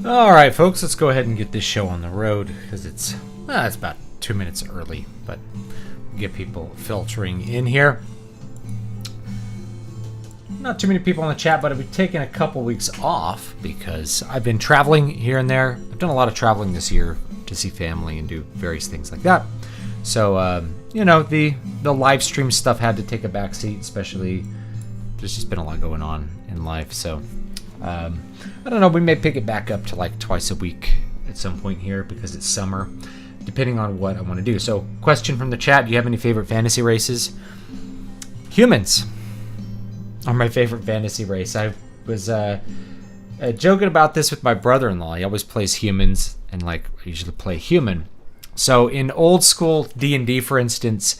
All right, folks, let's go ahead and get this show on the road because it's about 2 minutes early, but get people filtering in here. Not too many people in the chat, but I've been taking a couple weeks off because I've been traveling here and there. I've done a lot of traveling this year to see family and do various things like that. So, the live stream stuff had to take a backseat, especially there's just been a lot going on in life. So, I don't know, we may pick it back up to like twice a week at some point here because it's summer, depending on what I want to do. So, question from the chat, do you have any favorite fantasy races? Humans are my favorite fantasy race. I was joking about this with my brother-in-law. He always plays humans, and I usually play human. So in old school D&D, for instance,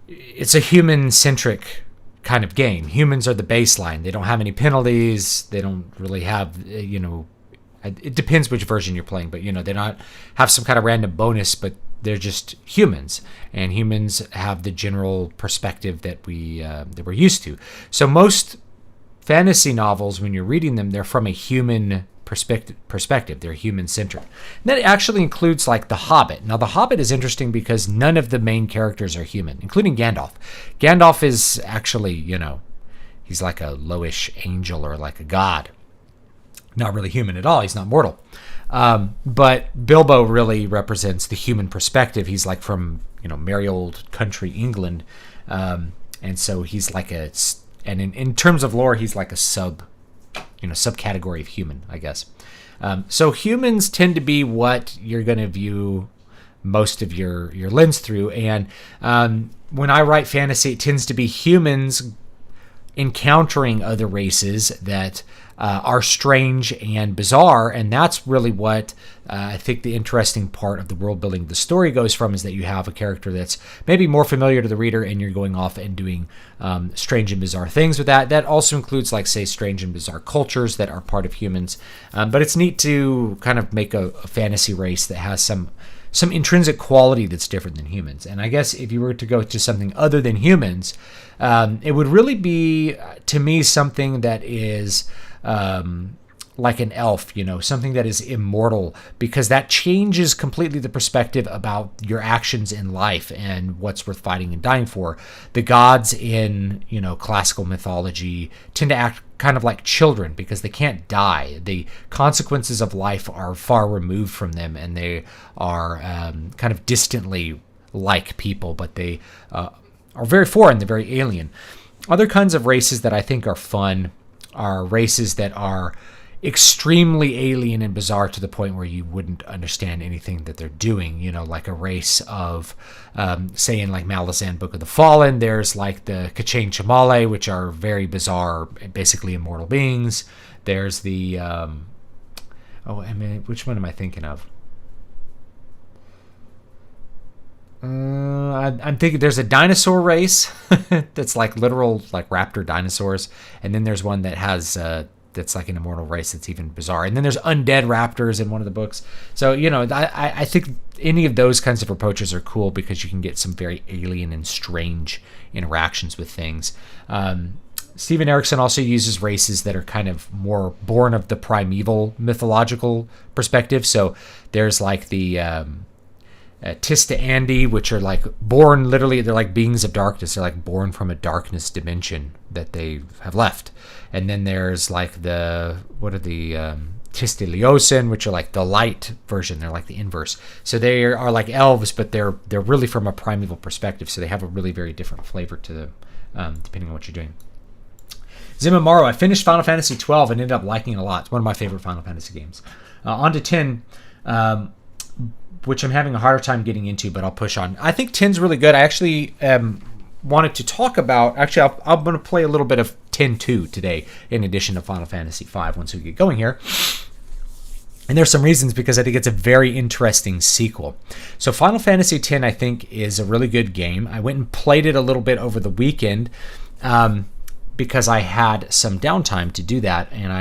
it's a human-centric kind of game. Humans are the baseline. They don't have any penalties. They don't really have, it depends which version you're playing, but, they don't have some kind of random bonus, but they're just humans. And humans have the general perspective that we're used to. So most fantasy novels, when you're reading them, they're from a human perspective. They're human-centered. And that actually includes The Hobbit. Now, The Hobbit is interesting because none of the main characters are human, including Gandalf. Gandalf is actually, he's like a lowish angel or like a god. Not really human at all. He's not mortal. But Bilbo really represents the human perspective. He's from, merry old country England. And so he's and in terms of lore, he's like a subcategory of human, I guess. So humans tend to be what you're going to view most of your lens through. And when I write fantasy, it tends to be humans encountering other races that are strange and bizarre. And that's really what I think the interesting part of the world building of the story goes from, is that you have a character that's maybe more familiar to the reader and you're going off and doing strange and bizarre things with that. That also includes, say, strange and bizarre cultures that are part of humans. But it's neat to kind of make a fantasy race that has some intrinsic quality that's different than humans. And I guess if you were to go to something other than humans, it would really be, to me, something that is like an elf, something that is immortal, because that changes completely the perspective about your actions in life and what's worth fighting and dying for. The gods in, classical mythology tend to act kind of like children because they can't die. The consequences of life are far removed from them, and they are kind of distantly like people, but they are very foreign. They're very alien. Other kinds of races that I think are fun are races that are extremely alien and bizarre to the point where you wouldn't understand anything that they're doing. Like a race of, say in Malazan Book of the Fallen, there's the Kachane Chamale, which are very bizarre, basically immortal beings. There's the, which one am I thinking of? I'm thinking there's a dinosaur race that's literal raptor dinosaurs, and then there's one that has that's an immortal race that's even bizarre, and then there's undead raptors in one of the books. So I think any of those kinds of approaches are cool because you can get some very alien and strange interactions with things. Steven Erikson also uses races that are kind of more born of the primeval mythological perspective. So there's the Tista Andi, which are born, literally, they're beings of darkness. They're born from a darkness dimension that they have left. And then there's Tista Liosen, which are the light version. They're the inverse. So they are like elves, but they're really from a primeval perspective. So they have a really very different flavor to them, depending on what you're doing. Zimamaro, I finished Final Fantasy 12 and ended up liking it a lot. It's one of my favorite Final Fantasy games. On to 10. Which I'm having a harder time getting into, but I'll push on. I think 10's really good. I actually wanted to talk about... Actually, I'm going to play a little bit of 10-2 today, in addition to Final Fantasy 5, once we get going here. And there's some reasons, because I think it's a very interesting sequel. So Final Fantasy 10, I think, is a really good game. I went and played it a little bit over the weekend because I had some downtime to do that, and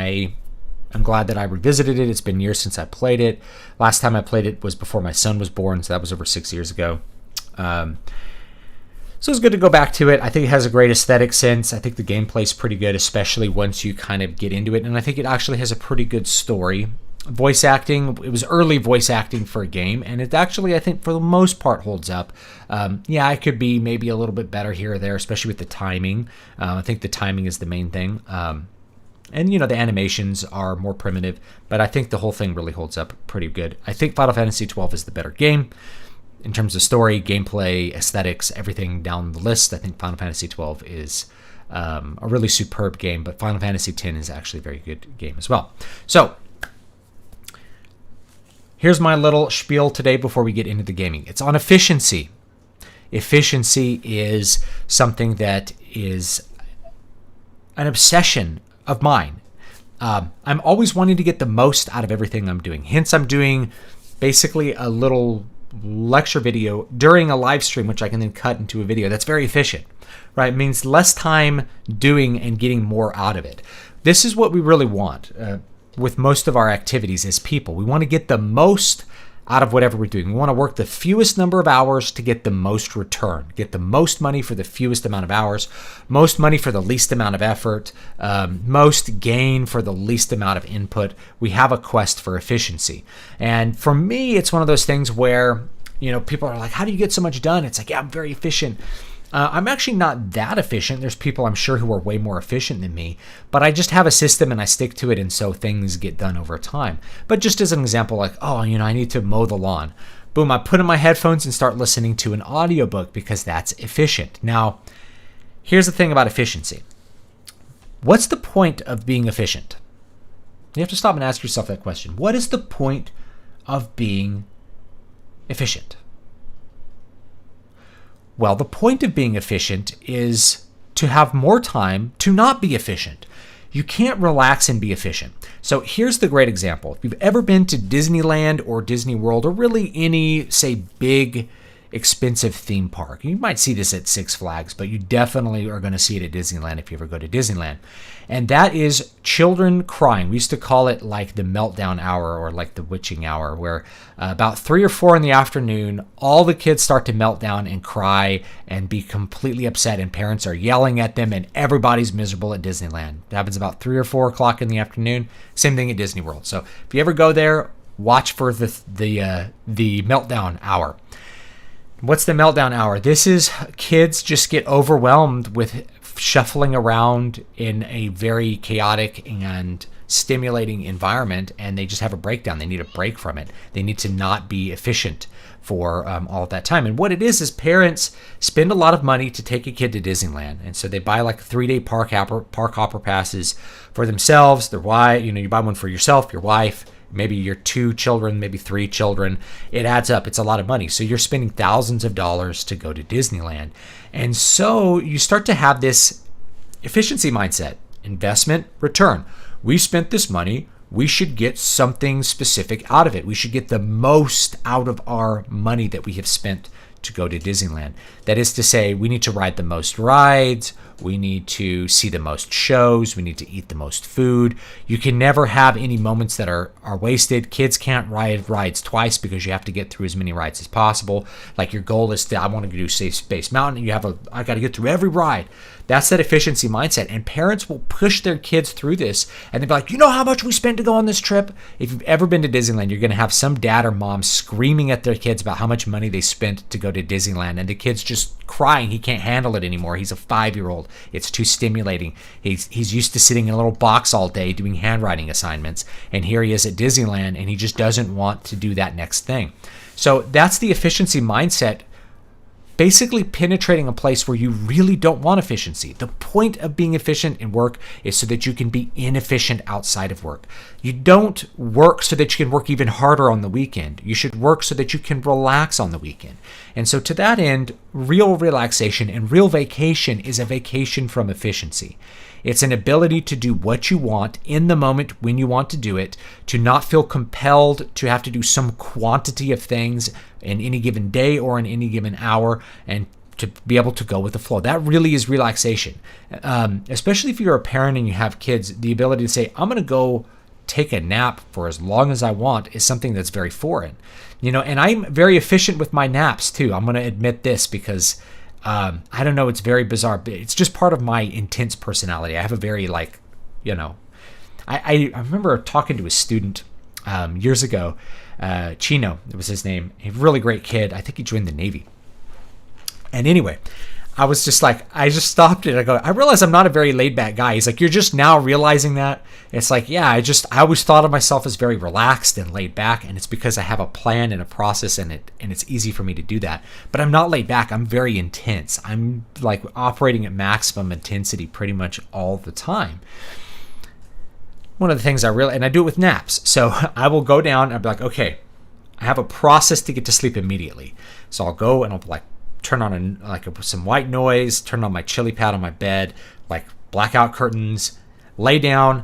I'm glad that I revisited it. It's been years since I played it. Last time I played it was before my son was born, so that was over 6 years ago. So it's good to go back to it. I think it has a great aesthetic sense. I think the gameplay's pretty good, especially once you kind of get into it. And I think it actually has a pretty good story. voice acting. It was early voice acting for a game, and it actually, I think, for the most part, holds up. Yeah, I could be maybe a little bit better here or there, especially with the timing. I think the timing is the main thing. And, the animations are more primitive, but I think the whole thing really holds up pretty good. I think Final Fantasy XII is the better game. In terms of story, gameplay, aesthetics, everything down the list, I think Final Fantasy XII is a really superb game, but Final Fantasy X is actually a very good game as well. So, here's my little spiel today before we get into the gaming. It's on efficiency. Efficiency is something that is an obsession of mine. I'm always wanting to get the most out of everything I'm doing. Hence, I'm doing basically a little lecture video during a live stream, which I can then cut into a video. That's very efficient, right? It means less time doing and getting more out of it. This is what we really want with most of our activities as people. We want to get the most out of whatever we're doing. We want to work the fewest number of hours to get the most return, get the most money for the fewest amount of hours, most money for the least amount of effort, most gain for the least amount of input. We have a quest for efficiency. And for me, it's one of those things where, people are like, how do you get so much done? It's like, yeah, I'm very efficient. I'm actually not that efficient. There's people I'm sure who are way more efficient than me, but I just have a system and I stick to it, and so things get done over time. But just as an example, like, I need to mow the lawn. Boom, I put in my headphones and start listening to an audiobook because that's efficient. Now, here's the thing about efficiency. What's the point of being efficient? You have to stop and ask yourself that question. What is the point of being efficient? Well, the point of being efficient is to have more time to not be efficient. You can't relax and be efficient. So here's the great example. If you've ever been to Disneyland or Disney World, or really any, say, big, expensive theme park, you might see this at Six Flags, but you definitely are going to see it at Disneyland if you ever go to Disneyland. And that is children crying. We used to call it like the meltdown hour or like the witching hour, where about 3 or 4 in the afternoon, all the kids start to melt down and cry and be completely upset, and parents are yelling at them, and everybody's miserable at Disneyland. It happens about 3 or 4 o'clock in the afternoon. Same thing at Disney World. So if you ever go there, watch for the meltdown hour. What's the meltdown hour? This is kids just get overwhelmed with shuffling around in a very chaotic and stimulating environment, and they just have a breakdown. They need a break from it. They need to not be efficient for all of that time. And what it is parents spend a lot of money to take a kid to Disneyland, and so they buy like 3-day park hopper passes for themselves, their wife. You buy one for yourself, your wife, maybe your 2 children, maybe 3 children. It adds up. It's a lot of money. So you're spending thousands of dollars to go to Disneyland. And so you start to have this efficiency mindset, investment, return. We spent this money. We should get something specific out of it. We should get the most out of our money that we have spent to go to Disneyland. That is to say, we need to ride the most rides. We need to see the most shows. We need to eat the most food. You can never have any moments that are wasted. Kids can't ride rides twice because you have to get through as many rides as possible. Like your goal is I want to do Space Mountain. I got to get through every ride. That's that efficiency mindset. And parents will push their kids through this, and they'll be like, you know how much we spent to go on this trip? If you've ever been to Disneyland, you're going to have some dad or mom screaming at their kids about how much money they spent to go to Disneyland, and the kid's just crying. He can't handle it anymore. He's a 5-year-old. It's too stimulating. He's used to sitting in a little box all day doing handwriting assignments, and here he is at Disneyland, and he just doesn't want to do that next thing. So that's the efficiency mindset, basically penetrating a place where you really don't want efficiency. The point of being efficient in work is so that you can be inefficient outside of work. You don't work so that you can work even harder on the weekend. You should work so that you can relax on the weekend. And so to that end, real relaxation and real vacation is a vacation from efficiency. It's an ability to do what you want in the moment when you want to do it, to not feel compelled to have to do some quantity of things in any given day or in any given hour, and to be able to go with the flow. That really is relaxation. Especially if you're a parent and you have kids, the ability to say, I'm going to go take a nap for as long as I want is something that's very foreign. And I'm very efficient with my naps too. I'm going to admit this because I don't know, it's very bizarre, but it's just part of my intense personality. I have a very I remember talking to a student years ago. Chino, it was his name. A really great kid. I think he joined the Navy. And anyway, I was just like, I just stopped it. I go, I realize I'm not a very laid back guy. He's like, you're just now realizing that? It's like, yeah, I always thought of myself as very relaxed and laid back. And it's because I have a plan and a process and it's easy for me to do that. But I'm not laid back. I'm very intense. I'm like operating at maximum intensity pretty much all the time. One of the things and I do it with naps. So I will go down and I'll be like, okay, I have a process to get to sleep immediately. So I'll go and I'll like turn on some white noise, turn on my chili pad on my bed, like blackout curtains, lay down.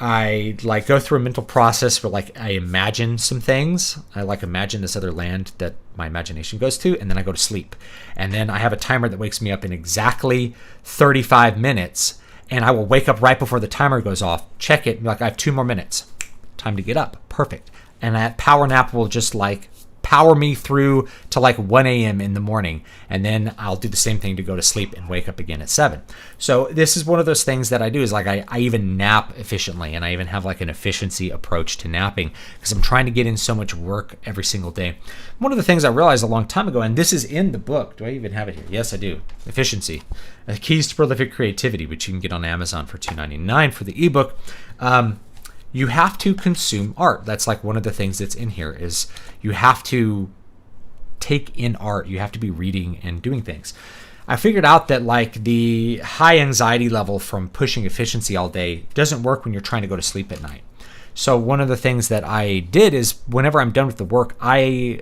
I like go through a mental process where like I imagine some things. I like imagine this other land that my imagination goes to, and then I go to sleep. And then I have a timer that wakes me up in exactly 35 minutes. And I will wake up right before the timer goes off, check it, and be like, I have 2 more minutes. Time to get up. Perfect. And that power nap will just like power me through to like 1 a.m. in the morning. And then I'll do the same thing to go to sleep and wake up again at 7. So this is one of those things that I do is like I even nap efficiently, and I even have like an efficiency approach to napping because I'm trying to get in so much work every single day. One of the things I realized a long time ago, and this is in the book. Do I even have it here? Yes, I do. Efficiency. Keys to Prolific Creativity, which you can get on Amazon for $2.99 for the ebook. You have to consume art. That's like one of the things that's in here is you have to take in art. You have to be reading and doing things. I figured out that like the high anxiety level from pushing efficiency all day doesn't work when you're trying to go to sleep at night. So one of the things that I did is whenever I'm done with the work, I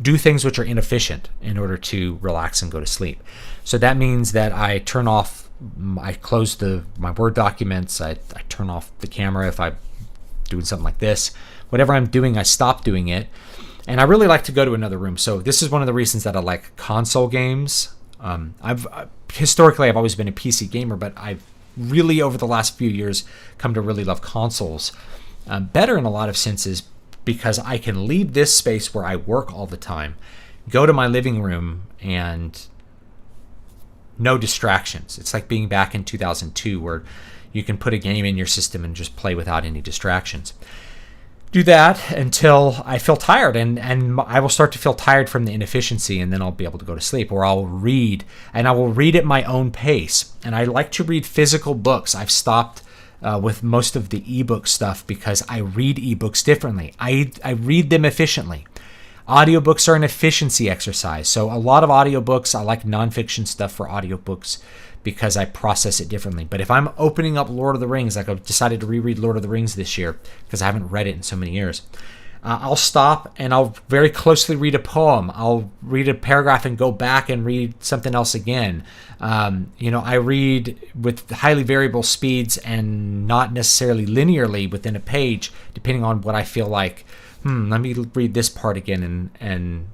do things which are inefficient in order to relax and go to sleep. So that means that I close my Word documents. I turn off the camera if I'm doing something like this. Whatever I'm doing, I stop doing it. And I really like to go to another room. So this is one of the reasons that I like console games. Historically, I've always been a PC gamer, but I've really, over the last few years, come to really love consoles. Better in a lot of senses because I can leave this space where I work all the time, go to my living room, and no distractions. It's like being back in 2002 where you can put a game in your system and just play without any distractions. Do that until I feel tired, and I will start to feel tired from the inefficiency, and then I'll be able to go to sleep. Or I'll read, and I will read at my own pace. And I like to read physical books. I've stopped with most of the ebook stuff because I read ebooks differently. I read them efficiently. Audiobooks are an efficiency exercise. So a lot of audiobooks, I like nonfiction stuff for audiobooks because I process it differently. But if I'm opening up Lord of the Rings, like I've decided to reread Lord of the Rings this year because I haven't read it in so many years, I'll stop and I'll very closely read a poem. I'll read a paragraph and go back and read something else again. I read with highly variable speeds and not necessarily linearly within a page, depending on what I feel like. Let me read this part again, and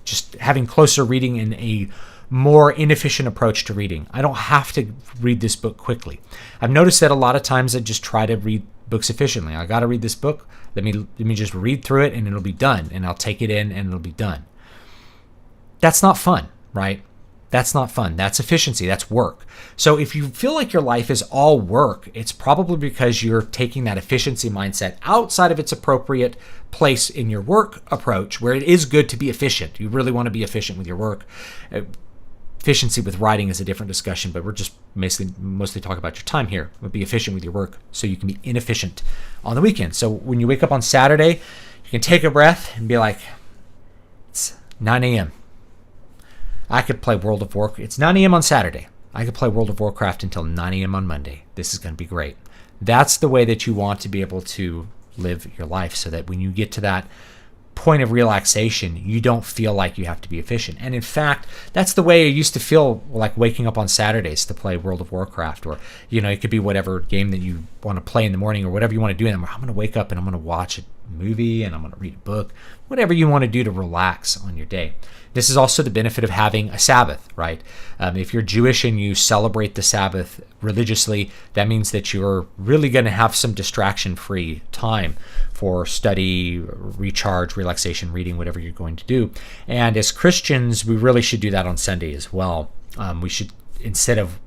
just having closer reading in a more inefficient approach to reading. I don't have to read this book quickly. I've noticed that a lot of times I just try to read books efficiently. I got to read this book. Let me just read through it and it'll be done. And I'll take it in and it'll be done. That's not fun, right? That's not fun. That's efficiency. That's work. So if you feel like your life is all work, it's probably because you're taking that efficiency mindset outside of its appropriate place in your work approach, where it is good to be efficient. You really want to be efficient with your work. Efficiency with writing is a different discussion, but we're just mostly talking about your time here. Be efficient with your work so you can be inefficient on the weekend. So when you wake up on Saturday, you can take a breath and be like, it's 9 a.m. I could play World of Warcraft. It's 9 a.m. on Saturday. I could play World of Warcraft until 9 a.m. on Monday. This is going to be great. That's the way that you want to be able to live your life, so that when you get to that point of relaxation, you don't feel like you have to be efficient. And in fact, that's the way I used to feel like waking up on Saturdays to play World of Warcraft, or it could be whatever game that you want to play in the morning or whatever you want to do. And I'm going to wake up and I'm going to watch a movie and I'm going to read a book, whatever you want to do to relax on your day. This is also the benefit of having a Sabbath, right? If you're Jewish and you celebrate the Sabbath religiously, that means that you're really going to have some distraction-free time for study, recharge, relaxation, reading, whatever you're going to do. And as Christians, we really should do that on Sunday as well. We should, instead of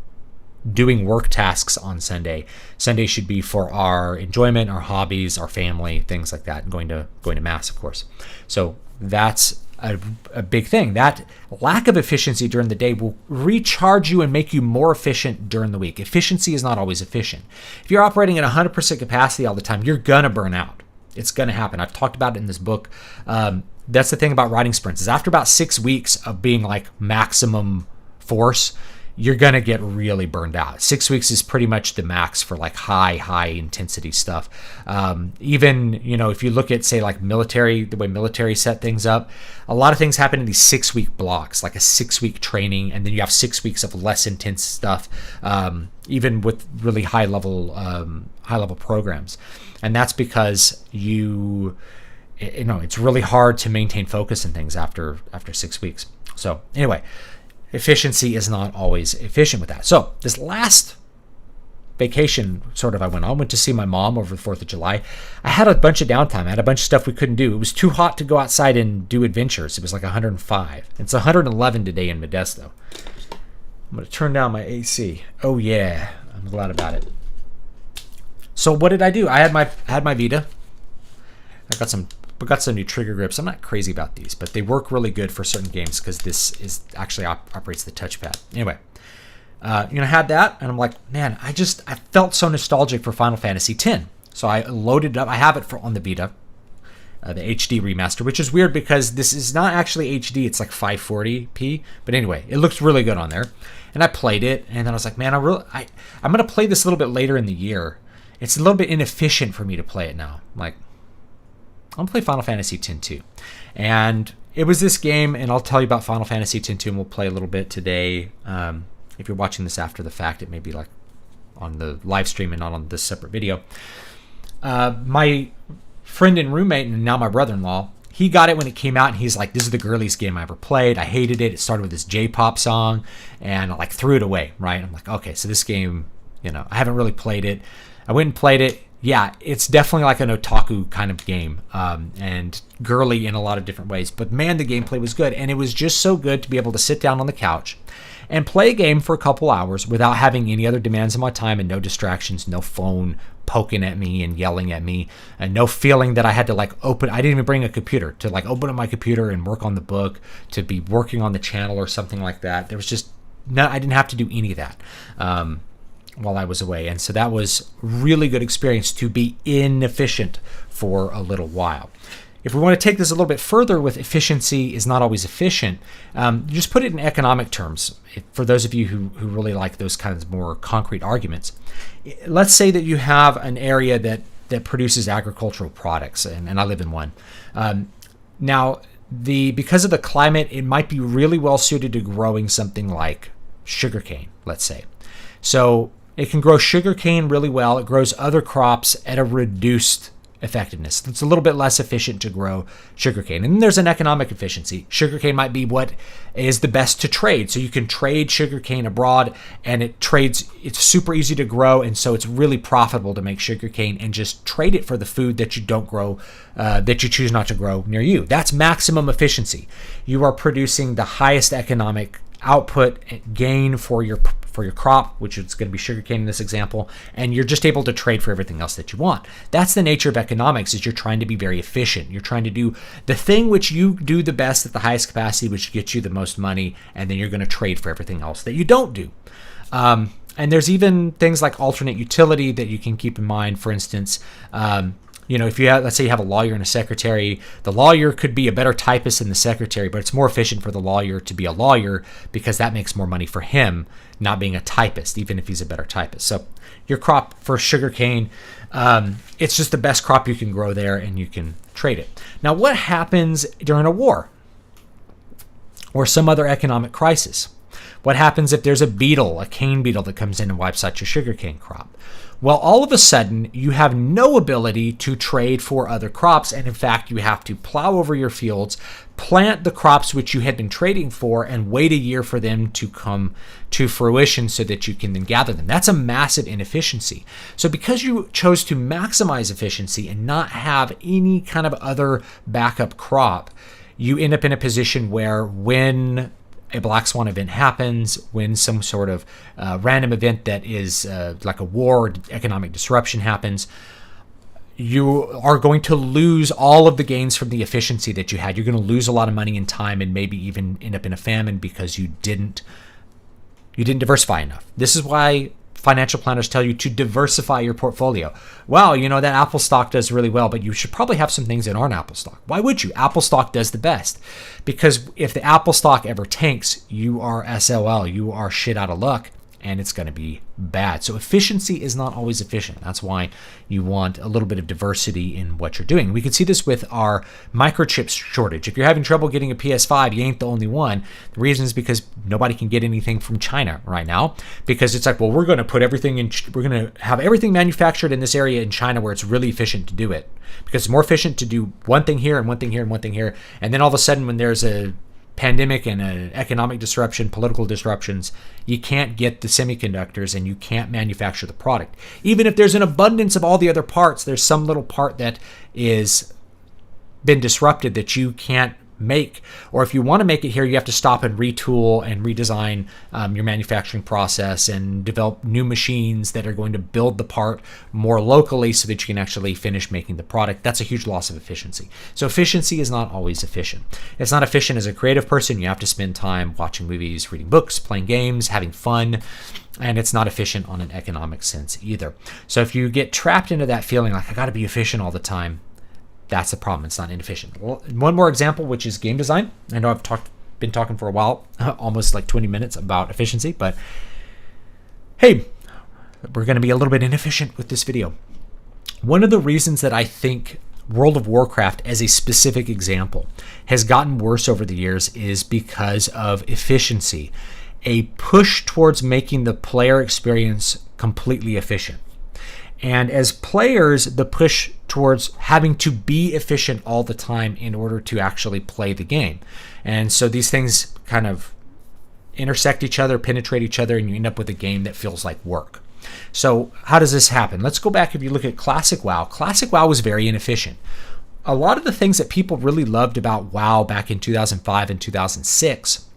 doing work tasks on Sunday. Sunday should be for our enjoyment, our hobbies, our family, things like that, and going to mass, of course. So that's a big thing. That lack of efficiency during the day will recharge you and make you more efficient during the week. Efficiency is not always efficient. If you're operating at 100% capacity all the time, you're going to burn out. It's going to happen. I've talked about it in this book. That's the thing about riding sprints is after about 6 weeks of being like maximum force, you're going to get really burned out. 6 weeks is pretty much the max for like high intensity stuff. Even, if you look at, say, like military, the way military set things up, a lot of things happen in these 6 week blocks, like a 6 week training. And then you have 6 weeks of less intense stuff, even with really high level programs. And that's because it's really hard to maintain focus and things after 6 weeks. So anyway, efficiency is not always efficient with that. So this last vacation I went to see my mom over the 4th of July. I had a bunch of downtime. I had a bunch of stuff we couldn't do. It was too hot to go outside and do adventures. It was like 105. It's 111 today in Modesto. I'm going to turn down my AC. Oh yeah, I'm glad about it. So what did I do? I had my Vita. I got some new trigger grips. I'm not crazy about these, but they work really good for certain games because this is actually operates the touchpad. Anyway, I had that, and I'm like, man, I felt so nostalgic for Final Fantasy X. So I loaded it up. I have it on the Vita, the HD remaster, which is weird because this is not actually HD. It's like 540p. But anyway, it looks really good on there. And I played it, and then I was like, man, I'm going to play this a little bit later in the year. It's a little bit inefficient for me to play it now. I'm like, I'm going to play Final Fantasy X too. And it was this game, and I'll tell you about Final Fantasy X too, and we'll play a little bit today. If you're watching this after the fact, it may be like on the live stream and not on this separate video. My friend and roommate, and now my brother-in-law, he got it when it came out, and he's like, this is the girliest game I ever played. I hated it. It started with this J-pop song, and I like threw it away, right? I'm like, okay, so this game, I haven't really played it. I went and played it. Yeah, it's definitely like an otaku kind of game, and girly in a lot of different ways. But man, the gameplay was good, and it was just so good to be able to sit down on the couch and play a game for a couple hours without having any other demands on my time and no distractions, no phone poking at me and yelling at me, and no feeling that I had to I didn't even bring a computer to open up my computer and work on the book, to be working on the channel or something like that. There was just I didn't have to do any of that while I was away. And so that was really good experience to be inefficient for a little while. If we want to take this a little bit further with efficiency is not always efficient, just put it in economic terms. For those of you who really like those kinds of more concrete arguments, let's say that you have an area that produces agricultural products, and I live in one. Now, because of the climate, it might be really well suited to growing something like sugarcane, let's say. So it can grow sugarcane really well. It grows other crops at a reduced effectiveness. It's a little bit less efficient to grow sugarcane. And then there's an economic efficiency. Sugarcane might be what is the best to trade. So you can trade sugarcane abroad, and it's super easy to grow, and so it's really profitable to make sugarcane and just trade it for the food that you don't grow, that you choose not to grow near you. That's maximum efficiency. You are producing the highest economic output gain for your crop, which is going to be sugarcane in this example, and you're just able to trade for everything else that you want. That's the nature of economics, is you're trying to be very efficient. You're trying to do the thing which you do the best at the highest capacity, which gets you the most money, and then you're going to trade for everything else that you don't do. And there's even things like alternate utility that you can keep in mind. For instance, if let's say you have a lawyer and a secretary, the lawyer could be a better typist than the secretary, but it's more efficient for the lawyer to be a lawyer because that makes more money for him, not being a typist, even if he's a better typist. So your crop for sugarcane, it's just the best crop you can grow there, and you can trade it. Now, what happens during a war or some other economic crisis? What happens if there's a cane beetle that comes in and wipes out your sugarcane crop? Well, all of a sudden, you have no ability to trade for other crops, and in fact, you have to plow over your fields, plant the crops which you had been trading for, and wait a year for them to come to fruition so that you can then gather them. That's a massive inefficiency. So because you chose to maximize efficiency and not have any kind of other backup crop, you end up in a position where when a black swan event happens, when some sort of random event that is like a war or economic disruption happens, you are going to lose all of the gains from the efficiency that you had. You're going to lose a lot of money and time, and maybe even end up in a famine because you didn't diversify enough. This is why financial planners tell you to diversify your portfolio. Well, that Apple stock does really well, but you should probably have some things that aren't Apple stock. Why would you? Apple stock does the best. Because if the Apple stock ever tanks, you are SOL. You are shit out of luck, and it's going to be bad. So efficiency is not always efficient. That's why you want a little bit of diversity in what you're doing. We can see this with our microchip shortage. If you're having trouble getting a PS5, you ain't the only one. The reason is because nobody can get anything from China right now, because it's like, well, we're going to have everything manufactured in this area in China where it's really efficient to do it, because it's more efficient to do one thing here and one thing here and one thing here. And then all of a sudden, when there's a pandemic and an economic disruption, political disruptions, you can't get the semiconductors and you can't manufacture the product. Even if there's an abundance of all the other parts, there's some little part that is been disrupted that you can't make. Or if you want to make it here, you have to stop and retool and redesign your manufacturing process and develop new machines that are going to build the part more locally so that you can actually finish making the product. That's a huge loss of efficiency. So efficiency is not always efficient. It's not efficient as a creative person. You have to spend time watching movies, reading books, playing games, having fun. And it's not efficient on an economic sense either. So if you get trapped into that feeling like I got to be efficient all the time, that's the problem. It's not inefficient. Well, one more example, which is game design. I know I've been talking for a while, almost like 20 minutes about efficiency, but hey, we're going to be a little bit inefficient with this video. One of the reasons that I think World of Warcraft, as a specific example, has gotten worse over the years is because of efficiency, a push towards making the player experience completely efficient. And as players, the push towards having to be efficient all the time in order to actually play the game. And so these things kind of intersect each other, penetrate each other, and you end up with a game that feels like work. So how does this happen? Let's go back. If you look at Classic WoW, Classic WoW was very inefficient. A lot of the things that people really loved about WoW back in 2005 and 2006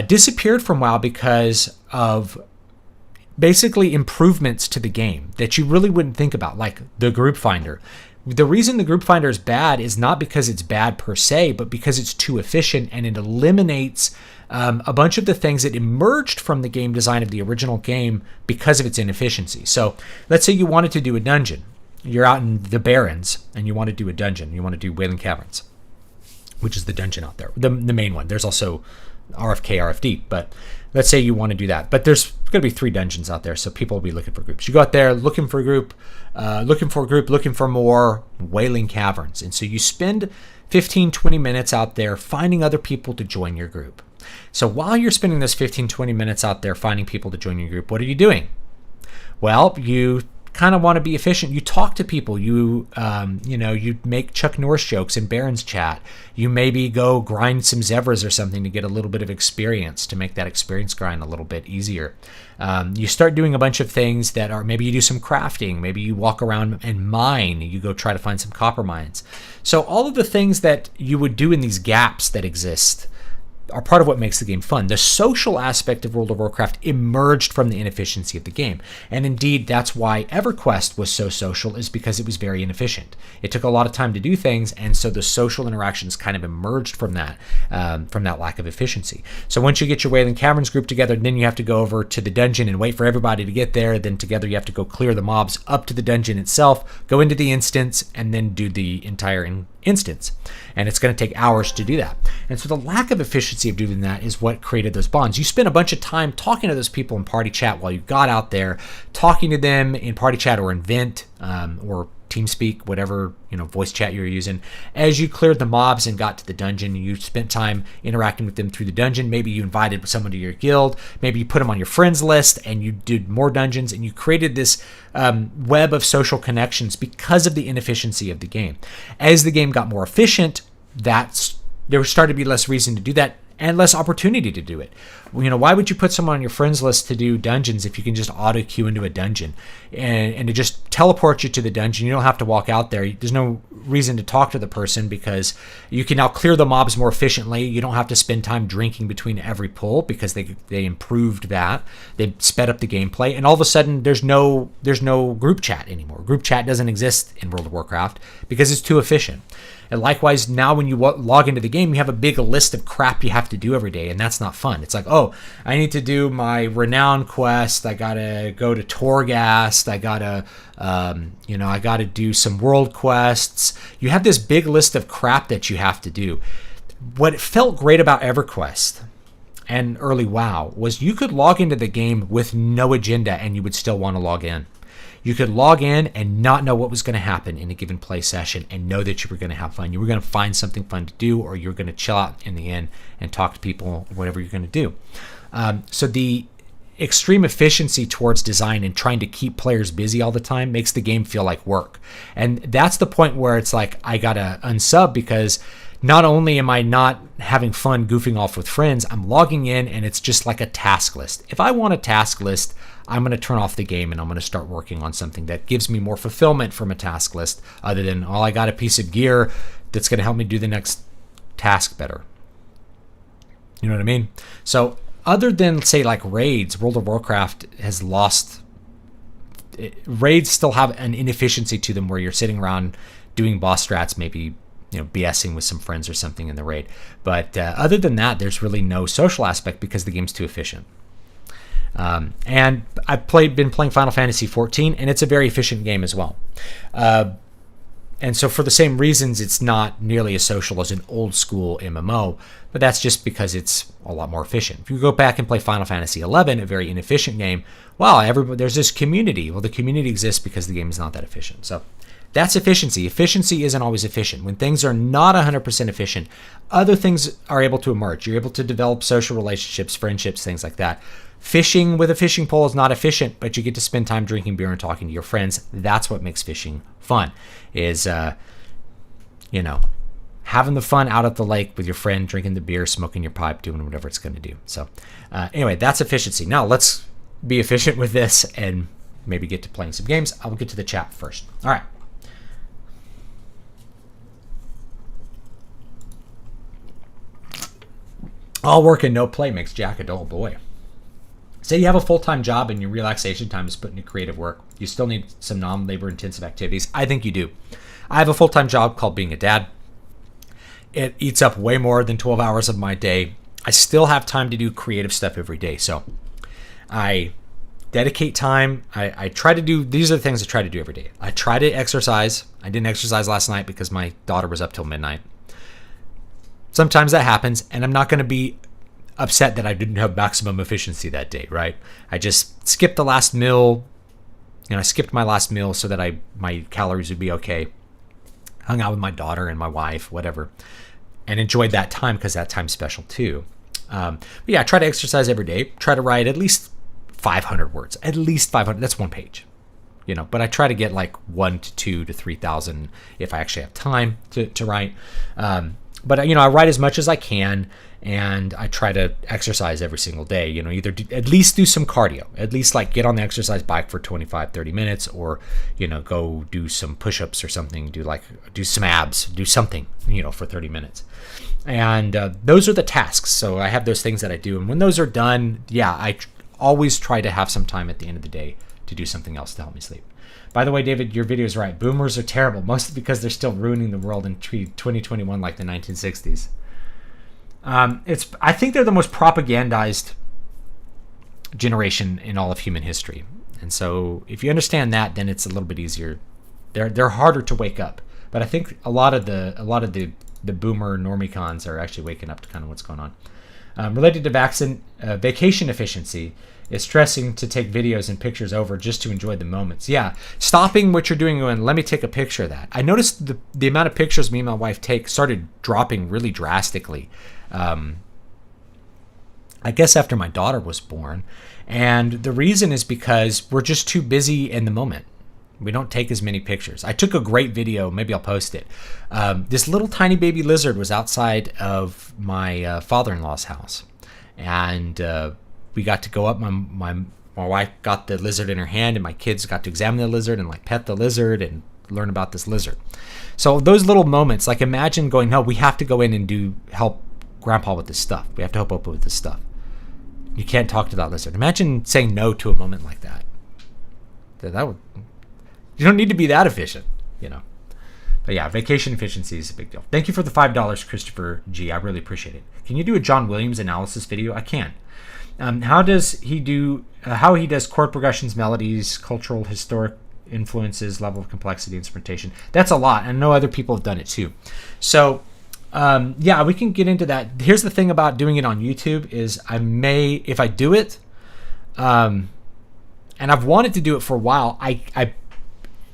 disappeared from WoW because of basically improvements to the game that you really wouldn't think about, like the group finder. The reason the group finder is bad is not because it's bad per se, but because it's too efficient and it eliminates a bunch of the things that emerged from the game design of the original game because of its inefficiency. So let's say you wanted to do a dungeon. You're out in the Barrens and you want to do a dungeon. You want to do Wailing Caverns, which is the dungeon out there, the main one. There's also RFK, RFD, but let's say you want to do that. But there's going to be 3 dungeons out there, so people will be looking for groups. You go out there looking for a group, looking for more Wailing Caverns. And so you spend 15, 20 minutes out there finding other people to join your group. So while you're spending this 15, 20 minutes out there finding people to join your group, what are you doing? Well, you kind of want to be efficient. You talk to people. You make Chuck Norris jokes in Baron's chat. You maybe go grind some zebras or something to get a little bit of experience, to make that experience grind a little bit easier. You start doing a bunch of things that are, maybe you do some crafting. Maybe you walk around and mine. You go try to find some copper mines. So all of the things that you would do in these gaps that exist are part of what makes the game fun. The social aspect of World of Warcraft emerged from the inefficiency of the game. And indeed, that's why EverQuest was so social, is because it was very inefficient. It took a lot of time to do things, and so the social interactions kind of emerged from that lack of efficiency. So once you get your Wailing Caverns group together, then you have to go over to the dungeon and wait for everybody to get there. Then together you have to go clear the mobs up to the dungeon itself, go into the instance, and then do the entire instance. And it's going to take hours to do that. And so the lack of efficiency of doing that is what created those bonds. You spent a bunch of time talking to those people in party chat while you got out there, talking to them in party chat or in Vent or TeamSpeak, whatever voice chat you're using. As you cleared the mobs and got to the dungeon, you spent time interacting with them through the dungeon. Maybe you invited someone to your guild. Maybe you put them on your friends list and you did more dungeons, and you created this web of social connections because of the inefficiency of the game. As the game got more efficient, there started to be less reason to do that. and less opportunity to do it. Why would you put someone on your friends list to do dungeons if you can just auto queue into a dungeon and to just teleport you to the dungeon? You don't have to walk out there. There's no reason to talk to the person because you can now clear the mobs more efficiently. You don't have to spend time drinking between every pull because they improved that. They sped up the gameplay, and all of a sudden there's no group chat anymore. Group chat doesn't exist in World of Warcraft because it's too efficient. And likewise, now when you log into the game, you have a big list of crap you have to do every day, and that's not fun. It's like, oh, I need to do my renown quest. I gotta go to Torghast. I gotta do some world quests. You have this big list of crap that you have to do. What felt great about EverQuest and early WoW was you could log into the game with no agenda, and you would still want to log in. You could log in and not know what was going to happen in a given play session and know that you were going to have fun. You were going to find something fun to do, or you're going to chill out in the inn and talk to people, whatever you're going to do. So the extreme efficiency towards design and trying to keep players busy all the time makes the game feel like work. And that's the point where it's like, I got to unsub because not only am I not having fun goofing off with friends, I'm logging in and it's just like a task list. If I want a task list, I'm going to turn off the game and I'm going to start working on something that gives me more fulfillment from a task list other than, oh, I got a piece of gear that's going to help me do the next task better. You know what I mean? So other than, say, like raids, World of Warcraft has lost... Raids still have an inefficiency to them where you're sitting around doing boss strats, maybe BSing with some friends or something in the raid. But other than that, there's really no social aspect because the game's too efficient. And I've been playing Final Fantasy XIV, and it's a very efficient game as well. And so for the same reasons, it's not nearly as social as an old school MMO, but that's just because it's a lot more efficient. If you go back and play Final Fantasy XI, a very inefficient game, there's this community. Well, the community exists because the game is not that efficient. So that's efficiency. Efficiency isn't always efficient. When things are not 100% efficient, other things are able to emerge. You're able to develop social relationships, friendships, things like that. Fishing with a fishing pole is not efficient, but you get to spend time drinking beer and talking to your friends. That's what makes fishing fun, is, having the fun out at the lake with your friend, drinking the beer, smoking your pipe, doing whatever it's going to do. So anyway, that's efficiency. Now let's be efficient with this and maybe get to playing some games. I'll get to the chat first. All right. All work and no play makes Jack a dull boy. Say you have a full-time job and your relaxation time is put into creative work. You still need some non-labor intensive activities. I think you do. I have a full-time job called being a dad. It eats up way more than 12 hours of my day. I still have time to do creative stuff every day. So I dedicate time. I try to do, these are the things I try to do every day. I try to exercise. I didn't exercise last night because my daughter was up till midnight. Sometimes that happens, and I'm not going to be upset that I didn't have maximum efficiency that day, right? I just skipped the last meal. I skipped my last meal so that my calories would be okay. Hung out with my daughter and my wife, whatever, and enjoyed that time because that time's special too. But yeah, I try to exercise every day. Try to write at least 500 words. At least 500. That's one page. But I try to get like 1 to 2 to 3,000 if I actually have time to write. But I write as much as I can, and I try to exercise every single day. Either at least do some cardio, at least like get on the exercise bike for 25-30 minutes, or go do some push-ups or something. Do some abs, do something for 30 minutes. And those are the tasks. So I have those things that I do, and when those are done, I always try to have some time at the end of the day to do something else to help me sleep. By the way, David, your video is right. Boomers are terrible, mostly because they're still ruining the world in 2021 like the 1960s. I think they're the most propagandized generation in all of human history. And so if you understand that, then it's a little bit easier. They're harder to wake up. But I think a lot of the boomer normicons are actually waking up to kind of what's going on. Related to vacation efficiency, it's stressing to take videos and pictures over just to enjoy the moments. Yeah, stopping what you're doing and let me take a picture of that. I noticed the amount of pictures me and my wife take started dropping really drastically. I guess after my daughter was born. And the reason is because we're just too busy in the moment. We don't take as many pictures. I took a great video. Maybe I'll post it. This little tiny baby lizard was outside of my father-in-law's house. And we got to go up. My wife got the lizard in her hand, and my kids got to examine the lizard and like pet the lizard and learn about this lizard. So those little moments, like imagine going, no, we have to go in and help Grandpa with this stuff. We have to help Opa with this stuff. You can't talk to that lizard. Imagine saying no to a moment like that. That would... You don't need to be that efficient, you know. But yeah, vacation efficiency is a big deal. Thank you for the $5, Christopher G. I really appreciate it. Can you do a John Williams analysis video? I can. How he does chord progressions, melodies, cultural, historic influences, level of complexity, instrumentation. That's a lot, and I know other people have done it too. So, yeah, we can get into that. Here's the thing about doing it on YouTube is if I do it, and I've wanted to do it for a while,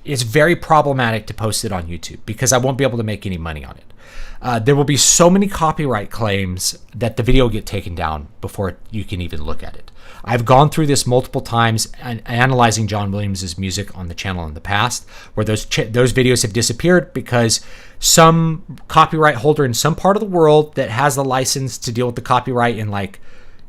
it's very problematic to post it on YouTube because I won't be able to make any money on it. There will be so many copyright claims that the video will get taken down before you can even look at it. I've gone through this multiple times and analyzing John Williams' music on the channel in the past, where those videos have disappeared because some copyright holder in some part of the world that has the license to deal with the copyright in, like,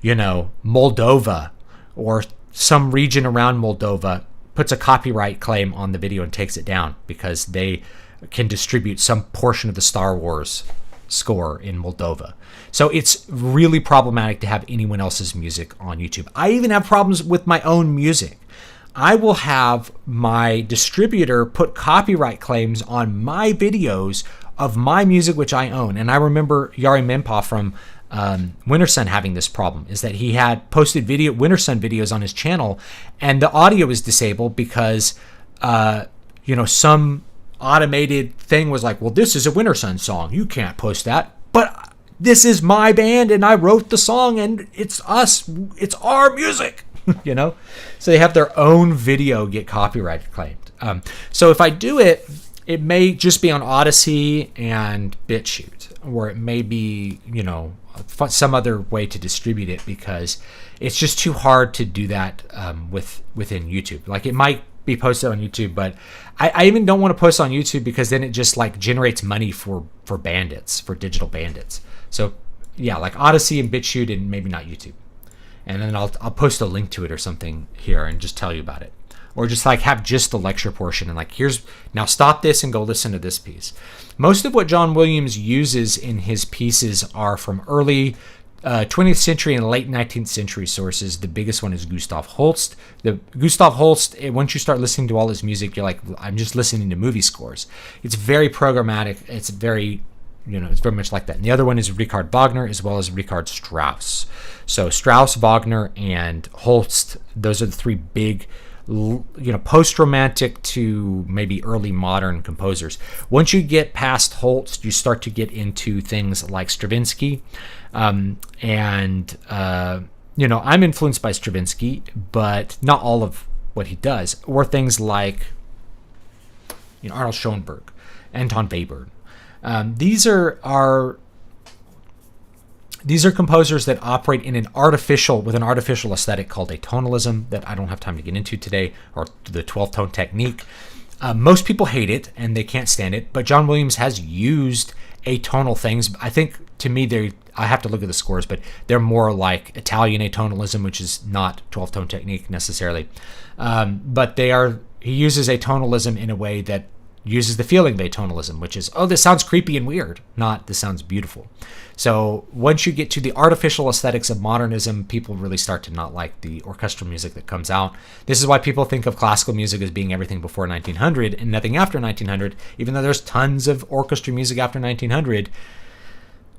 you know, Moldova or some region around Moldova puts a copyright claim on the video and takes it down because they can distribute some portion of the Star Wars score in Moldova. So it's really problematic to have anyone else's music on YouTube. I even have problems with my own music. I will have my distributor put copyright claims on my videos of my music, which I own. And I remember Yari Mempa from Winter Sun having this problem, is that he had posted Winter Sun videos on his channel and the audio is disabled because some automated thing was like, well, this is a Winter Sun song, you can't post that, but this is my band and I wrote the song and it's our music. So they have their own video get copyright claimed. So if I do it, it may just be on Odyssey and BitChute, or it may be, some other way to distribute it because it's just too hard to do that within YouTube. Like, it might be posted on YouTube, but I even don't want to post on YouTube because then it just like generates money for bandits, for digital bandits. So yeah, like Odyssey and BitChute and maybe not YouTube. And then I'll post a link to it or something here and just tell you about it. Or just like have just the lecture portion and like, now stop this and go listen to this piece. Most of what John Williams uses in his pieces are from early 20th century and late 19th century sources. The biggest one is Gustav Holst. Gustav Holst, once you start listening to all his music, you're like, I'm just listening to movie scores. It's very programmatic. It's very much like that. And the other one is Richard Wagner as well as Richard Strauss. So Strauss, Wagner, and Holst, those are the three big post-romantic to maybe early modern composers. Once you get past Holst, you start to get into things like Stravinsky, I'm influenced by Stravinsky, but not all of what he does. Or things like Arnold Schoenberg, Anton Webern. These are composers that operate with an artificial aesthetic called atonalism that I don't have time to get into today, or the 12-tone technique. Most people hate it and they can't stand it, but John Williams has used atonal things. I think, to me, I have to look at the scores, but they're more like Italian atonalism, which is not 12-tone technique necessarily. But he uses atonalism in a way that uses the feeling of atonalism, which is, oh, this sounds creepy and weird, not this sounds beautiful. So once you get to the artificial aesthetics of modernism, people really start to not like the orchestral music that comes out. This is why people think of classical music as being everything before 1900 and nothing after 1900, even though there's tons of orchestra music after 1900.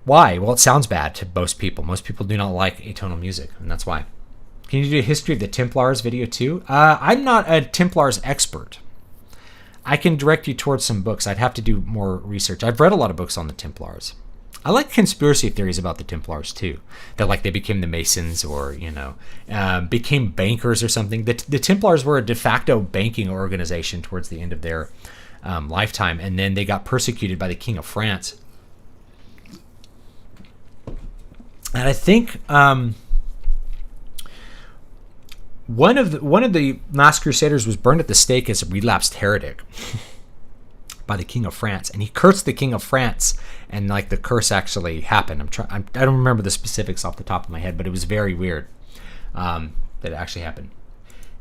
Why? Well, it sounds bad to most people. Most people do not like atonal music, and that's why. Can you do a history of the Templars video too? I'm not a Templars expert. I can direct you towards some books. I'd have to do more research. I've read a lot of books on the Templars. I like conspiracy theories about the Templars too. That like they became the Masons or, became bankers or something. The Templars were a de facto banking organization towards the end of their lifetime. And then they got persecuted by the King of France. And I think one of the last crusaders was burned at the stake as a relapsed heretic by the king of France, and he cursed the king of France, and like the curse actually happened. I don't remember the specifics off the top of my head, but it was very weird that it actually happened.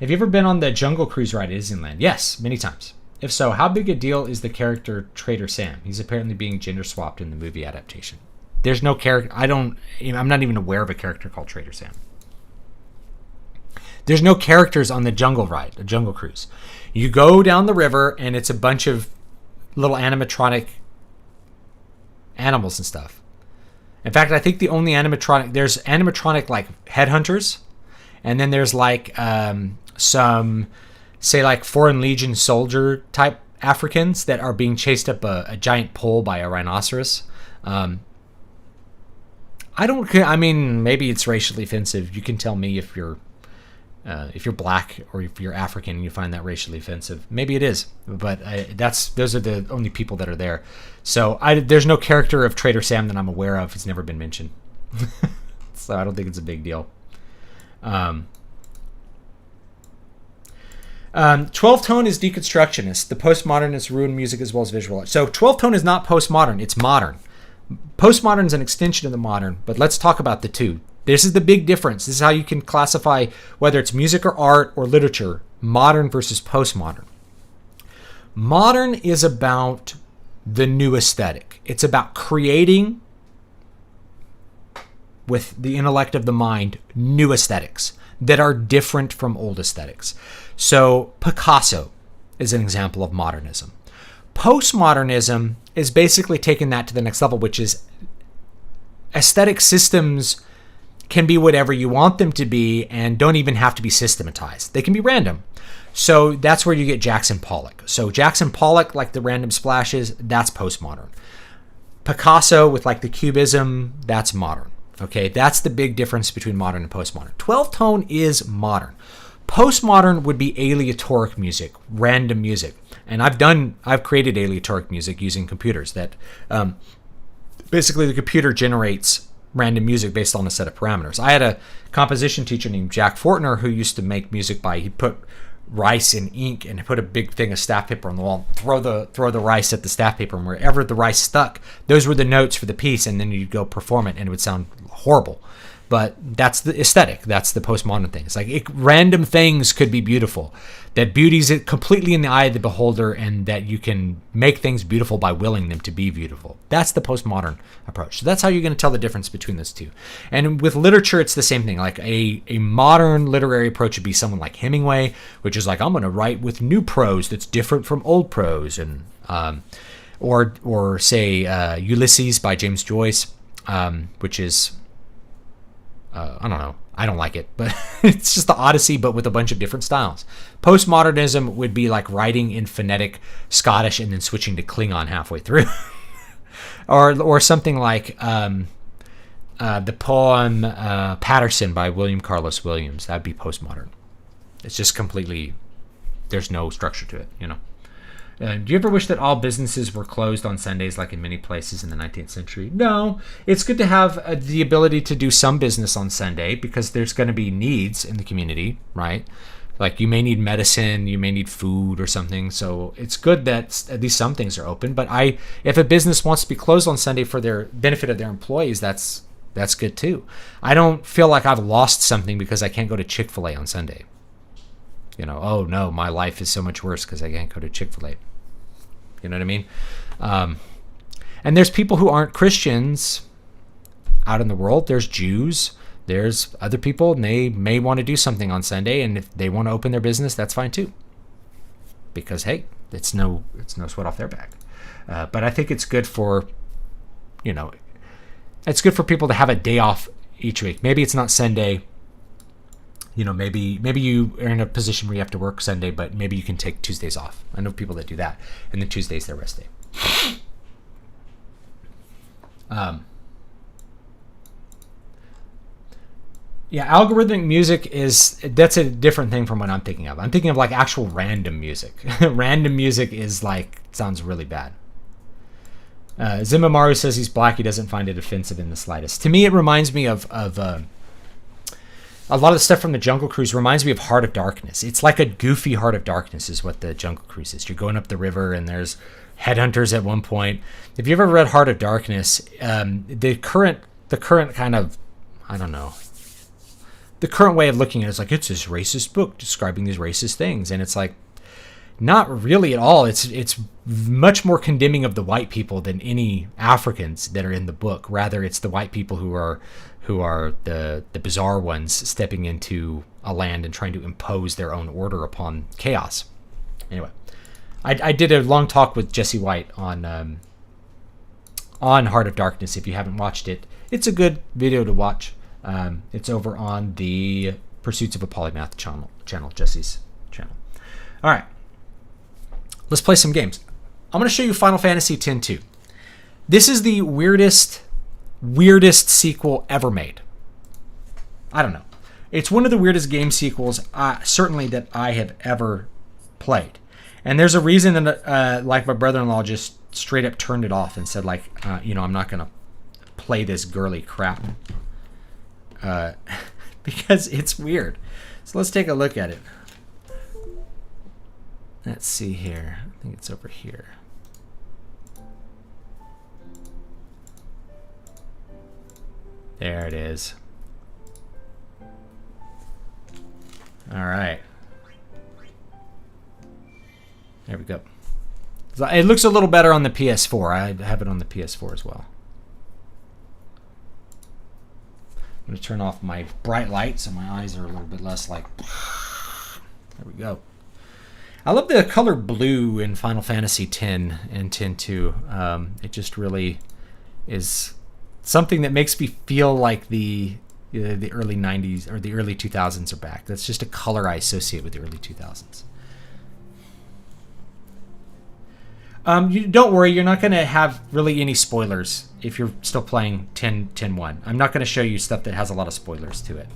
Have you ever been on the Jungle Cruise ride at Disneyland? Yes, many times. If so, how big a deal is the character Trader Sam? He's apparently being gender swapped in the movie adaptation. There's no character. I'm not even aware of a character called Trader Sam. There's no characters on the Jungle ride, the Jungle Cruise. You go down the river, and it's a bunch of little animatronic animals and stuff. In fact, I think the only there's animatronic like headhunters, and then there's like some, say, like Foreign Legion soldier type Africans that are being chased up a giant pole by a rhinoceros. Maybe it's racially offensive. You can tell me if you're black or if you're African and you find that racially offensive. Maybe it is, but those are the only people that are there. So there's no character of Trader Sam that I'm aware of. It's never been mentioned. So I don't think it's a big deal. 12-tone is deconstructionist. The postmodernists ruin music as well as visual art. So 12-tone is not postmodern. It's modern. Postmodern is an extension of the modern, but let's talk about the two. This is the big difference. This is how you can classify whether it's music or art or literature, modern versus postmodern. Modern is about the new aesthetic. It's about creating, with the intellect of the mind, new aesthetics that are different from old aesthetics. So Picasso is an example of modernism. Postmodernism is basically taking that to the next level, which is aesthetic systems can be whatever you want them to be and don't even have to be systematized. They can be random. So that's where you get Jackson Pollock. So Jackson Pollock, like the random splashes, that's postmodern. Picasso with like the cubism, that's modern. Okay, that's the big difference between modern and postmodern. 12-tone is modern. Postmodern would be aleatoric music, random music. And I've created aleatoric music using computers that basically the computer generates random music based on a set of parameters. I had a composition teacher named Jack Fortner who used to make music he'd put rice in ink and put a big thing of staff paper on the wall, throw the rice at the staff paper, and wherever the rice stuck, those were the notes for the piece, and then you'd go perform it and it would sound horrible. But that's the aesthetic. That's the postmodern thing. It's like random things could be beautiful. That beauty's completely in the eye of the beholder, and that you can make things beautiful by willing them to be beautiful. That's the postmodern approach. So that's how you're going to tell the difference between those two. And with literature, it's the same thing. Like a modern literary approach would be someone like Hemingway, which is like, I'm going to write with new prose that's different from old prose, and or say Ulysses by James Joyce, which is I don't know. I don't like it, but it's just the Odyssey, but with a bunch of different styles. Postmodernism would be like writing in phonetic Scottish and then switching to Klingon halfway through. or something like the poem Patterson by William Carlos Williams. That'd be postmodern. It's just completely, there's no structure to it, you know. Do you ever wish that all businesses were closed on Sundays like in many places in the 19th century? No. It's good to have the ability to do some business on Sunday because there's going to be needs in the community, right? Like you may need medicine, you may need food or something. So it's good that at least some things are open. But if a business wants to be closed on Sunday for their benefit of their employees, that's good too. I don't feel like I've lost something because I can't go to Chick-fil-A on Sunday. You know, oh no, my life is so much worse because I can't go to Chick-fil-A. You know what I mean? And there's people who aren't Christians out in the world. There's Jews. There's other people, and they may want to do something on Sunday, and if they want to open their business, that's fine too. Because hey, it's no sweat off their back. But I think it's good for, it's good for people to have a day off each week. Maybe it's not Sunday. You know, maybe you are in a position where you have to work Sunday, but maybe you can take Tuesdays off. I know people that do that, and then Tuesday's their rest day. Yeah, algorithmic music that's a different thing from what I'm thinking of. I'm thinking of like actual random music. Random music is like, sounds really bad. Zimamaru says he's black. He doesn't find it offensive in the slightest. To me, it reminds me of a lot of the stuff from the Jungle Cruise reminds me of Heart of Darkness. It's like a goofy Heart of Darkness is what the Jungle Cruise is. You're going up the river and there's headhunters at one point. If you've ever read Heart of Darkness, the current kind of, I don't know, the current way of looking at it is like, it's this racist book describing these racist things. And it's like, not really at all. It's much more condemning of the white people than any Africans that are in the book. Rather, it's the white people who are the bizarre ones stepping into a land and trying to impose their own order upon chaos. Anyway, I did a long talk with Jesse White on Heart of Darkness. If you haven't watched it, it's a good video to watch. It's over on the Pursuits of a Polymath channel, Jesse's channel. All right, let's play some games. I'm going to show you Final Fantasy X-2. This is the weirdest sequel ever made. I don't know. It's one of the weirdest game sequels, certainly, that I have ever played. And there's a reason that, like, my brother-in-law just straight up turned it off and said, like, I'm not going to play this girly crap. Because it's weird. So let's take a look at it. Let's see here. I think it's over here. There it is. All right. There we go. It looks a little better on the PS4. I have it on the PS4 as well. I'm going to turn off my bright light so my eyes are a little bit less like... There we go. I love the color blue in Final Fantasy X and X-2. It just really is something that makes me feel like the early 90s or the early 2000s are back. That's just a color I associate with the early 2000s. You don't worry, you're not going to have really any spoilers if you're still playing 10.1. I'm not going to show you stuff that has a lot of spoilers to it.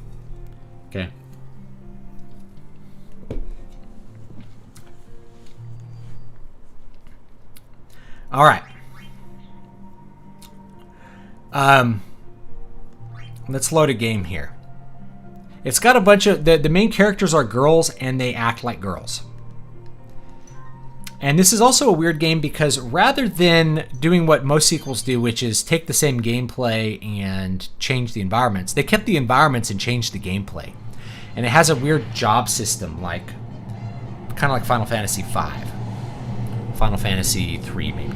Okay. All right. Let's load a game here. It's got a bunch of... The main characters are girls, and they act like girls. And this is also a weird game because rather than doing what most sequels do, which is take the same gameplay and change the environments, they kept the environments and changed the gameplay. And it has a weird job system, like kind of like Final Fantasy V. Final Fantasy 3, maybe.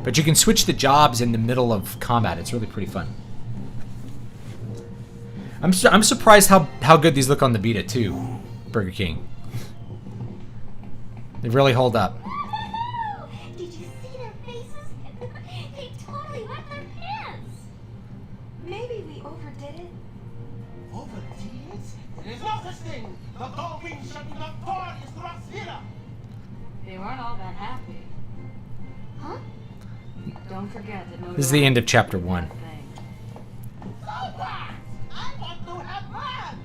But you can switch the jobs in the middle of combat. It's really pretty fun. I'm surprised how good these look on the Vita, too, Burger King. They really hold up. Did you see their faces? They totally wet their pants. Maybe we overdid it. Overdid it? There's no such thing. The dog being shutting up parties throughout theater. They weren't all that happy. Huh? Don't forget that no. This is the end of chapter 1. So what? I want to have fun.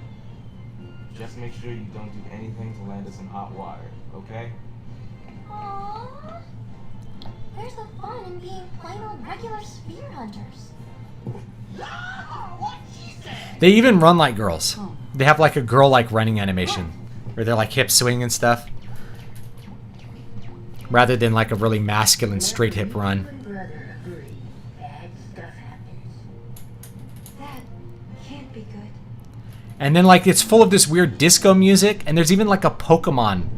Just make sure you don't do anything to land us in hot water, okay? Aww. Where's the fun in being plain old regular spear hunters? No, what she said. They even run like girls. They have like a girl-like running animation where they're like hip swing and stuff. Rather than like a really masculine straight hip run. That can't be good. And then like it's full of this weird disco music, and there's even like a Pokemon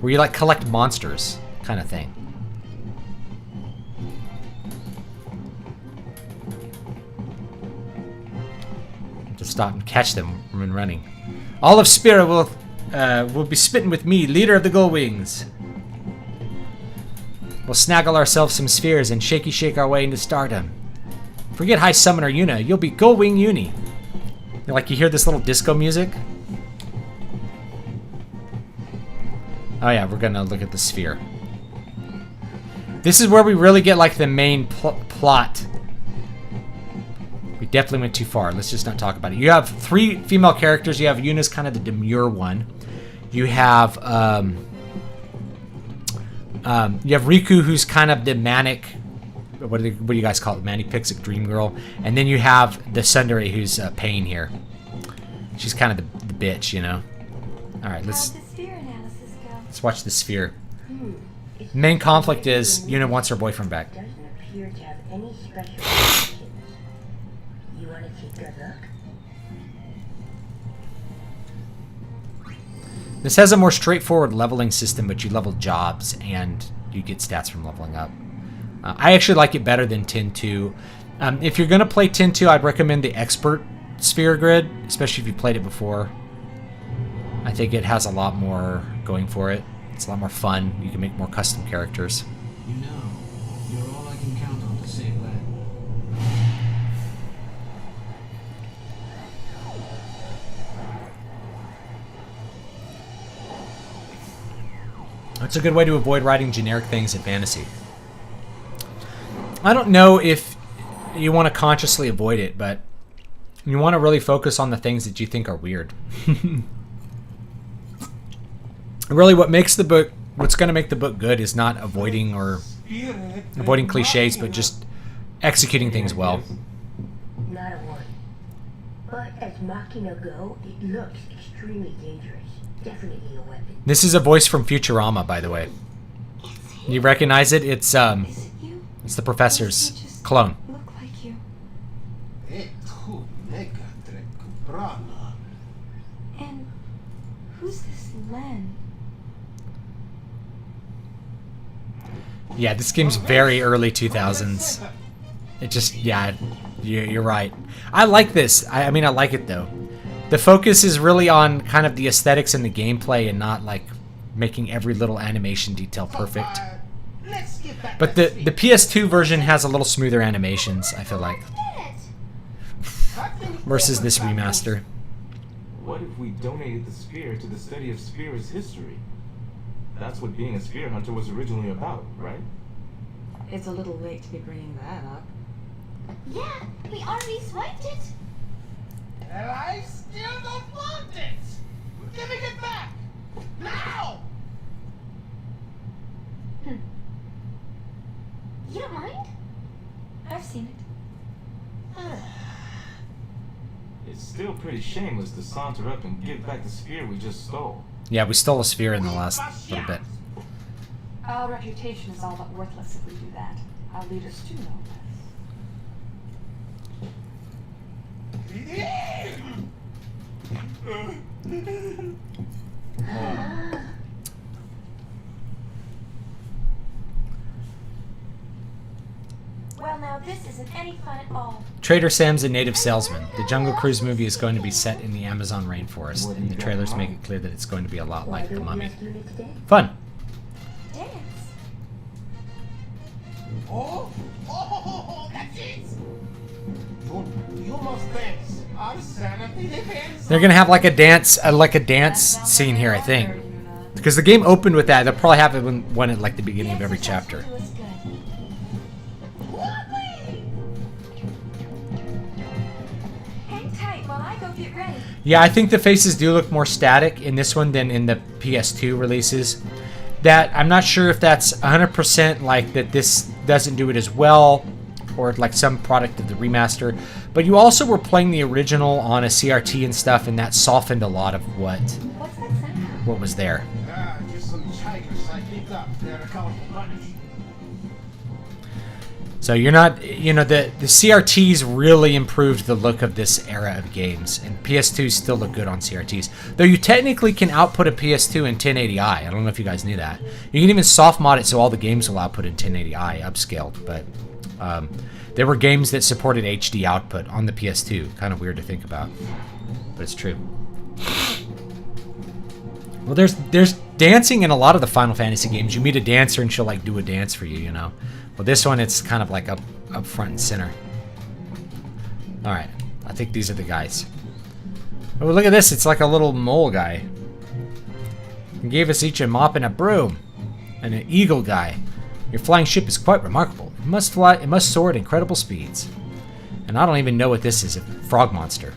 where you like collect monsters kind of thing. To stop and catch them when running. All of Spira will be spitting with me, leader of the Gullwings. We'll snaggle ourselves some spheres and shake our way into stardom. Forget High Summoner Yuna, you'll be Gullwing Uni. Like you hear this little disco music. Oh yeah, we're gonna look at the sphere. This is where we really get like the main plot. We definitely went too far. Let's just not talk about it. You have 3 female characters. You have Yuna's kind of the demure one. You have Riku, who's kind of the manic. What do you guys call it? Manic Pixie Dream Girl. And then you have the Tsundere, who's Pain here. She's kind of the bitch, you know. All right, How'd let's the sphere analysis go? watch the sphere. It's Main conflict is Una wants her boyfriend back. doesn't appear to have any special functions. You want to take a look? This has a more straightforward leveling system, but you level jobs and you get stats from leveling up. I actually like it better than Tin 2. If you're going to play Tin 2, I'd recommend the Expert Sphere Grid, especially if you played it before. I think it has a lot more going for it. It's a lot more fun. You can make more custom characters. You know, you're all I can count on to save Len. It's a good way to avoid writing generic things in fantasy. I don't know if you want to consciously avoid it, but you want to really focus on the things that you think are weird. Really, what makes the book, what's going to make the book good is not avoiding cliches, but just executing things well. Not a one. But as Machina go, it looks extremely dangerous. Definitely a weapon. This is a voice from Futurama, by the way. You recognize it? It's Is it you? it's the Or professor's does he just clone. look like you? And who's this Len? Yeah, this game's very early 2000s. It just, yeah, you're right. I like this. I mean, I like it though. The focus is really on kind of the aesthetics and the gameplay and not like making every little animation detail perfect. But the PS2 version has a little smoother animations, I feel like, versus this remaster. What if we donated the spear to the study of spear's history? That's what being a spear hunter was originally about, right? It's a little late to be bringing that up. Yeah, we already swiped it. And I still don't want it! We're giving it back! Now! You don't mind? I've seen it. It's still pretty shameless to saunter up and give back the spear we just stole. Yeah, we stole a sphere in the last little bit. Our reputation is all but worthless if we do that. Our leaders too know Well, now this isn't any fun at all. Trader Sam's a native salesman. The Jungle Cruise movie is going to be set in the Amazon rainforest, and the trailers make it clear that it's going to be a lot like The Mummy. Fun. Dance. Oh, that's it! You must dance. Our sanity depends. They're gonna have like a dance scene here, I think, because the game opened with that. They'll probably have it when at like the beginning of every chapter. Do us good. Hang tight while I go get ready. Yeah, I think the faces do look more static in this one than in the PS2 releases. That I'm not sure if that's 100% like that this doesn't do it as well, or like some product of the remaster. But you also were playing the original on a CRT and stuff, and that softened a lot of What's that sound? what was there. Just some tigers I picked up. They're a colorful bunch. So you're not, you know, the CRTs really improved the look of this era of games, and PS2s still look good on CRTs. Though you technically can output a PS2 in 1080i. I don't know if you guys knew that. You can even soft mod it so all the games will output in 1080i, upscaled. But there were games that supported HD output on the PS2. Kind of weird to think about, but it's true. Well, there's dancing in a lot of the Final Fantasy games. You meet a dancer and she'll like do a dance for you, you know. Well, this one, it's kind of like up front and center. All right, I think these are the guys. Oh, look at this. It's like a little mole guy. He gave us each a mop and a broom. And an eagle guy. Your flying ship is quite remarkable. It must fly. It must soar at incredible speeds. And I don't even know what this is. A frog monster.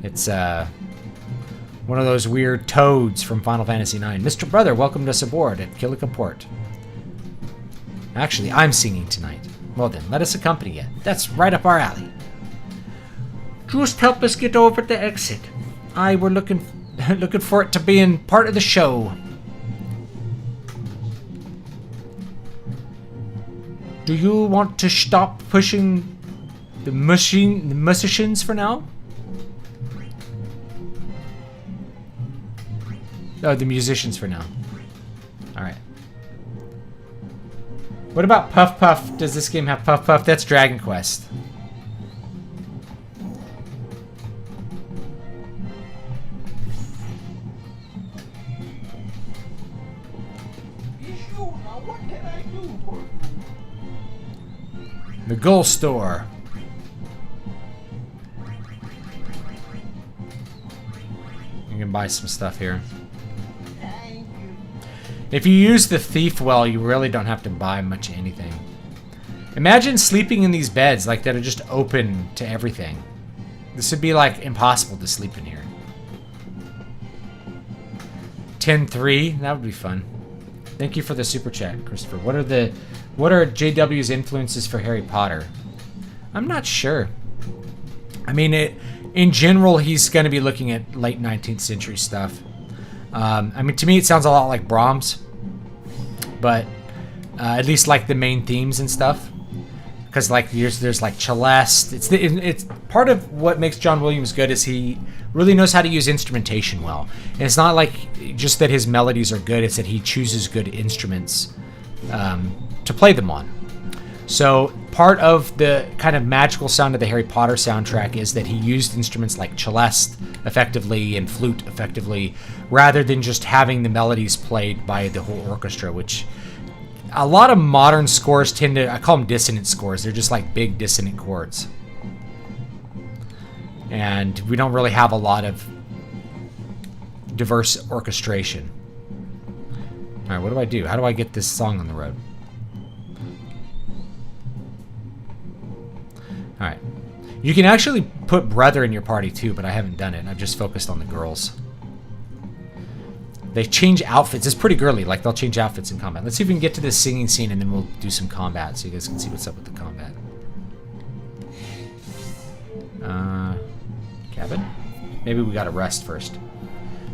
It's one of those weird toads from Final Fantasy IX. Mr. Brother, welcome us aboard at Kilika Port. Actually, I'm singing tonight. Well then, let us accompany you. That's right up our alley. Just help us get over the exit. We're looking for it to be in part of the show. Do you want to stop pushing the musicians for now? Oh, the musicians for now. Alright. What about Puff Puff? Does this game have Puff Puff? That's Dragon Quest. Now what can I do for you? The Gull Store. You can buy some stuff here. Thank you. If you use the thief well, you really don't have to buy much of anything. Imagine sleeping in these beds like that are just open to everything. This would be like impossible to sleep in here. 10-3, that would be fun. Thank you for the super chat, Christopher. What are JW's influences for Harry Potter? I'm not sure. I mean, in general, he's going to be looking at late 19th century stuff. I mean, to me, it sounds a lot like Brahms, but at least like the main themes and stuff. Because like there's like celeste. It's part of what makes John Williams good is he really knows how to use instrumentation well. And it's not like just that his melodies are good; it's that he chooses good instruments to play them on. So part of the kind of magical sound of the Harry Potter soundtrack is that he used instruments like celeste effectively and flute effectively, rather than just having the melodies played by the whole orchestra, which a lot of modern scores tend to, I call them dissonant scores. They're just like big dissonant chords. And we don't really have a lot of diverse orchestration. All right, what do I do? How do I get this song on the road? All right. You can actually put brother in your party too, but I haven't done it. I've just focused on the girls. They change outfits. It's pretty girly. Like, they'll change outfits in combat. Let's see if we can get to this singing scene, and then we'll do some combat so you guys can see what's up with the combat. Cabin? Maybe we gotta rest first.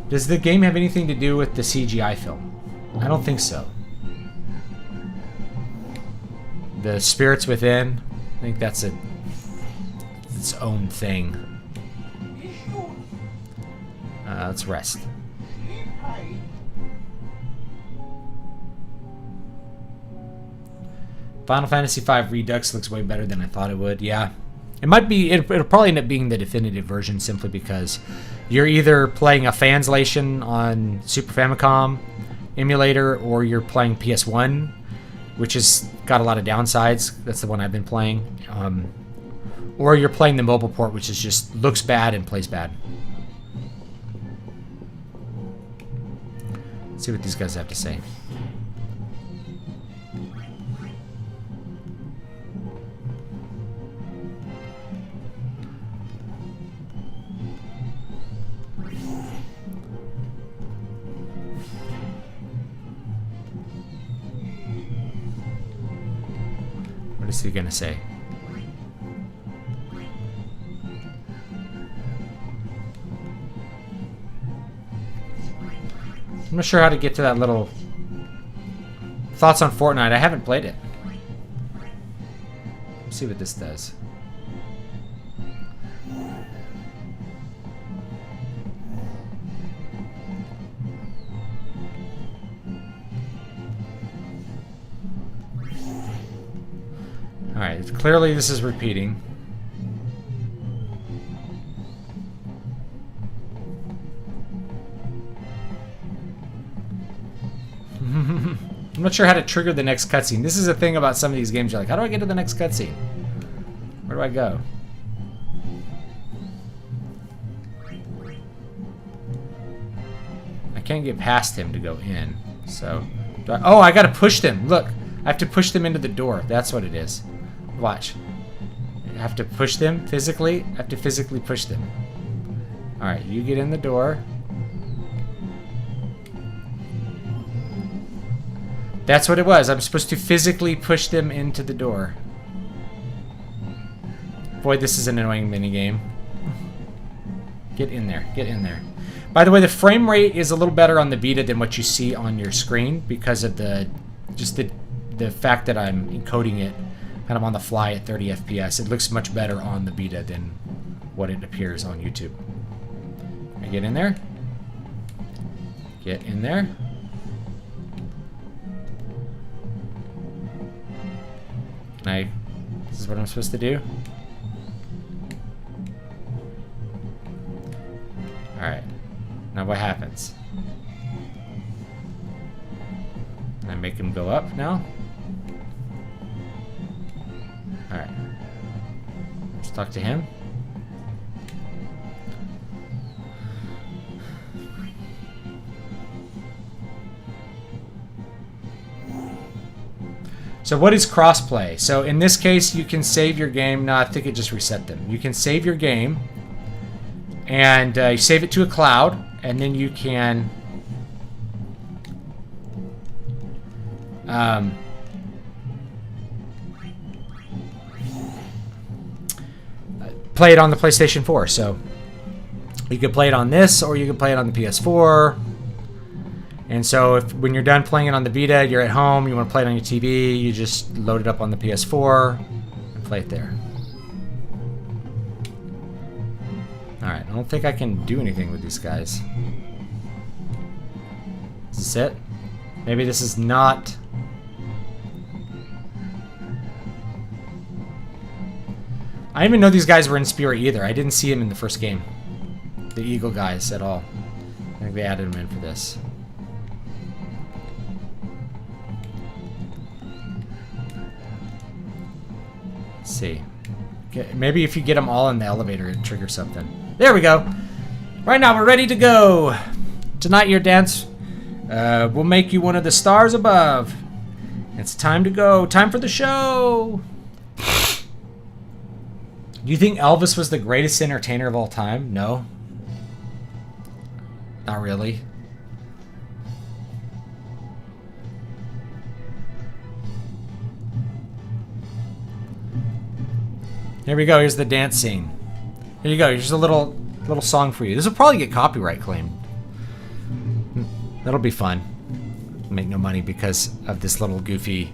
Does the game have anything to do with the CGI film? I don't think so. The Spirits Within, I think that's its own thing. Let's rest. Final Fantasy V Redux looks way better than I thought it would. Yeah, it might be. It'll probably end up being the definitive version simply because you're either playing a fanslation on Super Famicom emulator or you're playing PS1, which has got a lot of downsides. That's the one I've been playing. Or you're playing the mobile port, which is just looks bad and plays bad. Let's see what these guys have to say. What is he gonna say? I'm not sure how to get to that little thoughts on Fortnite. I haven't played it. Let's see what this does. Alright, clearly this is repeating. I'm not sure how to trigger the next cutscene. This is a thing about some of these games. You're like, how do I get to the next cutscene? Where do I go? I can't get past him to go in. So, oh, I gotta push them. Look, I have to push them into the door. That's what it is. Watch. I have to push them physically. I have to physically push them. Alright, you get in the door. That's what it was. I'm supposed to physically push them into the door. Boy, this is an annoying minigame. Get in there. Get in there. By the way, the frame rate is a little better on the Vita than what you see on your screen because of the fact that I'm encoding it kind of on the fly at 30 FPS. It looks much better on the Vita than what it appears on YouTube. Can I get in there? Get in there. This is what I'm supposed to do? Alright. Now what happens? Can I make him go up now? Alright. Let's talk to him. So what is crossplay? So in this case, you can save your game. No, I think it just reset them. You can save your game, and you save it to a cloud, and then you can play it on the PlayStation 4. So you could play it on this, or you could play it on the PS4. And so when you're done playing it on the Vita, you're at home, you want to play it on your TV, you just load it up on the PS4 and play it there. Alright, I don't think I can do anything with these guys. Is this it? Maybe this is not... I didn't even know these guys were in Spirit either. I didn't see them in the first game. The Eagle guys at all. I think they added them in for this. Let's see. Okay, maybe if you get them all in the elevator, it triggers something. There we go. Right now, we're ready to go. Tonight, your dance will make you one of the stars above. It's time to go. Time for the show. Do you think Elvis was the greatest entertainer of all time? No. Not really. Here we go. Here's the dance scene. Here you go. Here's a little song for you. This will probably get copyright claimed. That'll be fun. Make no money because of this little goofy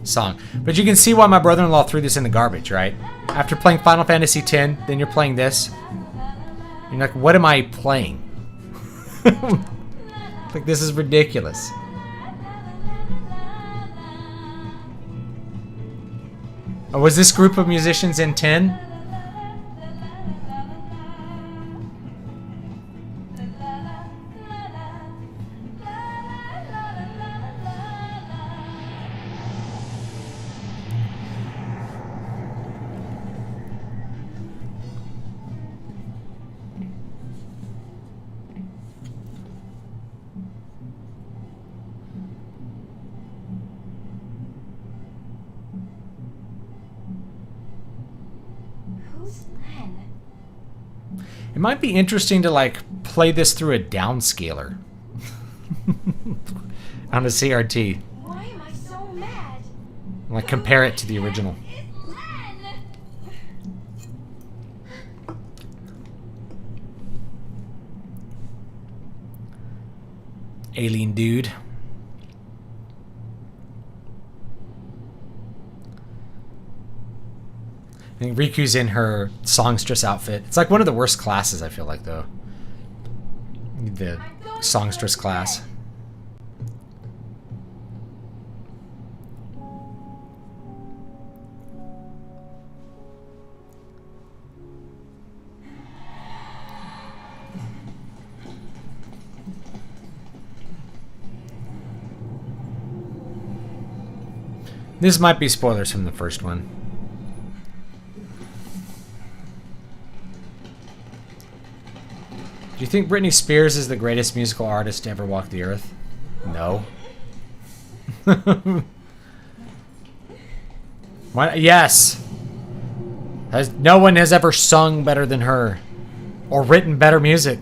song. But you can see why my brother-in-law threw this in the garbage, right? After playing Final Fantasy X, then you're playing this. You're like, what am I playing? Like, this is ridiculous. Oh, was this group of musicians in 10? It might be interesting to like play this through a downscaler on a CRT. Why am I so mad? Like compare it to the original. It's Len! Alien dude. I think Riku's in her songstress outfit. It's like one of the worst classes, I feel like, though. The songstress class. This might be spoilers from the first one. Do you think Britney Spears is the greatest musical artist to ever walk the earth? No. Why? Yes. No one has ever sung better than her, or written better music.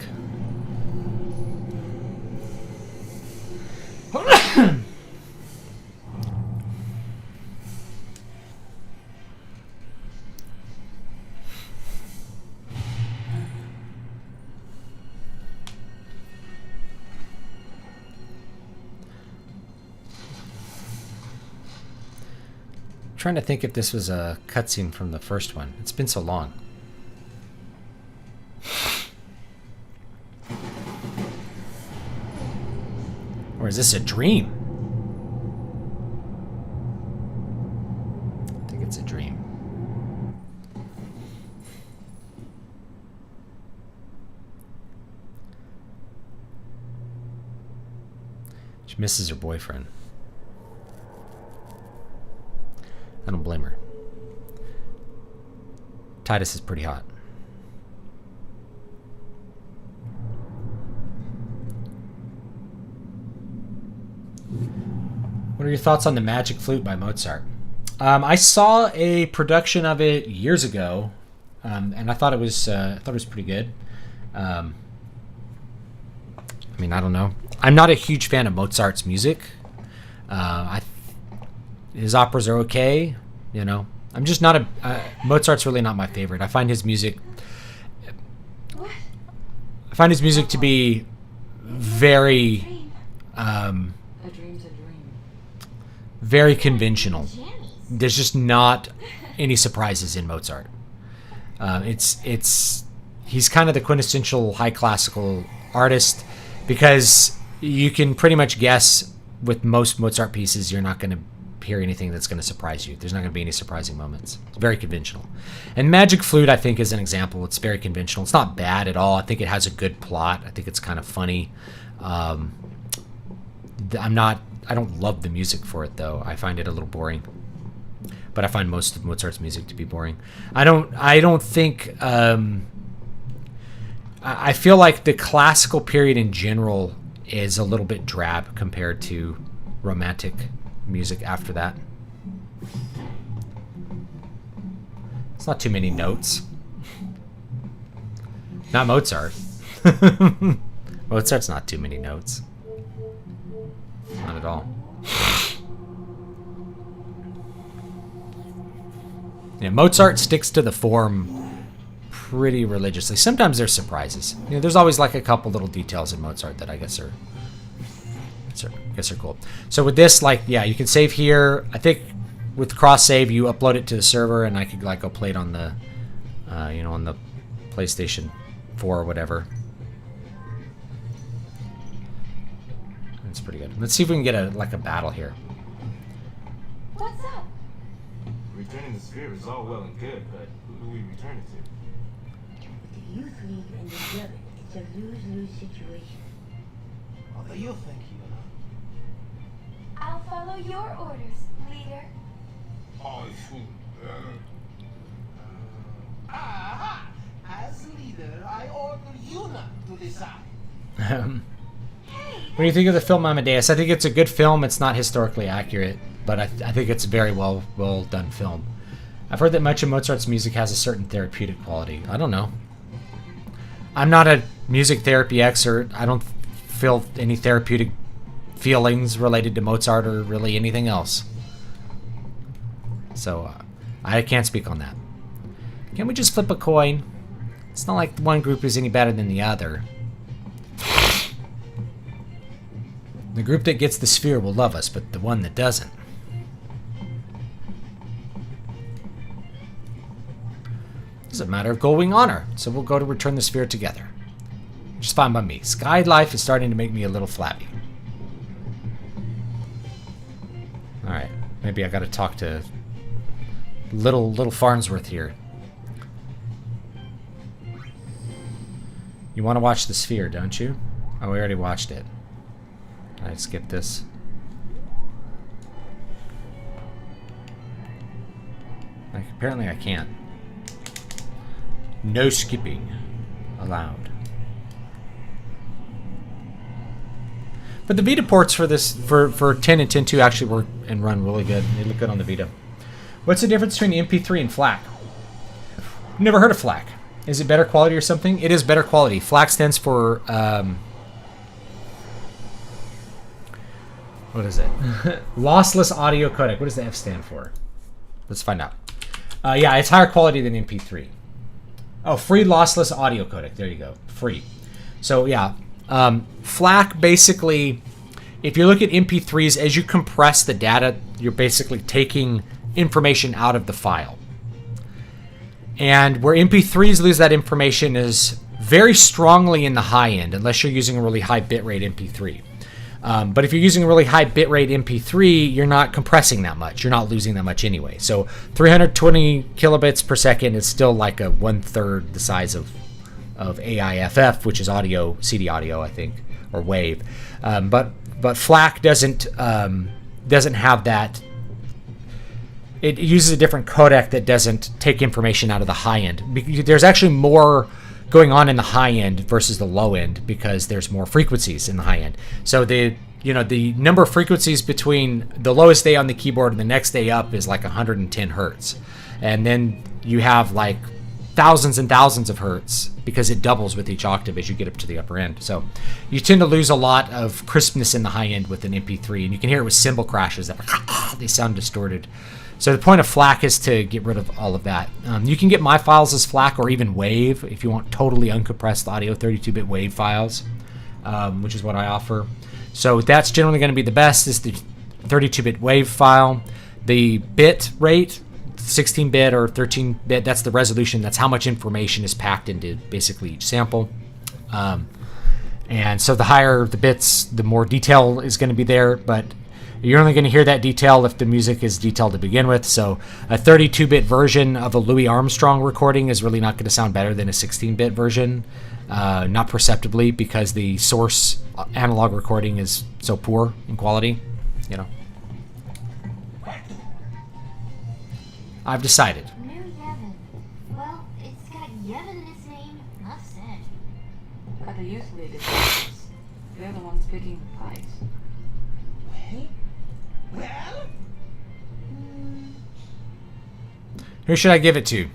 trying to think if this was a cutscene from the first one. It's been so long. Or is this a dream? I think it's a dream. She misses her boyfriend. I don't blame her. Titus is pretty hot. What are your thoughts on the Magic Flute by Mozart? I saw a production of it years ago, and I thought it was pretty good. I mean, I don't know. I'm not a huge fan of Mozart's music. His operas are okay, you know. I'm just not Mozart's really not my favorite. I find his music to be very A dream's a dream. very conventional. There's just not any surprises in Mozart. He's kind of the quintessential high classical artist, because you can pretty much guess with most Mozart pieces you're not going to hear anything that's going to surprise you. There's not going to be any surprising moments. It's very conventional. And Magic Flute, I think, is an example. It's very conventional. It's not bad at all. I think it has a good plot. I think it's kind of funny. I don't love the music for it, though. I find it a little boring. But I find most of Mozart's music to be boring. I don't think I feel like the classical period in general is a little bit drab compared to romantic music after that. It's not too many notes. Not Mozart. Mozart's not too many notes. Not at all. Yeah, Mozart sticks to the form pretty religiously. Sometimes there's surprises. You know, there's always like a couple little details in Mozart that I guess are cool. So with this, like, yeah, you can save here. I think with cross save, you upload it to the server, and I could like go play it on the, on the PlayStation 4 or whatever. That's pretty good. Let's see if we can get a battle here. What's up? Returning the sphere is all well and good, but who do we return it to? With the Youth League and the Devon, it's a lose-lose situation. What do you think, Yuna? I'll follow your orders, leader. Oh, fool. Aha! As leader, I order Yuna to decide. What do you think of the film Amadeus? I think it's a good film. It's not historically accurate, but I think it's a very well done film. I've heard that much of Mozart's music has a certain therapeutic quality. I don't know. I'm not a music therapy expert. I don't feel any therapeutic feelings related to Mozart or really anything else. So I can't speak on that. Can't we just flip a coin? It's not like one group is any better than the other. The group that gets the sphere will love us, but the one that doesn't. It's a matter of going honor, so we'll go to return the sphere together. Which is fine by me. Sky life is starting to make me a little flabby. Alright, maybe I gotta talk to little Farnsworth here. You want to watch the sphere, don't you? Oh, we already watched it. I skipped this. Like, apparently I can't. No skipping allowed. But the Vita ports for this for 10 and 10.2 actually work and run really good. They look good on the Vita. What's the difference between MP3 and FLAC? Never heard of FLAC. Is it better quality or something? It is better quality. FLAC stands for what is it? Lossless audio codec. What does the F stand for? Let's find out. Yeah, it's higher quality than MP3. Oh, free lossless audio codec. There you go. Free. So yeah, FLAC basically, if you look at MP3s, as you compress the data, you're basically taking information out of the file. And where MP3s lose that information is very strongly in the high end, unless you're using a really high bitrate MP3. But if you're using a really high bitrate MP3, you're not compressing that much. You're not losing that much anyway. So 320 kilobits per second is still like a 1/3 the size of AIFF, which is audio, CD audio, I think, or wave. But FLAC doesn't have that. It uses a different codec that doesn't take information out of the high end. There's actually more going on in the high end versus the low end because there's more frequencies in the high end. So the number of frequencies between the lowest A on the keyboard and the next A up is like 110 hertz. And then you have like thousands and thousands of hertz because it doubles with each octave as you get up to the upper end. So you tend to lose a lot of crispness in the high end with an MP3, and you can hear it with cymbal crashes that they sound distorted. So the point of FLAC is to get rid of all of that. You can get my files as FLAC or even WAVE if you want totally uncompressed audio, 32-bit WAVE files, which is what I offer. So that's generally going to be the best, is the 32-bit WAVE file. The bit rate, 16-bit or 13-bit, that's the resolution. That's how much information is packed into basically each sample. And so the higher the bits, the more detail is going to be there, but you're only going to hear that detail if the music is detailed to begin with. So a 32-bit version of a Louis Armstrong recording is really not going to sound better than a 16-bit version, not perceptibly, because the source analog recording is so poor in quality, I've decided. New Yevon. Well, it's got Yevon in its name. Enough said. But the youth league is dangerous. They're the ones picking the fights. Well? Who should I give it to?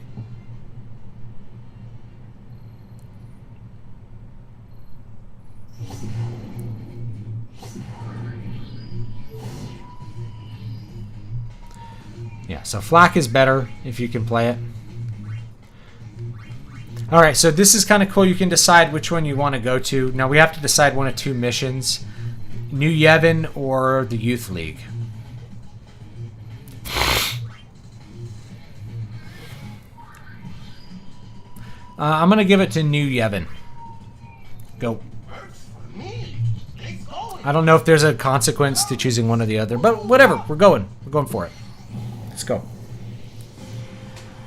Yeah, so FLAC is better if you can play it. Alright, so this is kind of cool. You can decide which one you want to go to. Now we have to decide one of two missions. New Yevon or the Youth League. I'm going to give it to New Yevon. Go. I don't know if there's a consequence to choosing one or the other, but whatever. We're going. We're going for it. Let's go.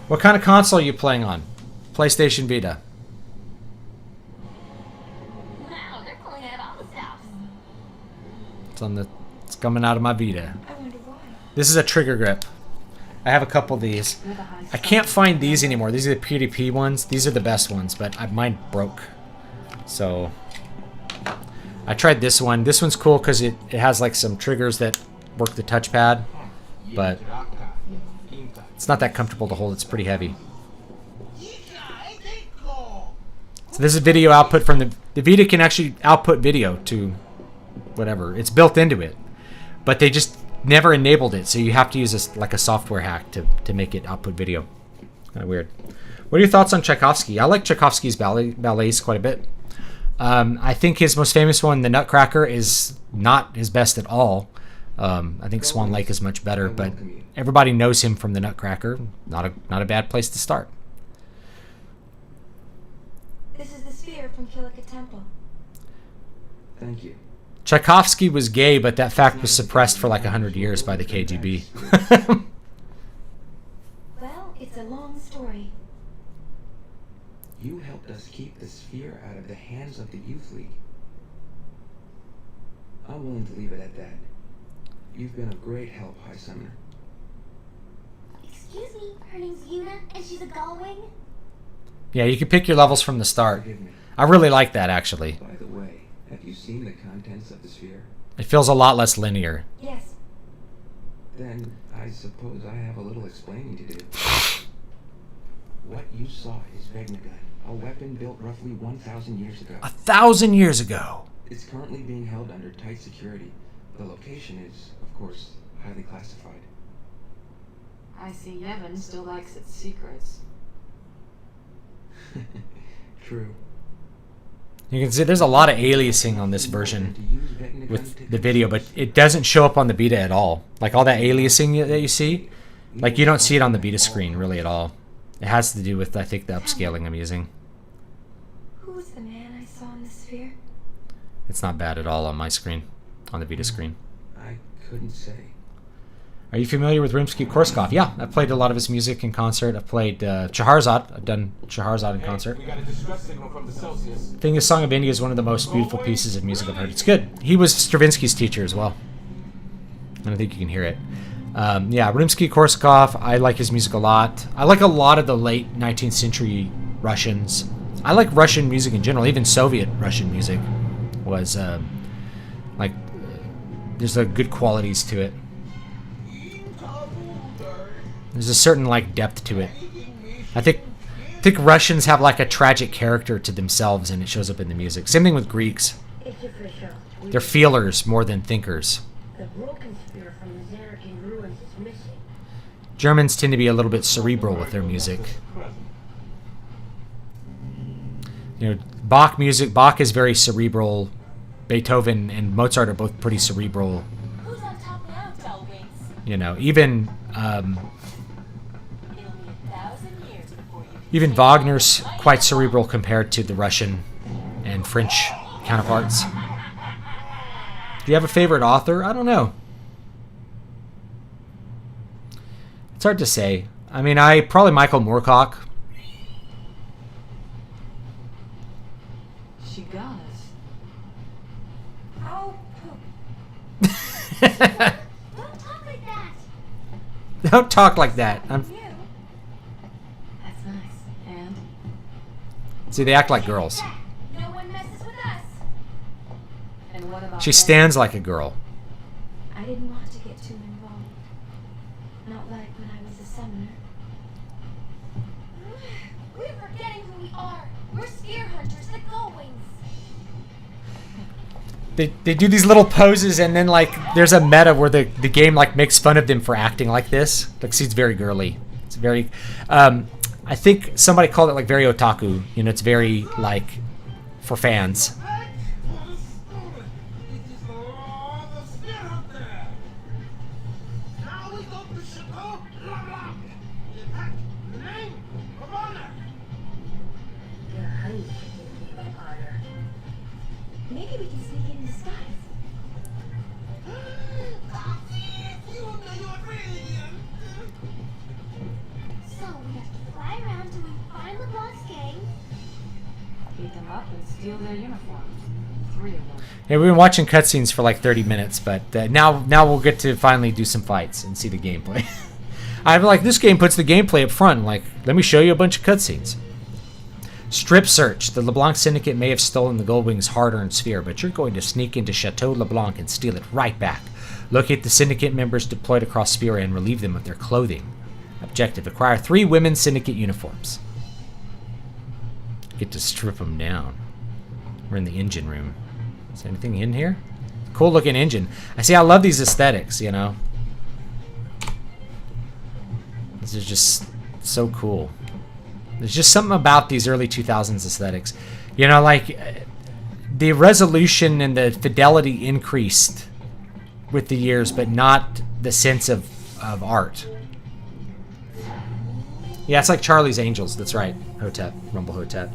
What kind of console are you playing on? PlayStation Vita. Wow, they're pulling out all the stuff. It's coming out of my Vita. I wonder why. This is a trigger grip. I have a couple of these. I can't find these anymore. These are the PDP ones. These are the best ones, but mine broke. So I tried this one. This one's cool because it has like some triggers that work the touchpad, but it's not that comfortable to hold. It's pretty heavy. So this is video output from the Vita can actually output video to whatever. It's built into it, but they just never enabled it, so you have to use a software hack to make it output video. Kind of weird. What are your thoughts on Tchaikovsky? I like Tchaikovsky's ballets quite a bit. I think his most famous one, The Nutcracker, is not his best at all. I think Swan Lake is much better, but everybody knows him from The Nutcracker. Not a bad place to start. This is the sphere from Kilika Temple. Thank you. Tchaikovsky was gay, but that fact was suppressed for like 100 years by the KGB. Well, it's a long story. You helped us keep the sphere out of the hands of the Youth League. I'm willing to leave it at that. You've been of great help, High Summoner. Excuse me, her name's Yuna, and she's a Gullwing? Yeah, you can pick your levels from the start. Forgive me. I really like that, actually. By the way, have you seen the contents of the sphere? It feels a lot less linear. Yes. Then I suppose I have a little explaining to do. What you saw is Vegnagun, a weapon built roughly 1,000 years ago. 1,000 years ago. It's currently being held under tight security. The location is, of course, highly classified. I see Yevon still likes its secrets. True. You can see there's a lot of aliasing on this version with the video, but it doesn't show up on the beta at all. Like all that aliasing that you see, Like, you don't see it on the beta screen really at all. It has to do with, I think, the upscaling I'm using. Who's the man I saw in the sphere? It's not bad at all on my screen, on the Vita screen. I couldn't say. Are you familiar with Rimsky-Korsakov? Yeah, I've played a lot of his music in concert. I've played Scheherazade. I've done Scheherazade in concert. We got a distress signal from the Celsius. I think his Song of India is one of the most beautiful pieces of music I've heard. It's good. He was Stravinsky's teacher as well. And I think you can hear it. Yeah, Rimsky-Korsakov, I like his music a lot. I like a lot of the late 19th century Russians. I like Russian music in general, even Soviet Russian music was there's a good qualities to it. There's a certain like depth to it. I think Russians have like a tragic character to themselves, and it shows up in the music. Same thing with Greeks. It's official. They're feelers more than thinkers. The broken spear from the Xanarchy ruins is missing. Germans tend to be a little bit cerebral with their music. You know, Bach is very cerebral. Beethoven and Mozart are both pretty cerebral. Who's on top now, Doll Wings? You know, even It'll be 1,000 years before you even Wagner's quite cerebral compared to the Russian and French counterparts. Do you have a favorite author? I don't know. It's hard to say. I mean, probably Michael Moorcock. She got us. Oh, poop. Don't talk like that. Don't talk like that. You. That's nice. And See, they act like girls. No one messes with us. and what about She them? stands like a girl. I didn't want to get too involved. Not like when I was a summoner. We're forgetting who we are. We're spear hunters, the Gullwings. They do these little poses, and then like there's a meta where the game like makes fun of them for acting like this. Like, see, it's very girly. It's very I think somebody called it like very otaku. You know, it's very like for fans. Now we go to Chateau La Blanc. The name? Come on now. The honey chicken gave honor. Maybe we can sneak in disguise. So we have to fly around till we find LeBlanc's gang. Beat them up and steal their uniforms. 3 of them. Yeah, we've been watching cutscenes for like 30 minutes, but now we'll get to finally do some fights and see the gameplay. I'm like, this game puts the gameplay up front. Like, let me show you a bunch of cutscenes. Strip search. The LeBlanc Syndicate may have stolen the Goldwing's hard-earned sphere, but you're going to sneak into Chateau LeBlanc and steal it right back. Locate the Syndicate members deployed across Sphere and relieve them of their clothing. Objective: acquire 3 women's Syndicate uniforms. Get to strip them down. We're in the engine room. Is there anything in here? Cool looking engine. I love these aesthetics, you know. This is just so cool. There's just something about these early 2000s aesthetics. You know, like the resolution and the fidelity increased with the years, but not the sense of art. Yeah, it's like Charlie's Angels. That's right. Hotep. Rumble Hotep.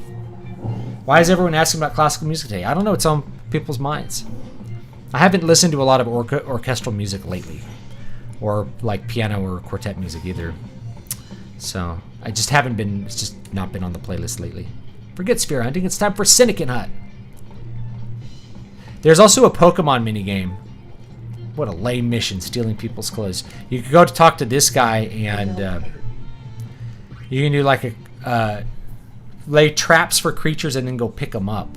Why is everyone asking about classical music today? I don't know. It's on people's minds. I haven't listened to a lot of orchestral music lately. Or like piano or quartet music either. So I just haven't been, it's just not been on the playlist lately. Forget spear hunting. It's time for Syndicate Hunt. There's also a Pokemon minigame. What a lame mission, stealing people's clothes. You could go to talk to this guy and you can do like a lay traps for creatures and then go pick them up.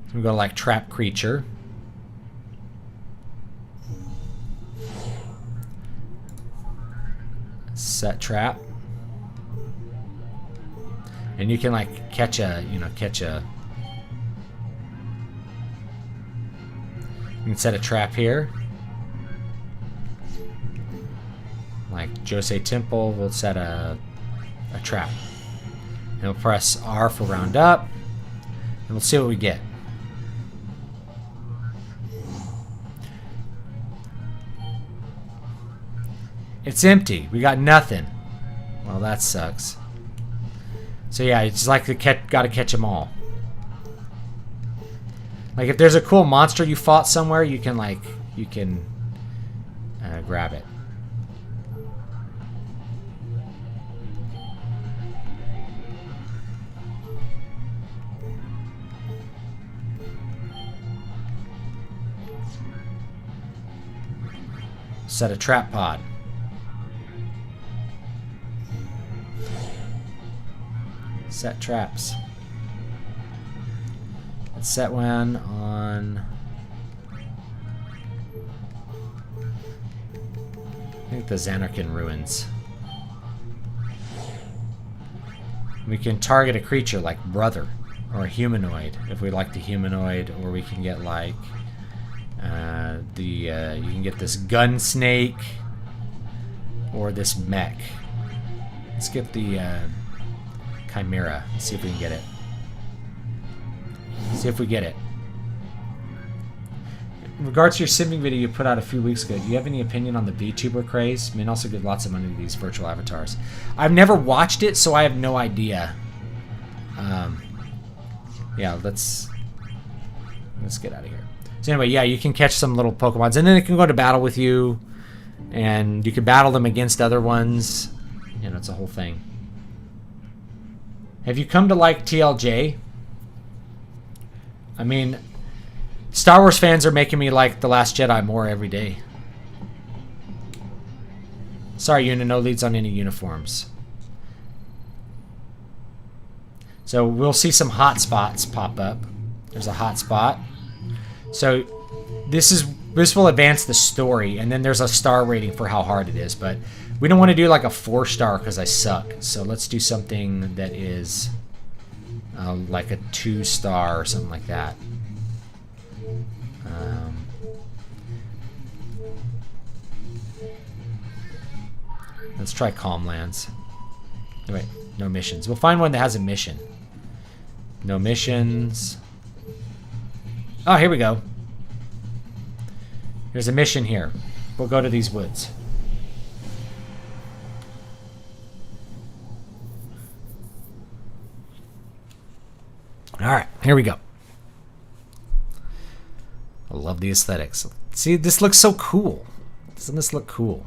So we go to like trap creature. Set trap. And you can like catch a. You can set a trap here. Like Jose Temple, we'll set a trap. And we'll press R for round up. And we'll see what we get. It's empty. We got nothing. Well, that sucks. So yeah, it's like gotta catch them all. Like if there's a cool monster you fought somewhere, you can grab it. Set a trap pod. Set traps. Let's set one on... I think the Xanarkin ruins. We can target a creature like Brother or a humanoid if we like the humanoid, or we can get like you can get this gun snake or this mech. Let's get the Chimera. Let's see if we can get it. See if we get it. In regards to your simming video you put out a few weeks ago, do you have any opinion on the VTuber craze? I mean, also give lots of money to these virtual avatars. I've never watched it, so I have no idea. Yeah, let's get out of here. So anyway, yeah, you can catch some little Pokemons, and then they can go to battle with you, and you can battle them against other ones. You know, it's a whole thing. Have you come to like TLJ? I mean, Star Wars fans are making me like The Last Jedi more every day. Sorry, Una, no leads on any uniforms. So we'll see some hot spots pop up. There's a hot spot. So this will advance the story, and then there's a star rating for how hard it is. But we don't want to do like a 4-star because I suck. So let's do something that is like a 2-star or something like that. Let's try Calmlands. Wait, no missions. We'll find one that has a mission. No missions. Oh, here we go. There's a mission here. We'll go to these woods. Alright, here we go. I love the aesthetics. See, this looks so cool. Doesn't this look cool?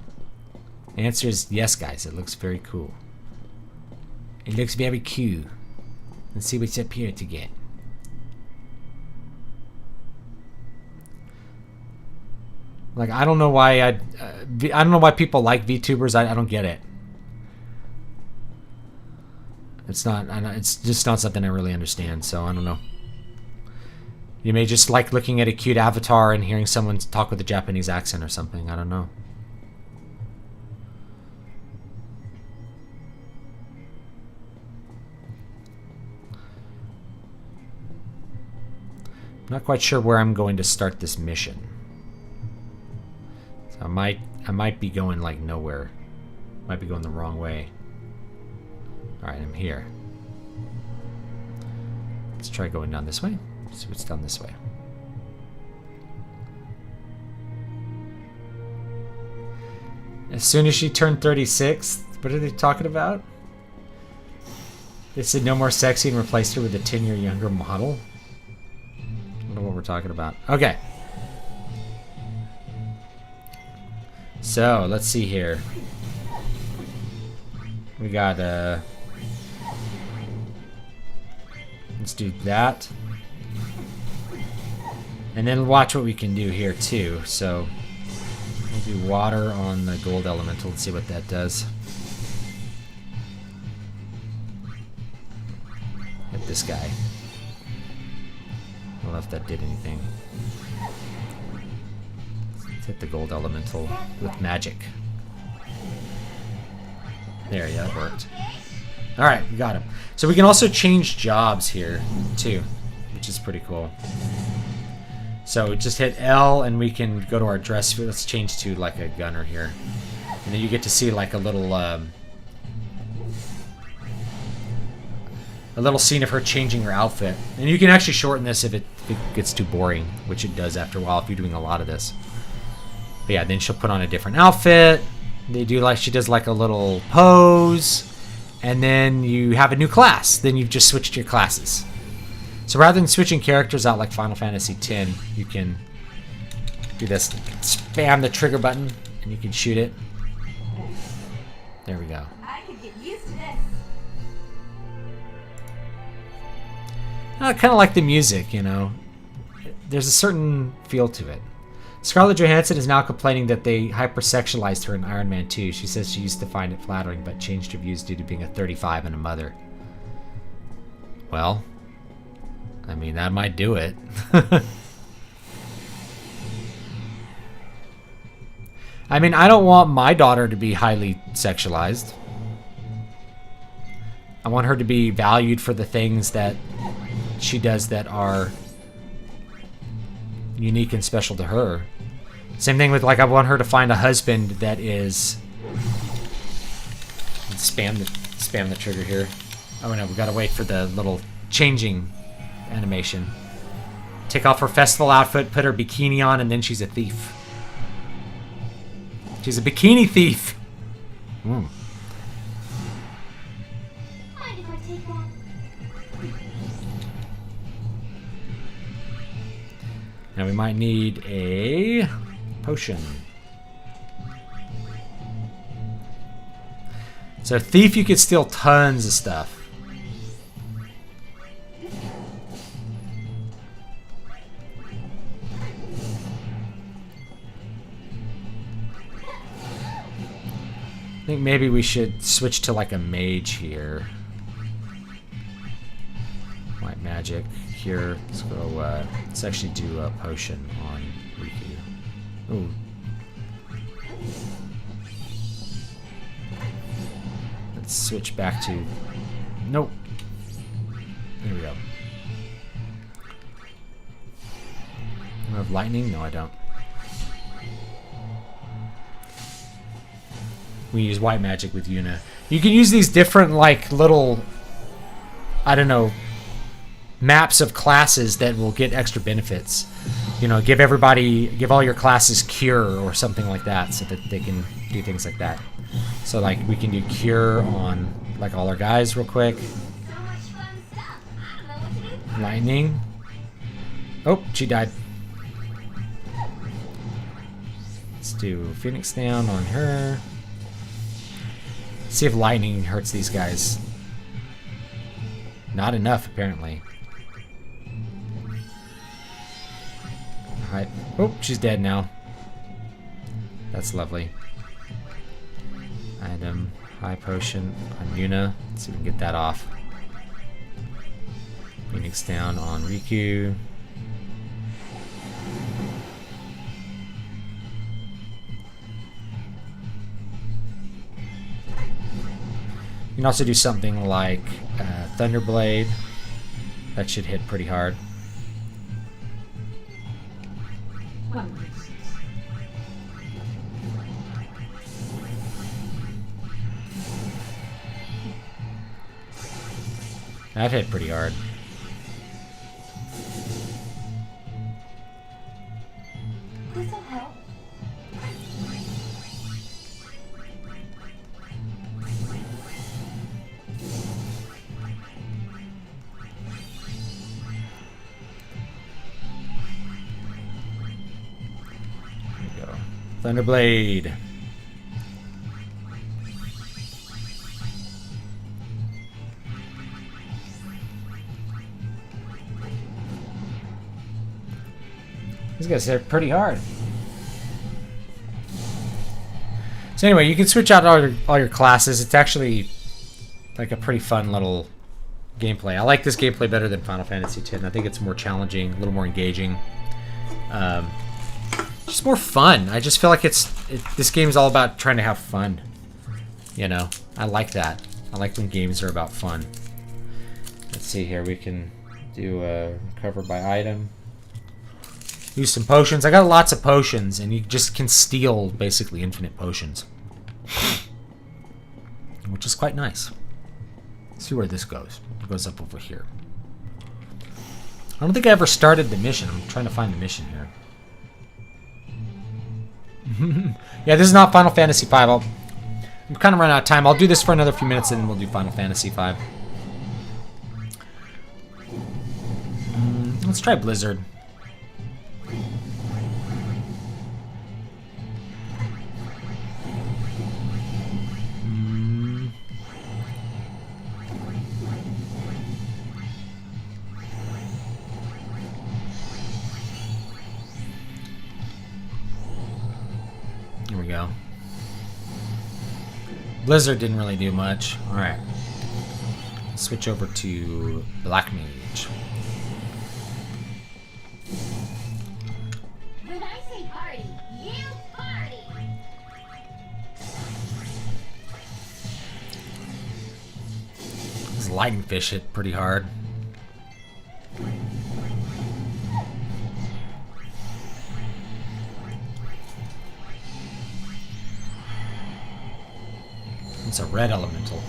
The answer is yes, guys. It looks very cool. It looks very cool. Let's see what's up here to get. Like, I don't know why I don't know why people like VTubers. I don't get it. It's not. It's just not something I really understand. So I don't know. You may just like looking at a cute avatar and hearing someone talk with a Japanese accent or something. I don't know. I'm not quite sure where I'm going to start this mission. So I might be going like nowhere. Might be going the wrong way. Alright, I'm here. Let's try going down this way. See what's down this way. As soon as she turned 36, what are they talking about? They said no more sexy and replaced her with a 10-year younger model. I don't know what we're talking about. Okay. So, let's see here. We got, let's do that. And then watch what we can do here, too. So, we'll do water on the gold elemental and see what that does. Hit this guy. I don't know if that did anything. Let's hit the gold elemental with magic. There, yeah, that worked. Alright, we got him. So we can also change jobs here, too, which is pretty cool. So just hit L and we can go to our dress. Let's change to like a gunner here. And then you get to see like a little scene of her changing her outfit. And you can actually shorten this if it gets too boring, which it does after a while if you're doing a lot of this. But yeah, then she'll put on a different outfit. They do like she does like a little pose, and then you have a new class. Then you've just switched your classes. So rather than switching characters out like Final Fantasy X, you can do this. Spam the trigger button, and you can shoot it. There we go. I could get used to this. I kind of like the music, you know. There's a certain feel to it. Scarlett Johansson is now complaining that they hypersexualized her in Iron Man 2. She says she used to find it flattering, but changed her views due to being a 35 and a mother. Well, I mean, that might do it. I mean, I don't want my daughter to be highly sexualized. I want her to be valued for the things that she does that are unique and special to her. Same thing with, like, I want her to find a husband that is... Spam the trigger here. Oh no, we gotta wait for the little changing animation. Take off her festival outfit, put her bikini on, and then she's a thief. She's a bikini thief. Mind if I take that? Now we might need a potion. So thief, you could steal tons of stuff. I think maybe we should switch to like a mage here. White magic here. Let's go. Let's actually do a potion on Riku. Ooh. Let's switch back to. Nope. There we go. I have lightning? No, I don't. We use white magic with Yuna. You can use these different, like, little, I don't know, maps of classes that will get extra benefits. You know, give all your classes cure or something like that so that they can do things like that. So, like, we can do cure on, like, all our guys real quick. So much fun stuff. I don't know what to do. Lightning. Oh, she died. Let's do Phoenix down on her. See if lightning hurts these guys. Not enough, apparently. Alright. Oh, she's dead now. That's lovely. Item, high potion on Yuna. Let's see if we can get that off. Phoenix down on Riku. You can also do something like Thunderblade. That should hit pretty hard. That hit pretty hard. This'll help. Thunderblade. These guys hit pretty hard. So anyway, you can switch out all your classes. It's actually like a pretty fun little gameplay. I like this gameplay better than Final Fantasy X. I think it's more challenging, a little more engaging. Just more fun. I just feel like this game is all about trying to have fun. You know, I like that. I like when games are about fun. Let's see here. We can do a recover by item. Use some potions. I got lots of potions, and you just can steal basically infinite potions, which is quite nice. Let's see where this goes. It goes up over here. I don't think I ever started the mission. I'm trying to find the mission here. Yeah, this is not Final Fantasy V. I'm kind of running out of time. I'll do this for another few minutes and then we'll do Final Fantasy V. Let's try Blizzard. Here we go. Blizzard didn't really do much. Alright. Switch over to Black Mage. When I say party, you party. This lightning fish hit pretty hard. It's a red elemental.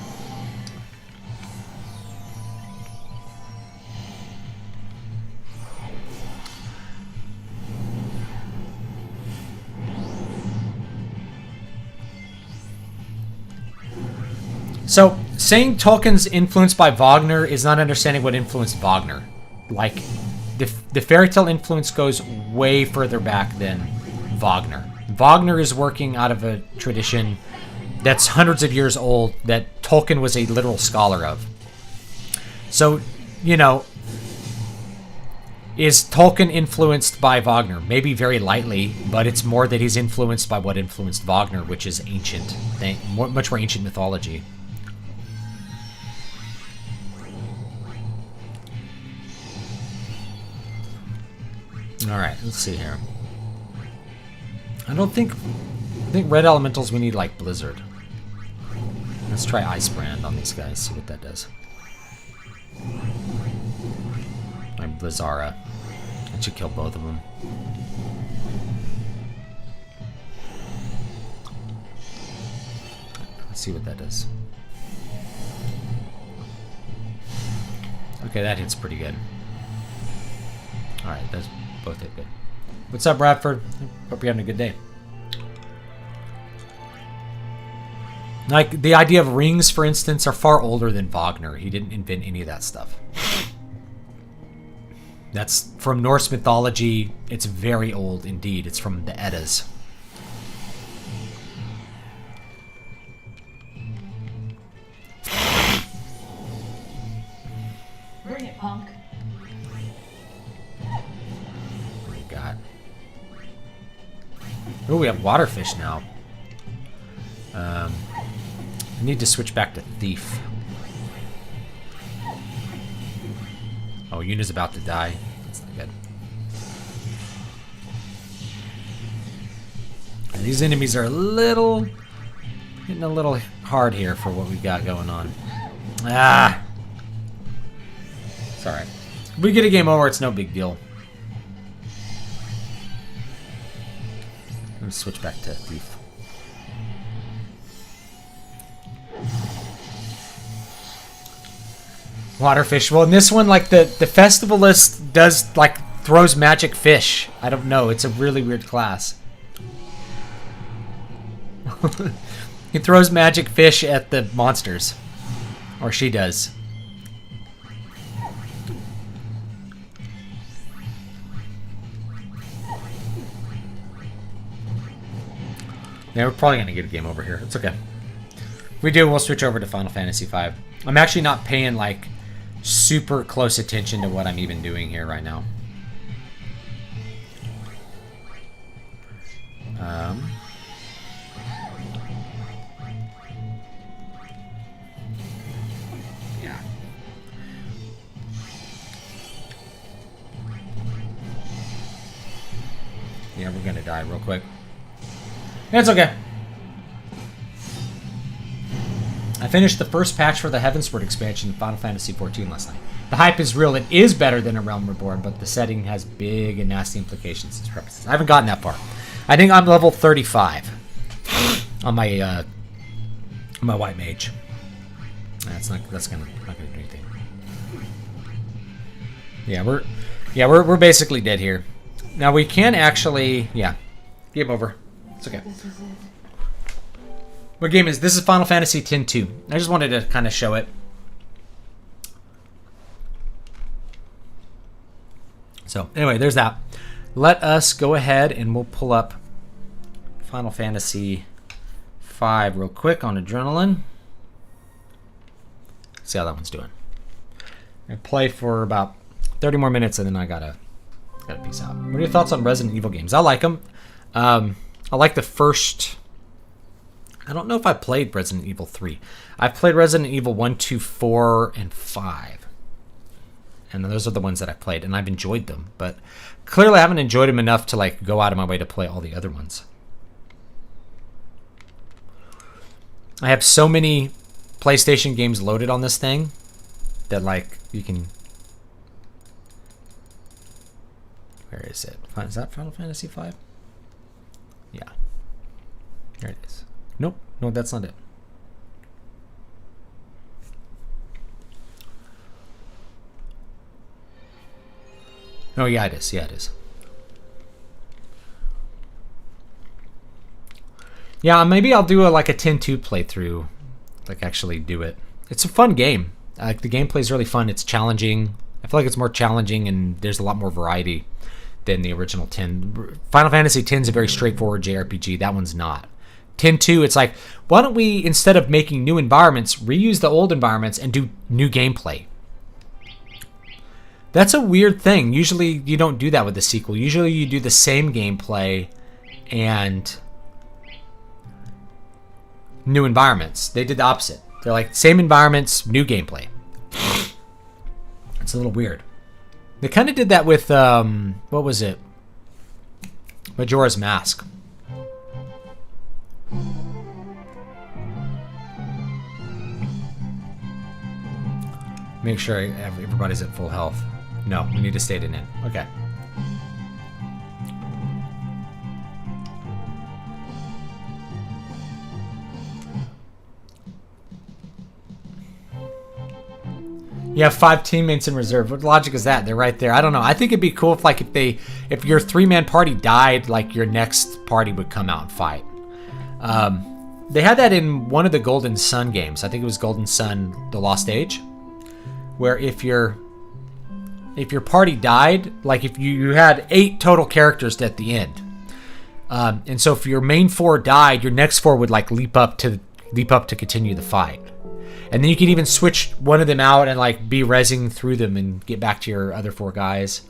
So, saying Tolkien's influenced by Wagner is not understanding what influenced Wagner. Like, the fairy tale influence goes way further back than Wagner. Wagner is working out of a tradition that's hundreds of years old that Tolkien was a literal scholar of. So, you know, is Tolkien influenced by Wagner? Maybe very lightly, but it's more that he's influenced by what influenced Wagner, which is ancient, much more ancient mythology. Alright, let's see here. I think red elementals we need like Blizzard. Let's try Ice Brand on these guys, see what that does. I'm Blizzara. That should kill both of them. Let's see what that does. Okay, that hits pretty good. Alright, that's both hit good. What's up, Bradford? Hope you're having a good day. Like, the idea of rings, for instance, are far older than Wagner. He didn't invent any of that stuff. That's from Norse mythology. It's very old indeed. It's from the Eddas. Bring it, punk. What do we got? Oh, we have waterfish now. I need to switch back to Thief. Oh, Yuna's about to die. That's not good. And these enemies are hitting a little hard here for what we've got going on. Ah! It's alright. If we get a game over, it's no big deal. Let me switch back to Thief. Waterfish. Well, in this one, like, the festivalist does, like, throws magic fish. I don't know. It's a really weird class. He throws magic fish at the monsters. Or she does. Yeah, we're probably going to get a game over here. It's okay. If we do, we'll switch over to Final Fantasy V. I'm actually not paying, like, super close attention to what I'm even doing here right now. Yeah. Yeah, we're gonna die real quick. It's okay. I finished the first patch for the Heavensward expansion in Final Fantasy XIV last night. The hype is real. It is better than A Realm Reborn, but the setting has big and nasty implications. I haven't gotten that far. I think I'm level 35 on my white mage. That's not gonna do anything. Yeah, we're basically dead here. Now we can actually, yeah, game over. It's okay. This is it. What game is this? Is Final Fantasy X-2. I just wanted to kind of show it. So anyway, there's that. Let us go ahead and we'll pull up Final Fantasy V real quick on Adrenaline. See how that one's doing. I play for about 30 more minutes and then I gotta peace out. What are your thoughts on Resident Evil games? I like them. I like the first. I don't know if I played Resident Evil 3. I've played Resident Evil 1, 2, 4, and 5. And those are the ones that I've played, and I've enjoyed them. But clearly I haven't enjoyed them enough to like go out of my way to play all the other ones. I have so many PlayStation games loaded on this thing that like you can... Where is it? Is that Final Fantasy V? Yeah. There it is. Nope. No, that's not it. Oh, yeah, it is. Yeah, it is. Yeah, maybe I'll do like a 10-2 playthrough. Like, actually do it. It's a fun game. Like, the gameplay is really fun. It's challenging. I feel like it's more challenging and there's a lot more variety than the original 10. Final Fantasy X is a very straightforward JRPG. That one's not. 10-2, it's like, why don't we, instead of making new environments, reuse the old environments and do new gameplay? That's a weird thing. Usually you don't do that with the sequel. Usually you do the same gameplay and new environments. They did the opposite. They're like, same environments, new gameplay. It's a little weird. They kind of did that with, what was it? Majora's Mask. Make sure everybody's at full health. No, we need to stay in. Okay. You have 5 teammates in reserve. What logic is that? They're right there. I don't know. I think it'd be cool if like if your 3-man party died, like your next party would come out and fight. They had that in one of the Golden Sun games. I think it was Golden Sun: The Lost Age, where if your party died, like if you had 8 total characters at the end, and so if your main 4 died, your next 4 would like leap up to continue the fight. And then you could even switch one of them out and like be rezzing through them and get back to your other 4 guys.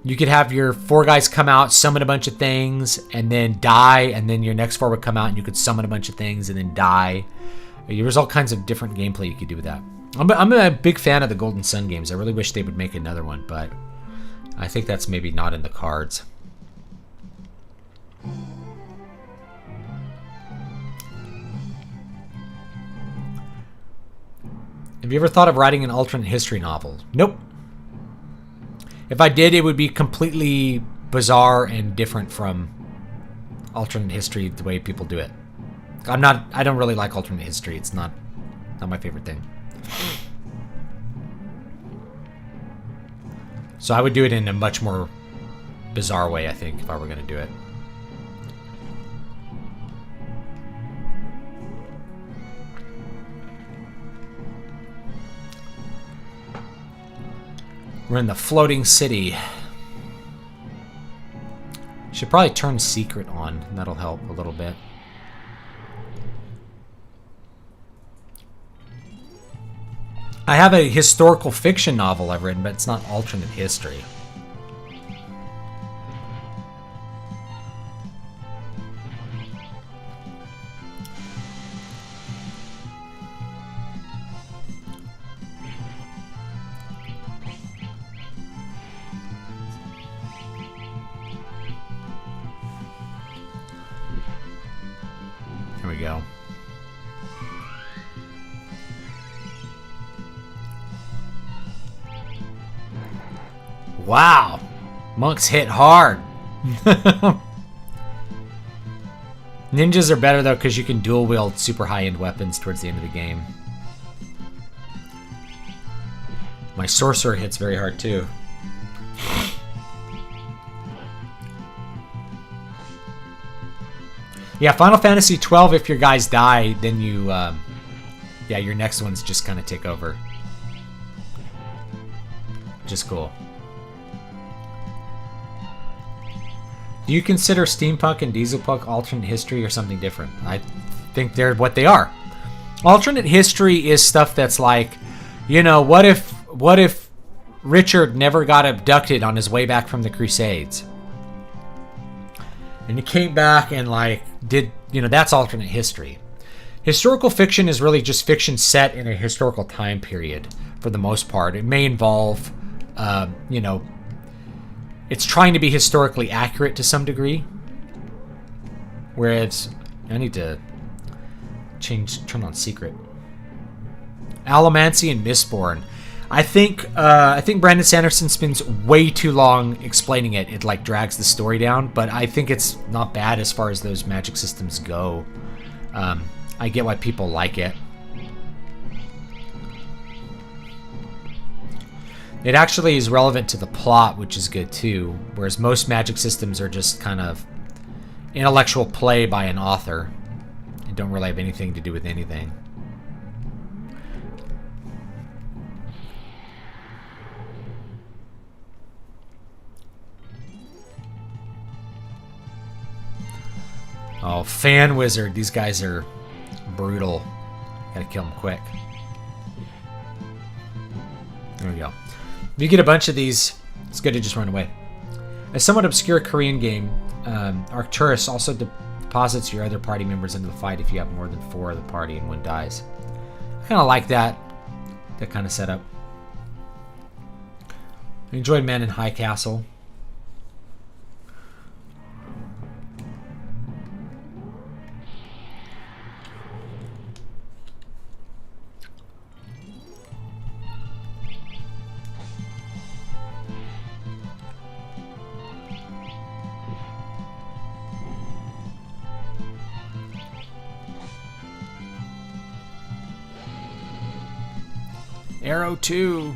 You could have your 4 guys come out, summon a bunch of things, and then die, and then your next 4 would come out and you could summon a bunch of things and then die. There's all kinds of different gameplay you could do with that. I'm a big fan of the Golden Sun games. I really wish they would make another one, but I think that's maybe not in the cards. Have you ever thought of writing an alternate history novel? Nope. If I did, it would be completely bizarre and different from alternate history the way people do it. I don't really like alternate history. It's not my favorite thing. So I would do it in a much more bizarre way, I think, if I were going to do it. We're in the floating city. Should probably turn secret on. That'll help a little bit. I have a historical fiction novel I've written, but it's not alternate history. Here we go. Wow, monks hit hard. Ninjas are better though because you can dual wield super high-end weapons towards the end of the game. My sorcerer hits very hard too. Yeah, Final Fantasy 12, if your guys die, then you, yeah, your next ones just kind of take over. Just cool. Do you consider steampunk and dieselpunk alternate history or something different? I think they're what they are. Alternate history is stuff that's like, you know, what if Richard never got abducted on his way back from the Crusades? And he came back and like did, you know, that's alternate history. Historical fiction is really just fiction set in a historical time period for the most part. It may involve, you know, it's trying to be historically accurate to some degree. Whereas, I need to turn on secret. Allomancy and Mistborn. I think Brandon Sanderson spends way too long explaining it. It like drags the story down, but I think it's not bad as far as those magic systems go. I get why people like it. It actually is relevant to the plot, which is good too, whereas most magic systems are just kind of intellectual play by an author and don't really have anything to do with anything. Oh, Fan Wizard. These guys are brutal. Gotta kill them quick. There we go. If you get a bunch of these, it's good to just run away. A somewhat obscure Korean game, Arcturus also deposits your other party members into the fight if you have more than 4 of the party and one dies. I kind of like that kind of setup. I enjoyed Man in High Castle. Arrow 2.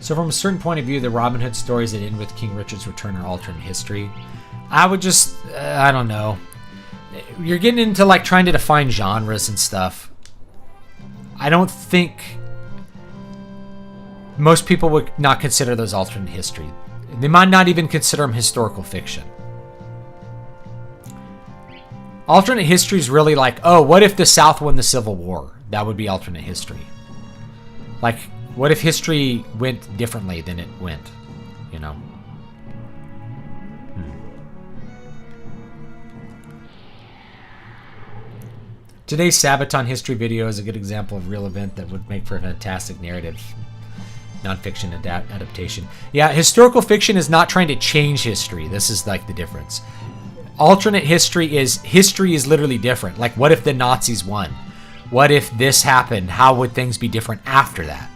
So from a certain point of view, the Robin Hood stories that end with King Richard's return are alternate history. I would just, I don't know. You're getting into like trying to define genres and stuff. I don't think most people would not consider those alternate history. They might not even consider them historical fiction. Alternate history is really like, oh, what if the South won the Civil War? That would be alternate history. Like, what if history went differently than it went? You know? Today's Sabaton history video is a good example of a real event that would make for a fantastic narrative nonfiction adaptation. Yeah, historical fiction is not trying to change history. This is like the difference. Alternate history is literally different. Like, what if the Nazis won? What if this happened? How would things be different after that?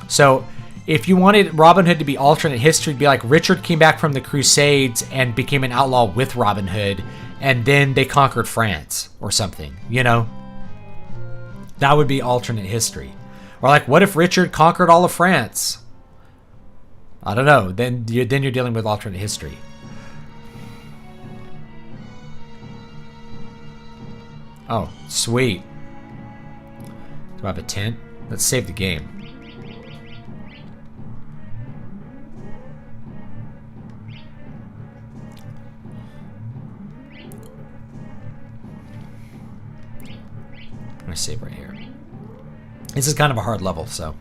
So, if you wanted Robin Hood to be alternate history, it'd be like Richard came back from the Crusades and became an outlaw with Robin Hood, and then they conquered France or something, you know? That would be alternate history. Or like, what if Richard conquered all of France? I don't know. Then you're dealing with alternate history. Oh, sweet. Do I have a tent? Let's save the game. I'm going to save right here. This is kind of a hard level, so.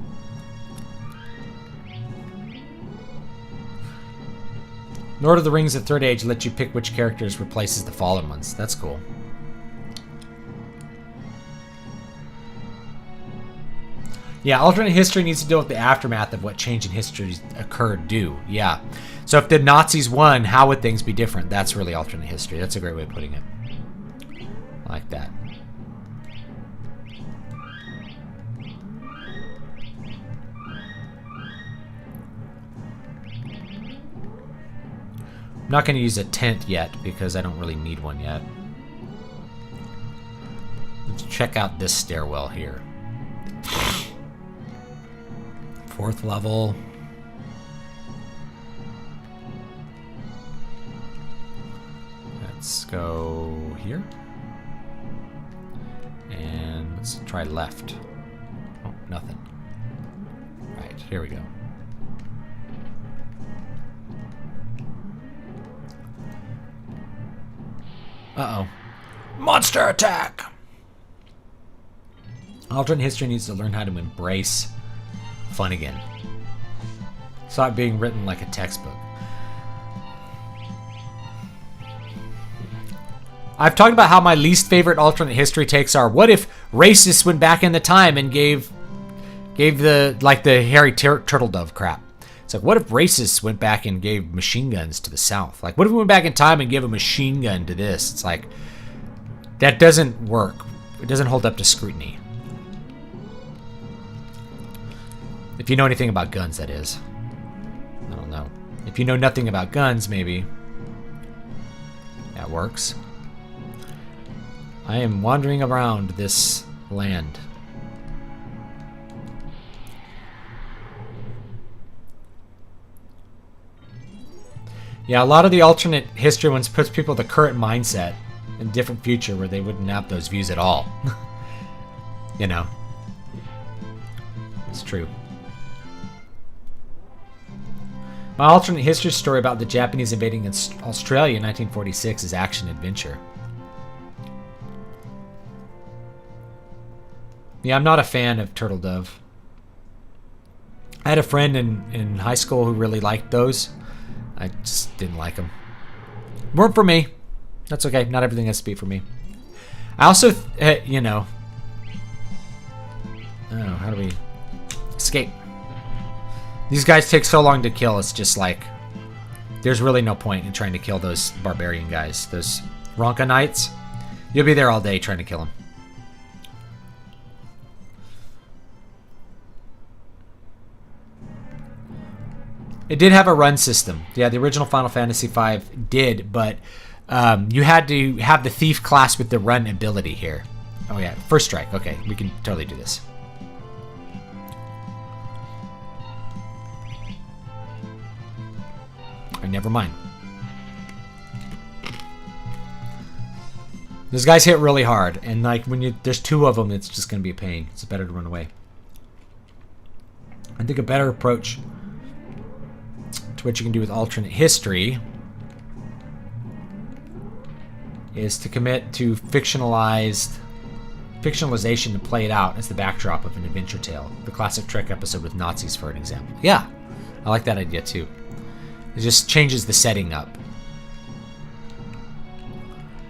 Lord of the Rings, the Third Age, lets you pick which characters replaces the fallen ones. That's cool. Yeah, alternate history needs to deal with the aftermath of what change in history occurred due. Yeah. So if the Nazis won, how would things be different? That's really alternate history. That's a great way of putting it. I like that. I'm not going to use a tent yet because I don't really need one yet. Let's check out this stairwell here. 4th level. Let's go here. And let's try left. Oh, nothing. Right, here we go. Uh-oh. Monster attack! Alternate history needs to learn how to embrace fun again. Stop being written like a textbook. I've talked about how my least favorite alternate history takes are, what if racists went back in the time and gave the hairy turtle dove crap. It's like, what if racists went back and gave machine guns to the South? Like, what if we went back in time and gave a machine gun to this? It's like, that doesn't work. It doesn't hold up to scrutiny. If you know anything about guns, that is. I don't know. If you know nothing about guns, maybe that works. I am wandering around this land. Yeah, a lot of the alternate history ones puts people in the current mindset in a different future where they wouldn't have those views at all. You know. It's true. My alternate history story about the Japanese invading Australia in 1946 is action-adventure. Yeah, I'm not a fan of Turtle Dove. I had a friend in high school who really liked those. I just didn't like them. Weren't for me. That's okay. Not everything has to be for me. I also, you know... Oh, how do we... escape? These guys take so long to kill, it's just like... There's really no point in trying to kill those barbarian guys. Those Ronka Knights. You'll be there all day trying to kill them. It did have a run system. Yeah, the original Final Fantasy V did, but you had to have the Thief class with the run ability here. Oh yeah, first strike. Okay, we can totally do this. Or never mind. Those guys hit really hard, and like when there's two of them, it's just gonna be a pain. It's better to run away. I think a better approach to what you can do with alternate history is to commit to fictionalization to play it out as the backdrop of an adventure tale. The classic Trek episode with Nazis, for an example. Yeah, I like that idea too. It just changes the setting up.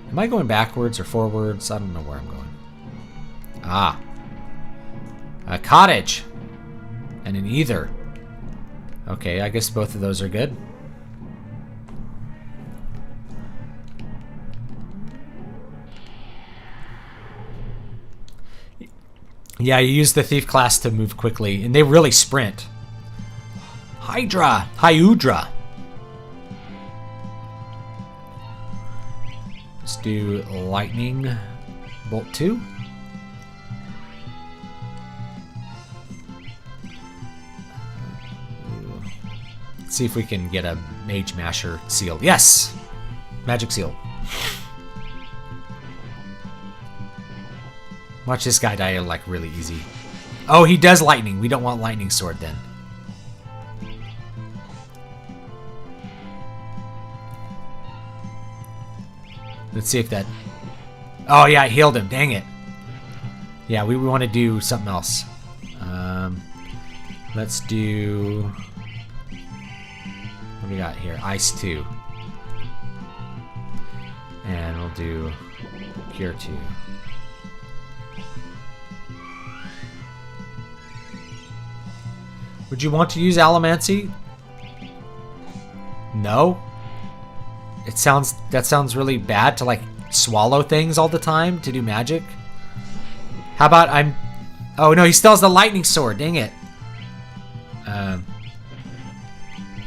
Am I going backwards or forwards? I don't know where I'm going. Ah. A cottage. And an either. Okay, I guess both of those are good. Yeah, you use the Thief class to move quickly, and they really sprint. Hyudra. Let's do Lightning Bolt 2. Let's see if we can get a Mage Masher seal. Yes! Magic seal. Watch this guy die like really easy. Oh, he does lightning. We don't want lightning sword then. Let's see if that... Oh yeah, I healed him. Dang it. Yeah, we want to do something else. Let's do... What do we got here? Ice 2. And we'll do Cure 2. Would you want to use Allomancy? No? That sounds really bad to like swallow things all the time to do magic. How about oh no, he still has the lightning sword, dang it.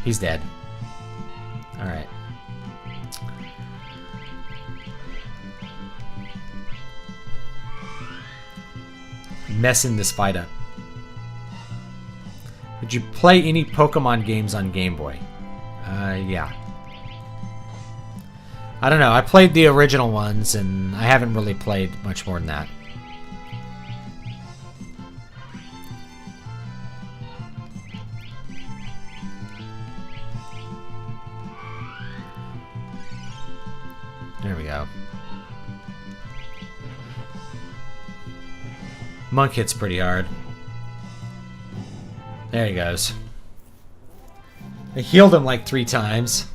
He's dead. Alright. Messing this fight up. Would you play any Pokemon games on Game Boy? Yeah. I don't know. I played the original ones, and I haven't really played much more than that. There we go. Monk hits pretty hard. There he goes. I healed him like 3 times.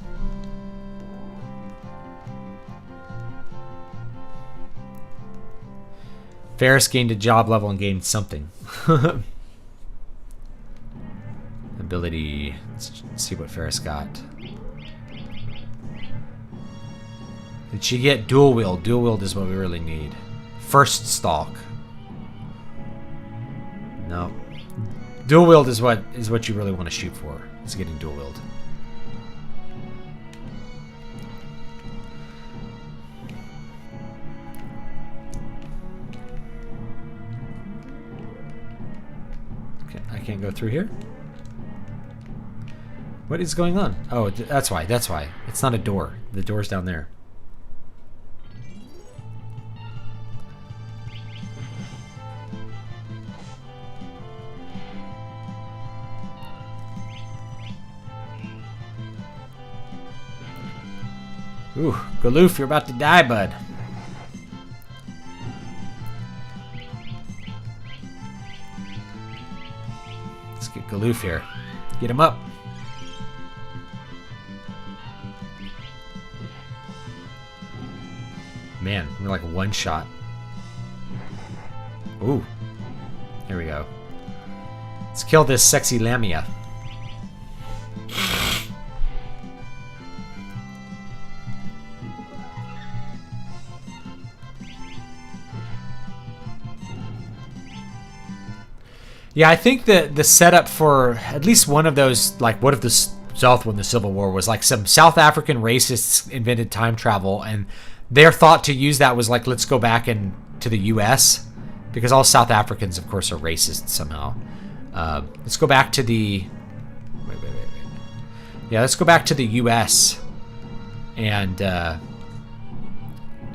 Ferris gained a job level and gained something. Ability. Let's see what Ferris got. Did she get dual wield? Dual wield is what we really need. First stalk. No. Dual wield is what you really want to shoot for. It's getting dual wield. Okay, I can't go through here. What is going on? Oh, that's why. That's why. It's not a door. The door's down there. Ooh, Galoof, you're about to die, bud. Let's get Galoof here. Get him up. Man, we're like one shot. Ooh. Here we go. Let's kill this sexy Lamia. Yeah, I think that the setup for at least one of those, like, what if the South won the Civil War, was like some South African racists invented time travel, and their thought to use that was like, let's go back to the U.S., because all South Africans, of course, are racist somehow. Let's go back to the... Wait. Yeah, let's go back to the U.S. and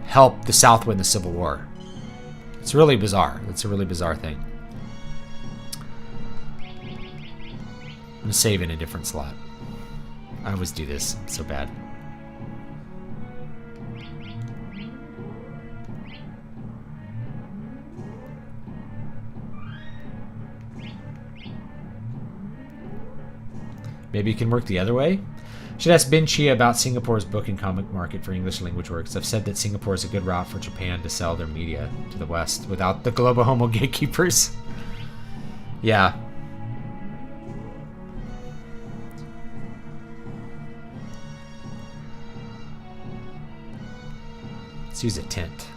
help the South win the Civil War. It's really bizarre. It's a really bizarre thing. I'm gonna save in a different slot. I always do this. I'm so bad. Maybe you can work the other way? Should ask Bin Chia about Singapore's book and comic market for English language works. I've said that Singapore is a good route for Japan to sell their media to the West without the global homo gatekeepers. Yeah. Let's use a tent.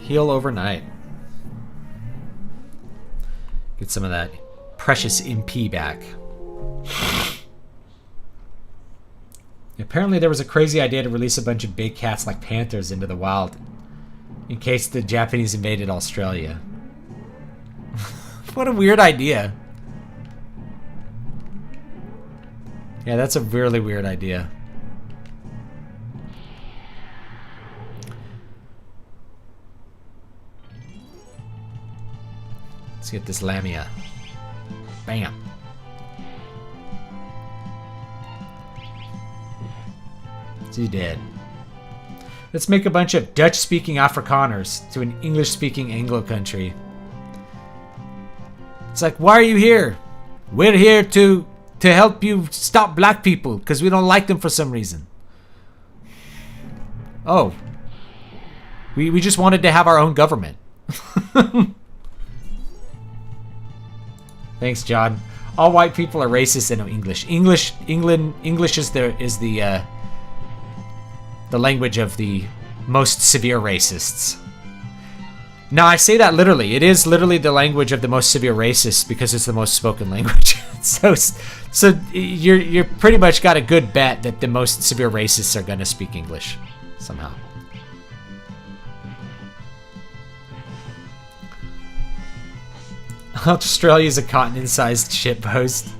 Heal overnight. Get some of that precious MP back. Apparently there was a crazy idea to release a bunch of big cats like panthers into the wild in case the Japanese invaded Australia. What a weird idea. Yeah, that's a really weird idea. Let's get this Lamia. Bam. She's dead. Let's make a bunch of Dutch-speaking Afrikaners to an English-speaking Anglo country. It's like, why are you here? We're here to help you stop black people because we don't like them for some reason. Oh. We just wanted to have our own government. Thanks, John. All white people are racist and no English. English is the language of the most severe racists. Now, I say that literally. It is literally the language of the most severe racists because it's the most spoken language. So you're pretty much got a good bet that the most severe racists are going to speak English somehow. Australia's a continent-sized shitpost.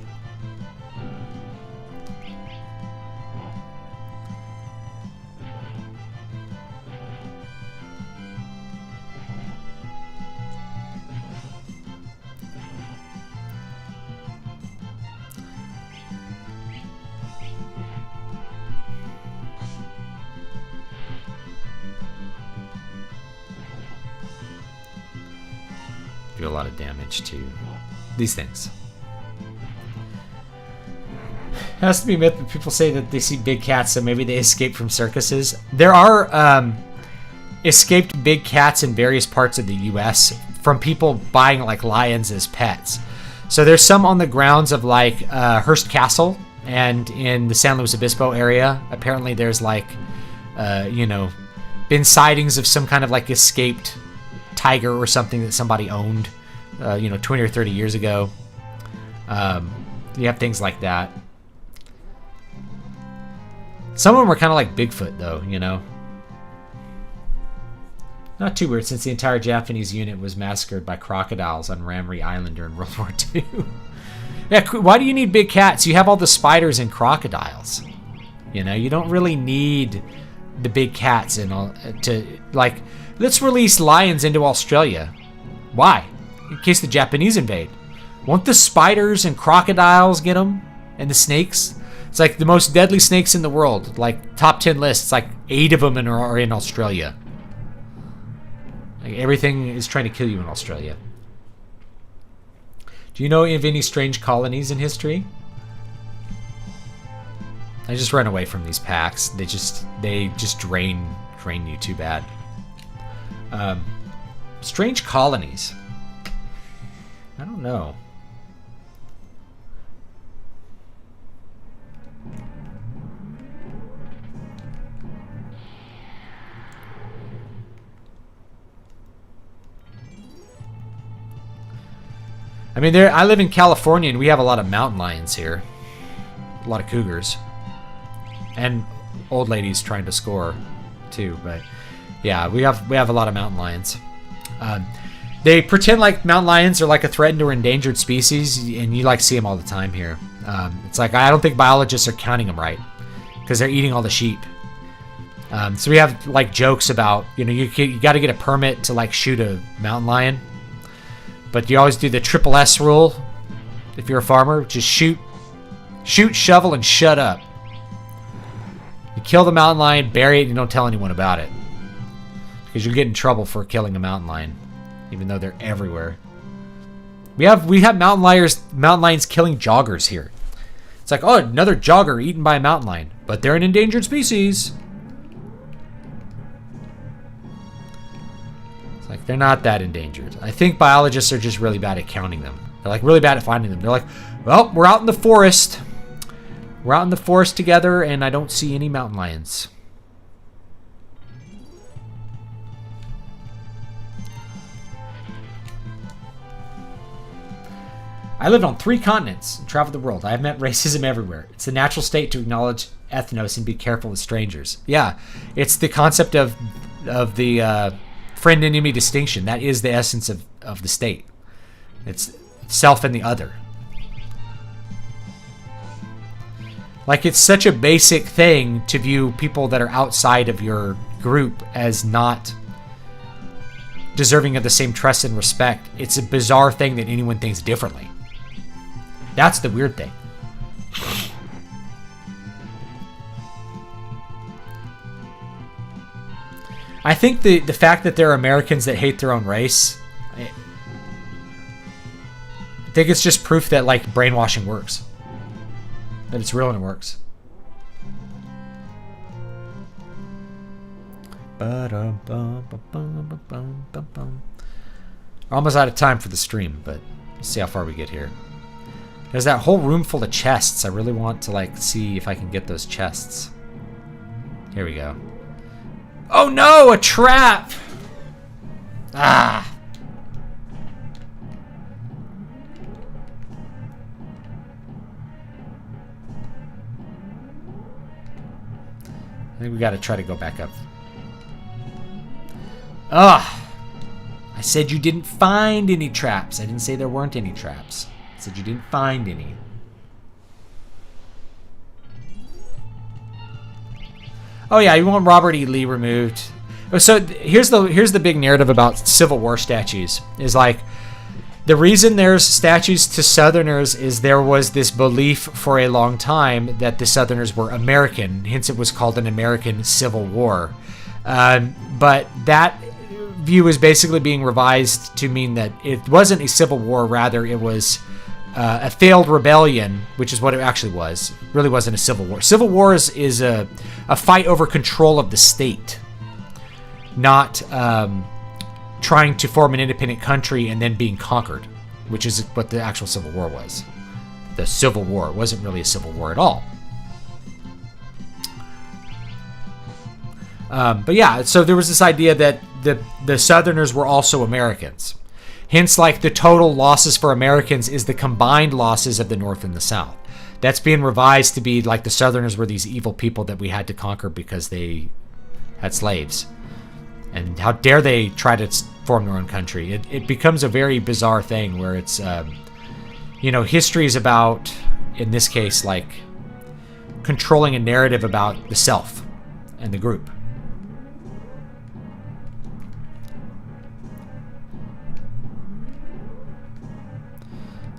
do a lot of damage to these things. It has to be admitted that people say that they see big cats, so maybe they escape from circuses. There are escaped big cats in various parts of the U.S. from people buying like lions as pets. So there's some on the grounds of like Hearst Castle and in the San Luis Obispo area. Apparently there's like, been sightings of some kind of like escaped tiger or something that somebody owned, 20 or 30 years ago. You have things like that. Some of them are kind of like Bigfoot, though, Not too weird, since the entire Japanese unit was massacred by crocodiles on Ramree Island during World War II. Yeah, why do you need big cats? You have all the spiders and crocodiles. You don't really need the big cats let's release lions into Australia. Why? In case the Japanese invade. Won't the spiders and crocodiles get them? And the snakes? It's like the most deadly snakes in the world. Like top 10 lists, like 8 of them are in Australia. Like everything is trying to kill you in Australia. Do you know of any strange colonies in history? I just run away from these packs. They just drain you too bad. Strange colonies. I don't know. I mean, I live in California, and we have a lot of mountain lions here. A lot of cougars. And old ladies trying to score, too. But, yeah, we have a lot of mountain lions. They pretend like mountain lions are like a threatened or endangered species, and you, see them all the time here. It's like, I don't think biologists are counting them right, because they're eating all the sheep. So we have, jokes about, you got to get a permit to, shoot a mountain lion. But you always do the triple S rule. If you're a farmer, just shoot, shovel, and shut up. You kill the mountain lion, bury it, and don't tell anyone about it. Because you'll get in trouble for killing a mountain lion, even though they're everywhere. We have mountain lions killing joggers here. It's like, oh, another jogger eaten by a mountain lion. But they're an endangered species. They're not that endangered. I think biologists are just really bad at counting them. They're really bad at finding them. They're like, well, we're out in the forest. We're out in the forest together, and I don't see any mountain lions. I lived on 3 continents and traveled the world. I have met racism everywhere. It's the natural state to acknowledge ethnos and be careful with strangers. Yeah, it's the concept of the friend-enemy distinction. That is the essence of the state. It's self and the other. It's such a basic thing to view people that are outside of your group as not deserving of the same trust and respect. It's a bizarre thing that anyone thinks differently. That's the weird thing. I think the fact that there are Americans that hate their own race, I think it's just proof that brainwashing works. That it's real and it works. We're almost out of time for the stream, but let's see how far we get here. There's that whole room full of chests. I really want to see if I can get those chests. Here we go. Oh no, a trap! Ah! I think we gotta try to go back up. Ugh! I said you didn't find any traps. I didn't say there weren't any traps. I said you didn't find any. Oh yeah, you want Robert E. Lee removed. So here's the big narrative about Civil War statues. Is the reason there's statues to Southerners is there was this belief for a long time that the Southerners were American. Hence it was called an American Civil War. But that view is basically being revised to mean that it wasn't a civil war, rather it was a failed rebellion, which is what it actually was. It really wasn't a civil war. Civil war is a fight over control of the state, not trying to form an independent country and then being conquered, which is what the actual Civil War was. The Civil War wasn't really a civil war at all. But yeah, so there was this idea that the Southerners were also Americans. Hence, like, the total losses for Americans is the combined losses of the North and the South. That's being revised to be like the Southerners were these evil people that we had to conquer because they had slaves. And how dare they try to form their own country? It becomes a very bizarre thing where it's, history is about, in this case, like, controlling a narrative about the self and the group.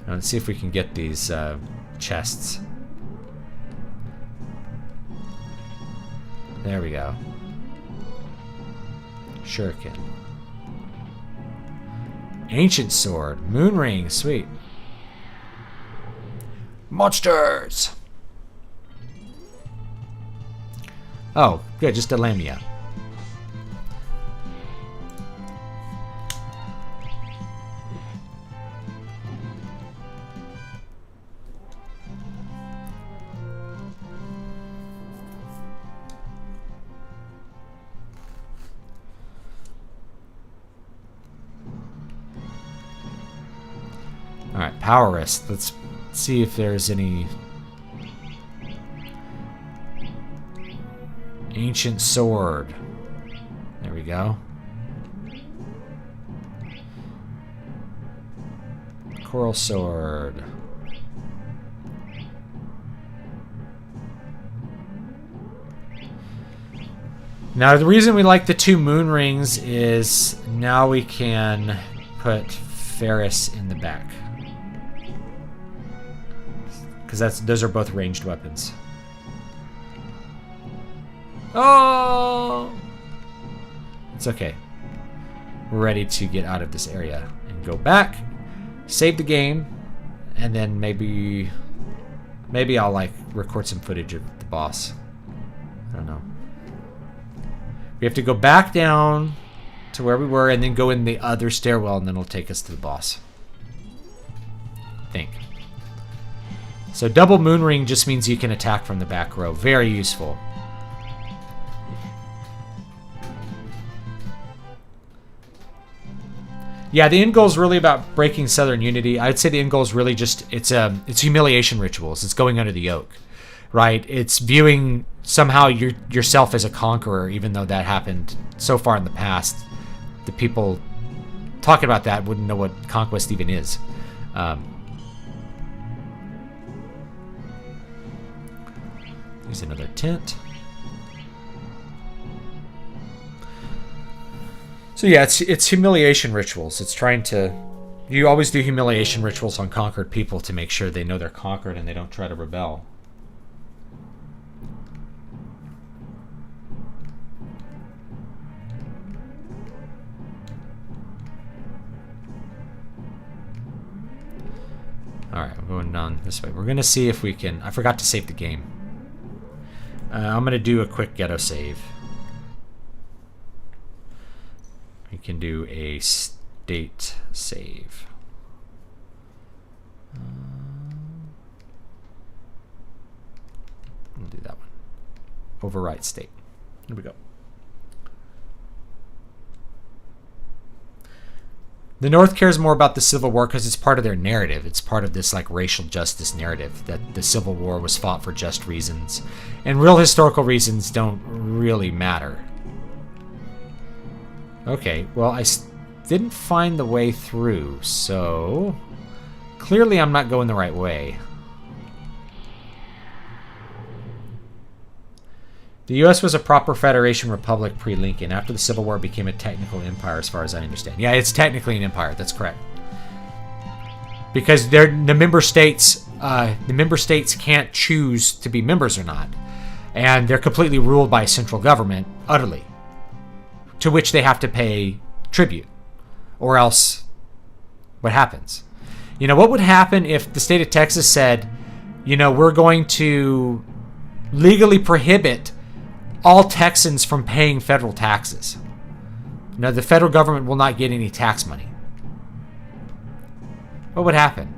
Now, let's see if we can get these chests. There we go. Shuriken. Ancient sword. Moon ring. Sweet. Monsters! Oh, good. Just a lamia. Alright, power wrist. Let's see if there's any ancient sword. There we go. Coral sword. Now, the reason we like the 2 moon rings is now we can put Ferris in the back. Because those are both ranged weapons. Oh! It's okay. We're ready to get out of this area and go back, save the game, and then maybe I'll like record some footage of the boss. I don't know. We have to go back down to where we were and then go in the other stairwell, and then it'll take us to the boss. I think. So double moon ring just means you can attack from the back row. Very useful. Yeah, the end goal is really about breaking Southern unity. I'd say the end goal is really just it's humiliation rituals. It's going under the yoke, right? It's viewing somehow yourself as a conqueror, even though that happened so far in the past. The people talking about that wouldn't know what conquest even is. Here's another tent. So yeah, it's humiliation rituals. It's trying to... You always do humiliation rituals on conquered people to make sure they know they're conquered and they don't try to rebel. Alright, we're going down this way. We're going to see if we can... I forgot to save the game. I'm going to do a quick ghetto save. We can do a state save. We'll do that one. Overwrite state. Here we go. The North cares more about the Civil War because it's part of their narrative. It's part of this like racial justice narrative that the Civil War was fought for just reasons. And real historical reasons don't really matter. Okay, well, I didn't find the way through, so clearly I'm not going the right way. The U.S. was a proper federation republic pre-Lincoln. After the Civil War, it became a technical empire, as far as I understand. Yeah, it's technically an empire. That's correct. Because the member states can't choose to be members or not, and they're completely ruled by a central government, utterly, to which they have to pay tribute. Or else, what happens? You know, what would happen if the state of Texas said, you know, we're going to legally prohibit all Texans from paying federal taxes? No, the federal government will not get any tax money. What would happen?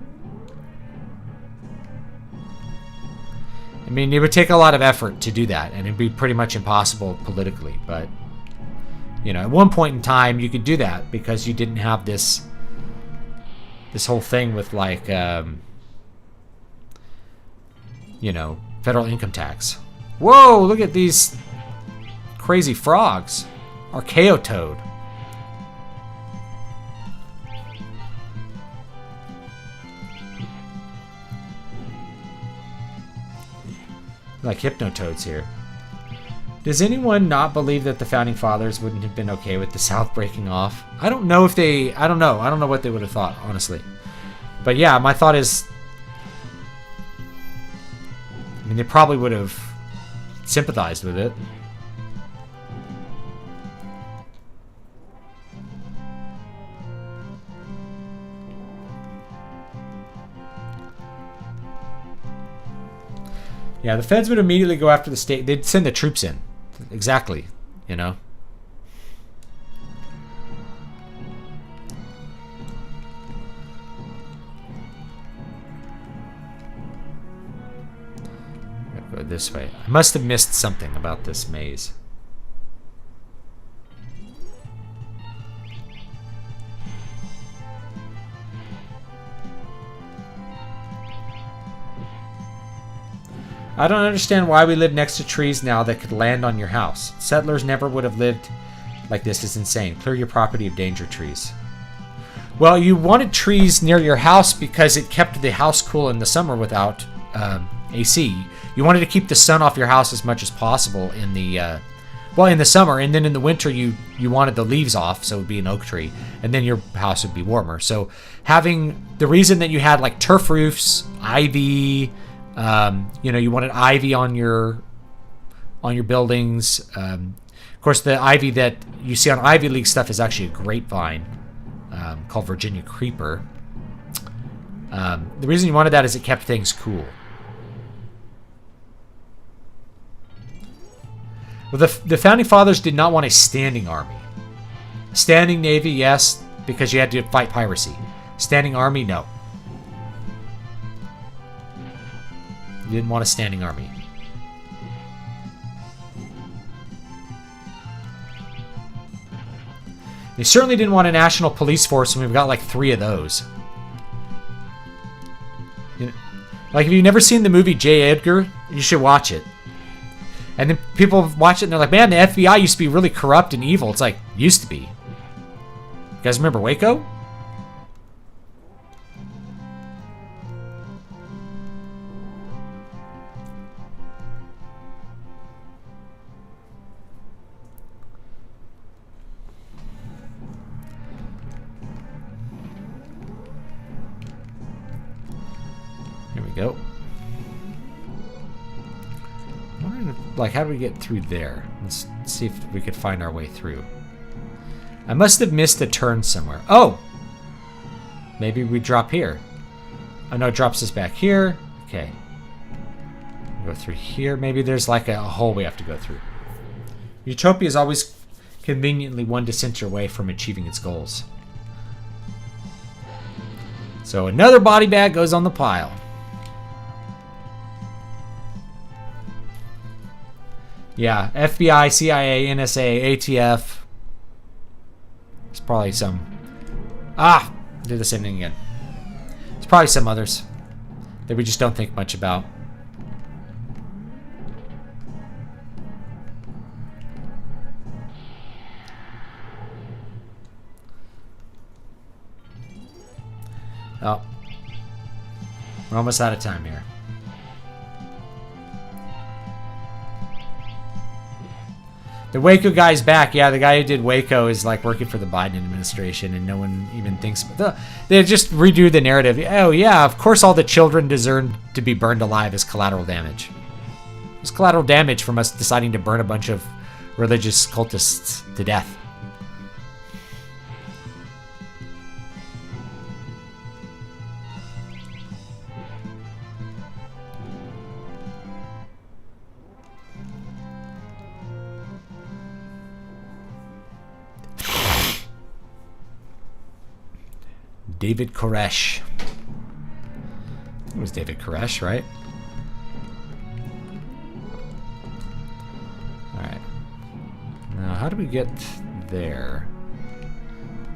I mean, it would take a lot of effort to do that, and it'd be pretty much impossible politically. But, you know, at one point in time, you could do that because you didn't have this whole thing with, like, you know, federal income tax. Whoa, look at these crazy frogs. Archaeotoad. Like hypnotoads here. Does anyone not believe that the founding fathers wouldn't have been okay with the South breaking off? I don't know if they... I don't know. I don't know what they would have thought, honestly. But yeah, my thought is... I mean, they probably would have sympathized with it. Yeah, the feds would immediately go after the state. They'd send the troops in. Exactly, you know. Go this way. I must have missed something about this maze. I don't understand why we live next to trees now that could land on your house. Settlers never would have lived like this. Is insane. Clear your property of danger trees. Well, you wanted trees near your house because it kept the house cool in the summer without AC. You wanted to keep the sun off your house as much as possible in the in the summer, and then in the winter you wanted the leaves off, so it would be an oak tree, and then your house would be warmer. So having the reason that you had like turf roofs, ivy. You know, you wanted ivy on your buildings. Of course, the ivy that you see on Ivy League stuff is actually a grapevine called Virginia Creeper. The reason you wanted that is it kept things cool. Well, the Founding Fathers did not want a standing army. Standing navy, yes, because you had to fight piracy. Standing army, no. You didn't want a standing army. You certainly didn't want a national police force, and we've got like 3 of those. You know, like, if you've never seen the movie J. Edgar, you should watch it. And then people watch it and they're like, man, the FBI used to be really corrupt and evil. It's like, used to be. You guys remember Waco? Here we go. I'm wondering if, like, how do we get through there? Let's see if we could find our way through. I must have missed a turn somewhere. Oh! Maybe we drop here. Oh no, it drops us back here. Okay. Go through here. Maybe there's like a hole we have to go through. Utopia is always conveniently one dissenter away from achieving its goals. So another body bag goes on the pile. Yeah, FBI, CIA, NSA, ATF. There's probably some... Ah! Did the same thing again. There's probably some others that we just don't think much about. Oh. We're almost out of time here. The Waco guy's back. Yeah, the guy who did Waco is like working for the Biden administration, and no one even thinks about they just redo the narrative. Oh yeah, of course all the children deserve to be burned alive as collateral damage. It's collateral damage from us deciding to burn a bunch of religious cultists to death. David Koresh. It was David Koresh, right? Alright. Now, how do we get there?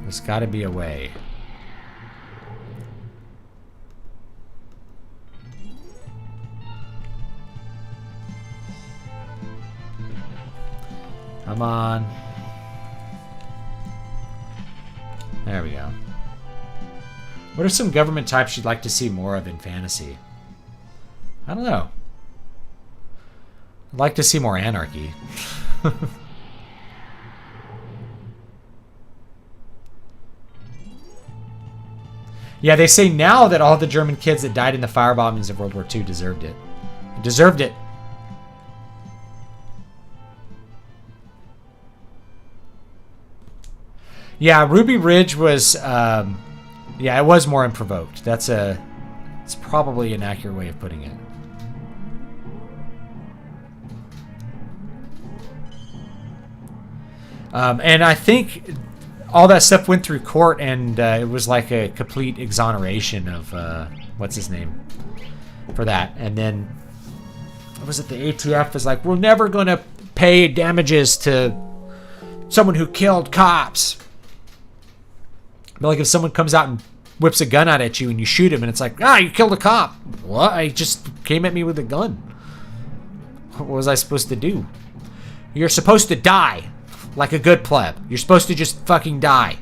There's got to be a way. Come on. There we go. What are some government types you'd like to see more of in fantasy? I don't know. I'd like to see more anarchy. Yeah, they say now that all the German kids that died in the fire bombings of World War II deserved it. Deserved it. Yeah, Ruby Ridge was, yeah, it was more unprovoked. It's probably an accurate way of putting it. And I think all that stuff went through court, and it was like a complete exoneration of, what's his name, for that. And then, was it the ATF was like, we're never going to pay damages to someone who killed cops. But like if someone comes out and whips a gun out at you and you shoot him and it's like, you killed a cop. What? I just came at me with a gun. What was I supposed to do? You're supposed to die like a good pleb. You're supposed to just fucking die.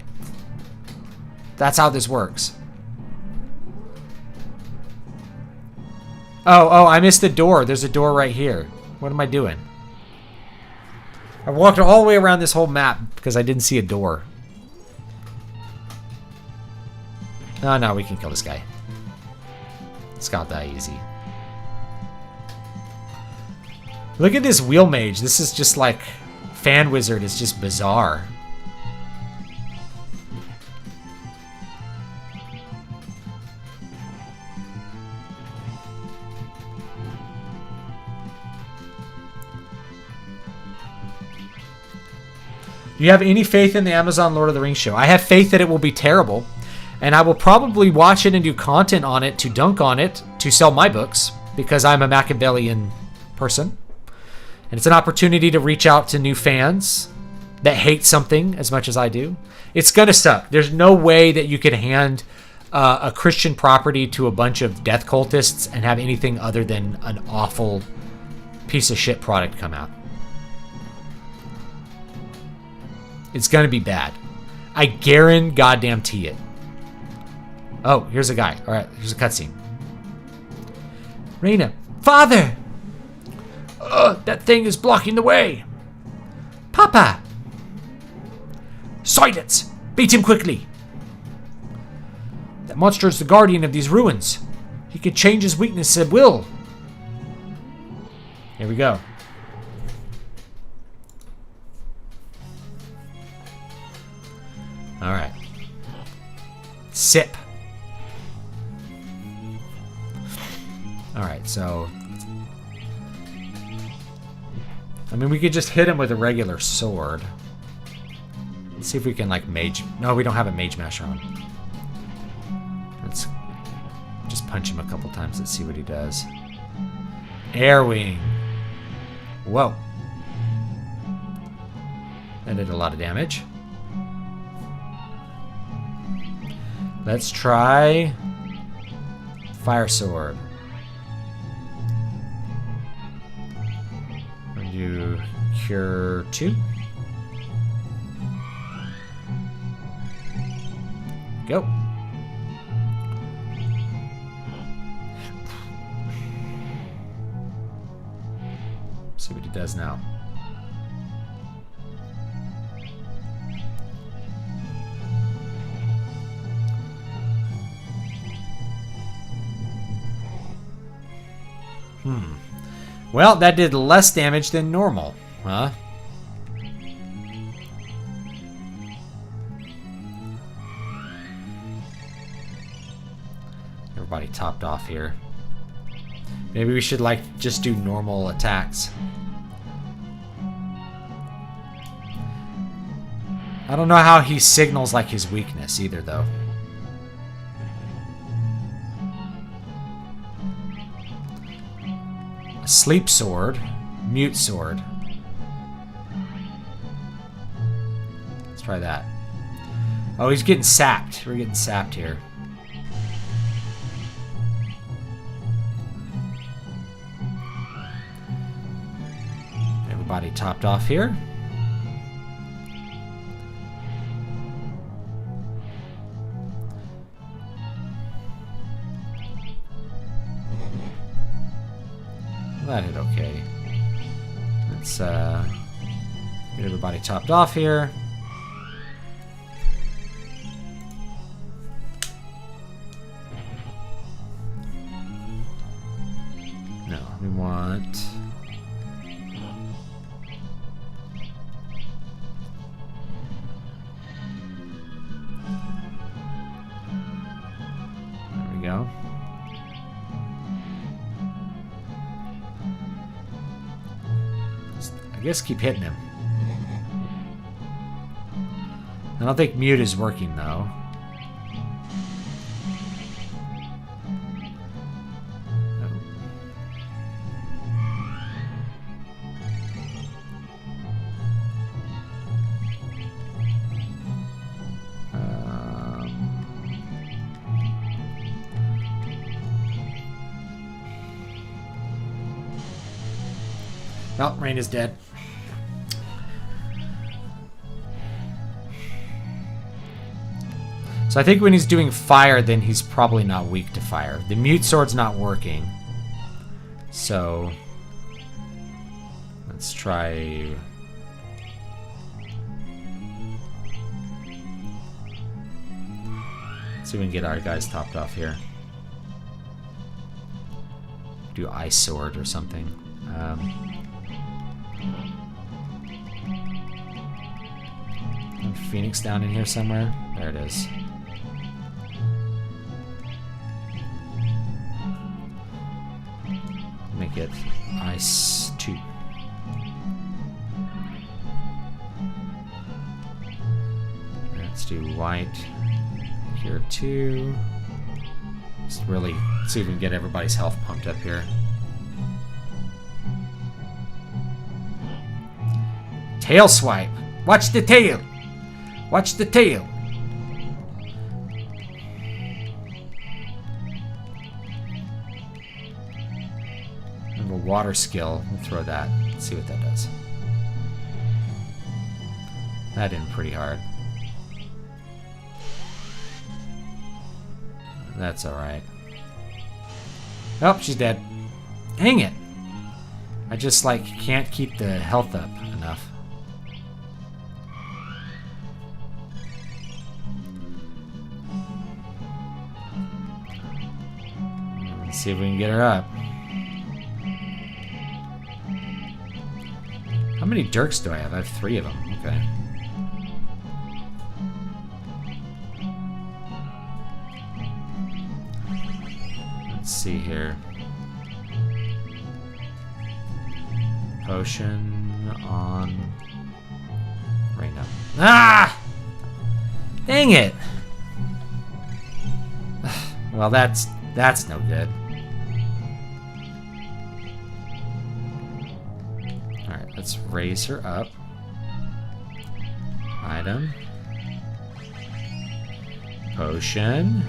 That's how this works. Oh, I missed the door. There's a door right here. What am I doing? I walked all the way around this whole map because I didn't see a door. No, we can kill this guy. It's not that easy. Look at this wheel mage. This is just like... Fan Wizard is just bizarre. Do you have any faith in the Amazon Lord of the Rings show? I have faith that it will be terrible. And I will probably watch it and do content on it to dunk on it to sell my books because I'm a Machiavellian person. And it's an opportunity to reach out to new fans that hate something as much as I do. It's going to suck. There's no way that you could hand a Christian property to a bunch of death cultists and have anything other than an awful piece of shit product come out. It's going to be bad. I guarantee it. Oh, here's a guy. All right, here's a cutscene. Reina, Father! That thing is blocking the way. Papa! Silence! Beat him quickly. That monster is the guardian of these ruins. He can change his weakness at will. Here we go. All right. Sip. All right, so... I mean, we could just hit him with a regular sword. Let's see if we can, like, mage... No, we don't have a mage masher on. Let's just punch him a couple times. Let's see what he does. Air wing. Whoa. That did a lot of damage. Let's try... Fire sword. Do cure 2. Go. See what he does now. Well, that did less damage than normal, huh? Everybody topped off here. Maybe we should, like, just do normal attacks. I don't know how he signals, like, his weakness either, though. Sleep sword. Mute sword. Let's try that. Oh, he's getting sapped. We're getting sapped here. Everybody topped off here. That hit okay. Let's get everybody topped off here. No, we want... There we go. I guess keep hitting him. I don't think mute is working though. Well, Rain is dead. So I think when he's doing fire, then he's probably not weak to fire. The mute sword's not working. So let's try... Let's see if we can get our guys topped off here. Do ice sword or something. Phoenix down in here somewhere. There it is. Make it ice 2. Let's do white here too. Just really see if we can get everybody's health pumped up here. Tail swipe. Watch the tail. Watch the tail. I have a water skill. We'll throw that. Let's see what that does. That did pretty hard. That's alright. Oh, she's dead. Dang it. I just, like, can't keep the health up enough. Let's see if we can get her up. How many dirks do I have? I have 3 of them. Okay. Let's see here. Potion on right now. Ah! Dang it! Well, that's no good. Alright, let's raise her up. Item. Potion.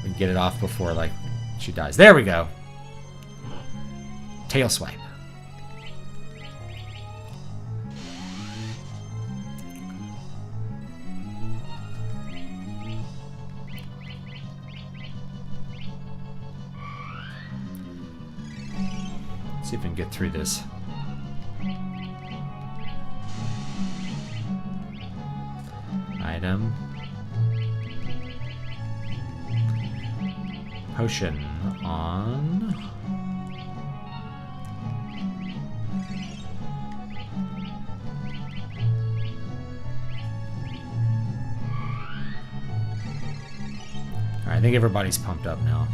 We can get it off before, like, she dies. There we go. Tail swipe. See if we can get through this. Item. Potion on. Alright, I think everybody's pumped up now.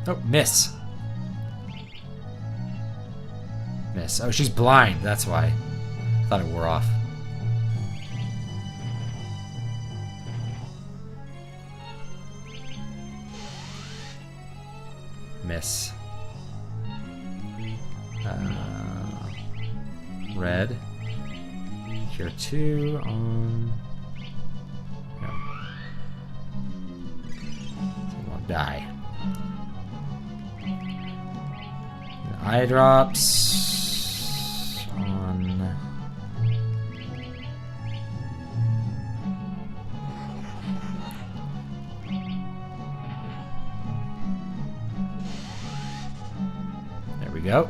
Oh, miss. Miss. Oh, she's blind. That's why. I thought it wore off. Miss. Red. Cure 2 on... No. So it won't die. Eye drops on... There we go.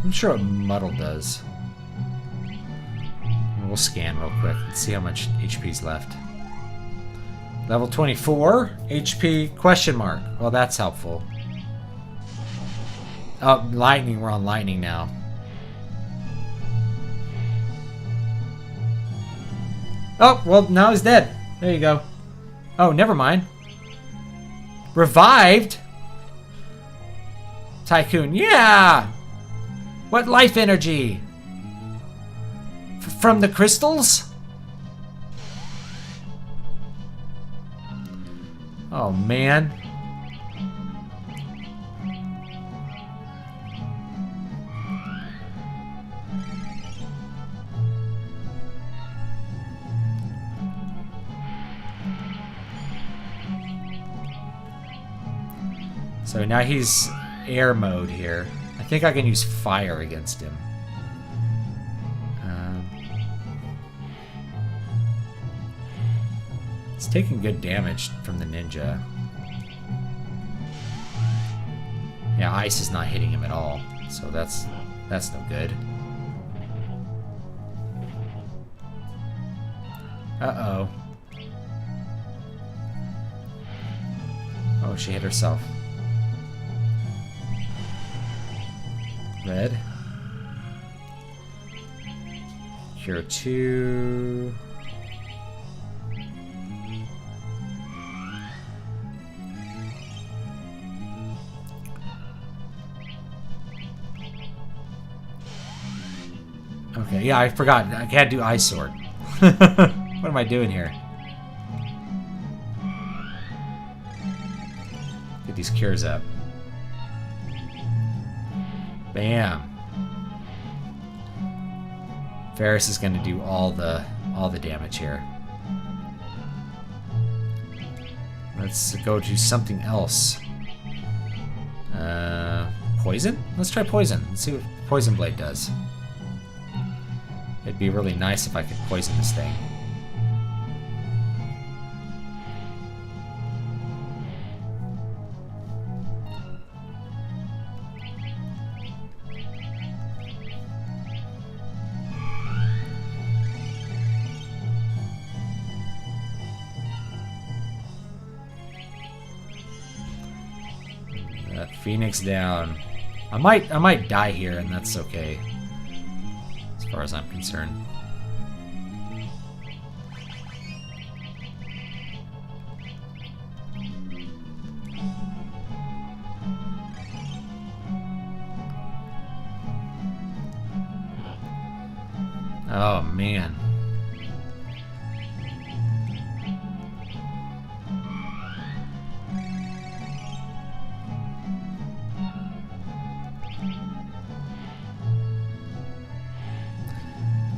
I'm sure what Muddle does. We'll scan real quick and see how much HP's left. Level 24, HP question mark. Well, that's helpful. Oh, lightning. We're on lightning now. Oh, well, now he's dead. There you go. Oh, never mind. Revived? Tycoon, yeah! What life energy? From the crystals? Oh, man. So now he's air mode here. I think I can use fire against him. He's taking good damage from the ninja. Yeah, ice is not hitting him at all, so that's no good. Uh-oh. Oh, she hit herself. Red. Cure 2. Okay, yeah, I forgot. I can't do Ice Sword. What am I doing here? Get these cures up. Bam. Ferris is going to do all the damage here. Let's go to something else. Poison? Let's try poison. Let's see what Poison Blade does. It'd be really nice if I could poison this thing. Phoenix down. I might die here, and that's okay, as far as I'm concerned. Oh man.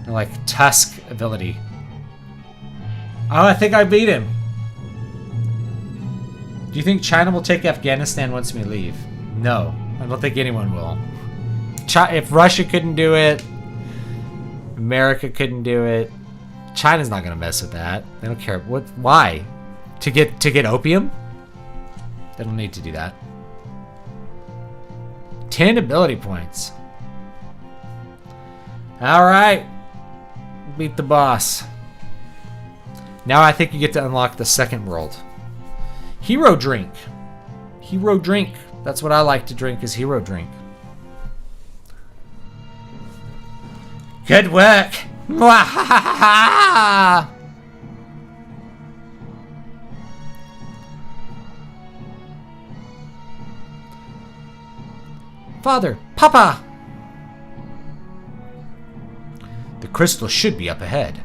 Like Tusk ability. Oh, I think I beat him. Do you think China will take Afghanistan once we leave? No, I don't think anyone will. If Russia couldn't do it, America couldn't do it, China's not gonna mess with that. They don't care. What? Why? To get opium? They don't need to do that. 10 ability points. All right. Beat the boss. Now I think you get to unlock the second world. Hero drink. Hero drink. That's what I like to drink, is hero drink. Good work. Father! Papa! The crystal should be up ahead.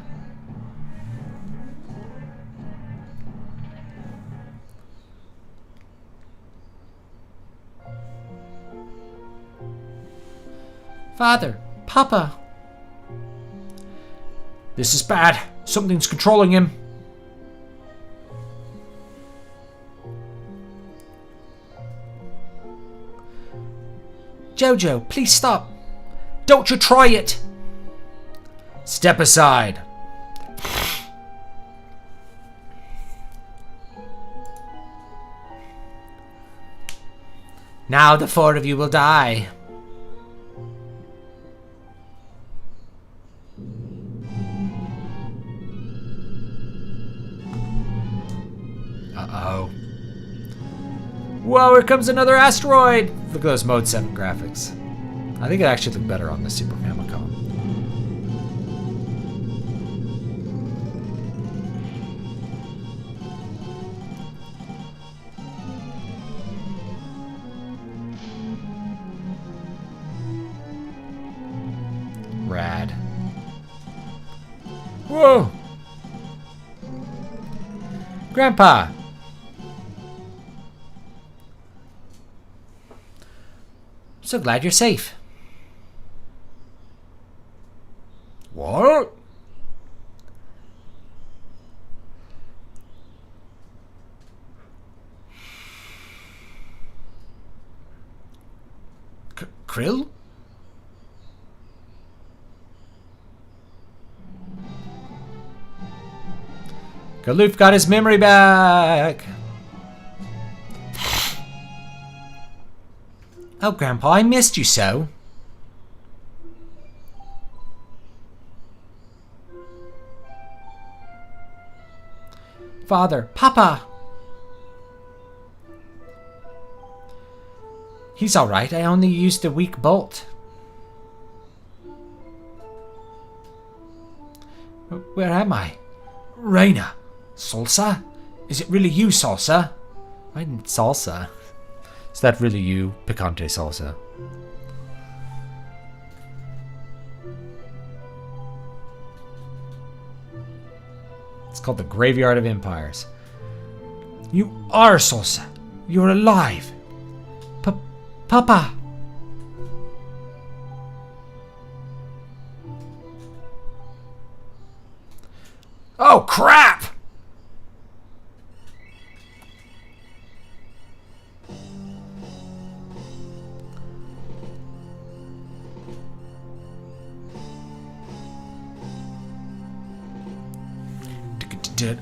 Father! Papa! This is bad. Something's controlling him. Jojo, please stop. Don't you try it. Step aside. Now the four of you will die. Uh-oh. Whoa, here comes another asteroid! Look at those Mode 7 graphics. I think it actually looked better on the Super Famicom. Rad. Whoa! Grandpa! So glad you're safe. What? Krill? Galoof got his memory back. Oh, Grandpa, I missed you so. Father, Papa! He's alright, I only used a weak bolt. Where am I? Reina! Salsa? Is it really you, Salsa? Why didn't Salsa? Is that really you, Picante Salsa? It's called the Graveyard of Empires. You are Salsa. You're alive. Papa. Oh, crap!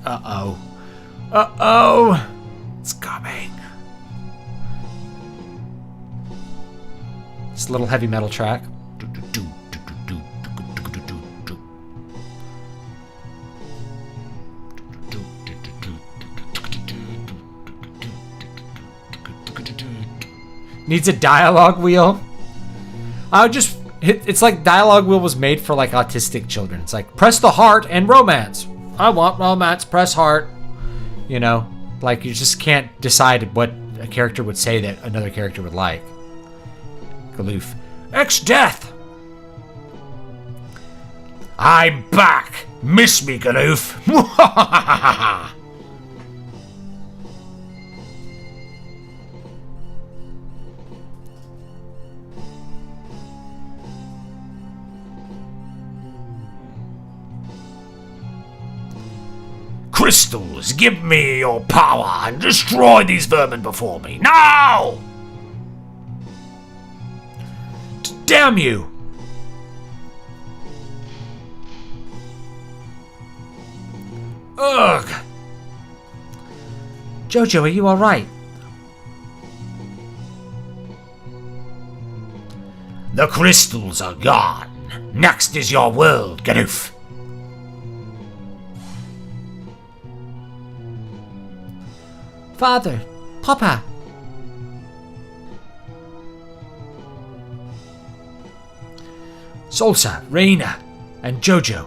Uh-oh. Uh-oh! It's coming. This little heavy metal track. Needs a dialogue wheel. I would just hit. It's like dialogue wheel was made for like autistic children. It's like press the heart and romance. I want romance, press heart. You know, like you just can't decide what a character would say that another character would like. Galoof. Ex-death! I'm back! Miss me, Galoof! Crystals, give me your power and destroy these vermin before me. Now! Damn you! Ugh! Jojo, are you alright? The crystals are gone. Next is your world, Galoof. Father, Papa. Salsa, Reina, and Jojo,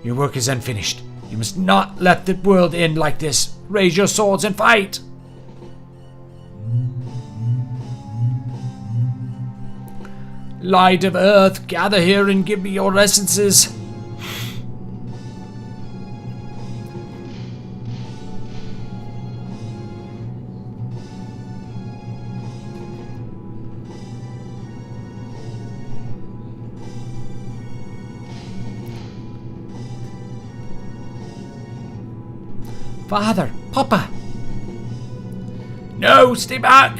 your work is unfinished. You must not let the world end like this. Raise your swords and fight. Light of earth, gather here and give me your essences. Father, Papa. No, stay back.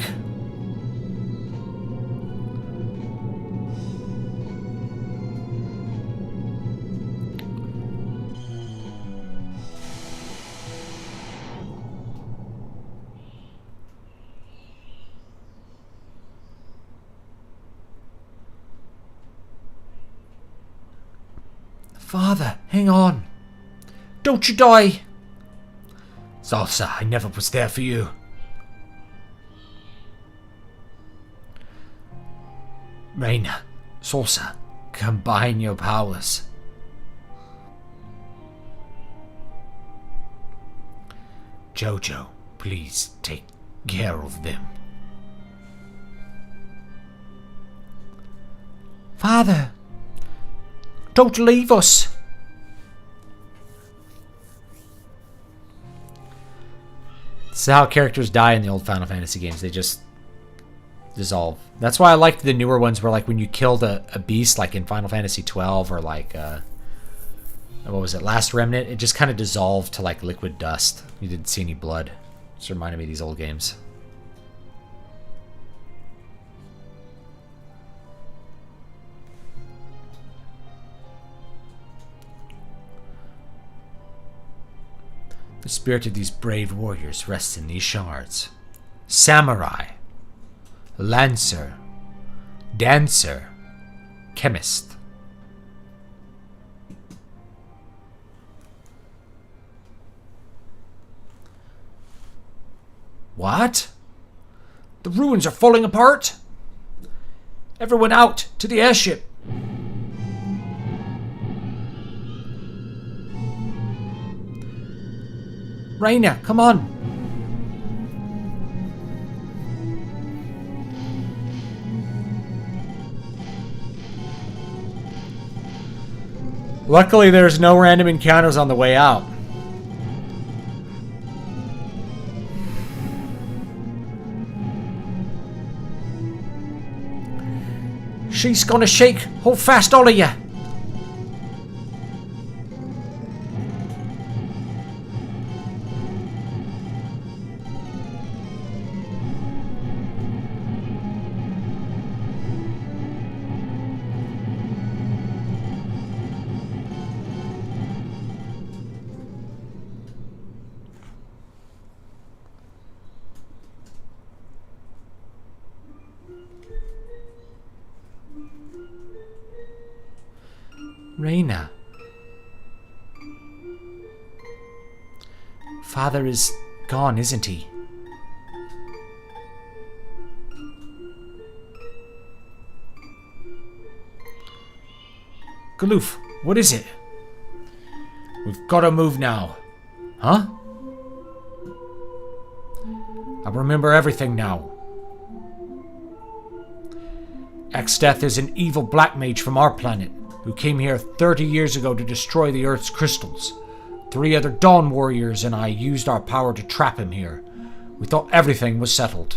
Father, hang on. Don't you die. Salsa, I never was there for you. Reina, Salsa, combine your powers. Jojo, please take care of them. Father, don't leave us. This is how characters die in the old Final Fantasy games. They just dissolve. That's why I liked the newer ones where, like, when you killed a beast, like in Final Fantasy 12 or like, what was it, Last Remnant, it just kind of dissolved to like liquid dust. You didn't see any blood. Just reminded me of these old games. The spirit of these brave warriors rests in these shards. Samurai, lancer, dancer, chemist. What? The ruins are falling apart? Everyone out to the airship. Reina, come on. Luckily, there's no random encounters on the way out. She's gonna shake. Hold fast, all of you. Reina. Father is gone, isn't he? Galoof, what is it? We've got to move now. Huh? I remember everything now. Exdeath is an evil black mage from our planet who came here 30 years ago to destroy the Earth's crystals. 3 other Dawn warriors and I used our power to trap him here. We thought everything was settled.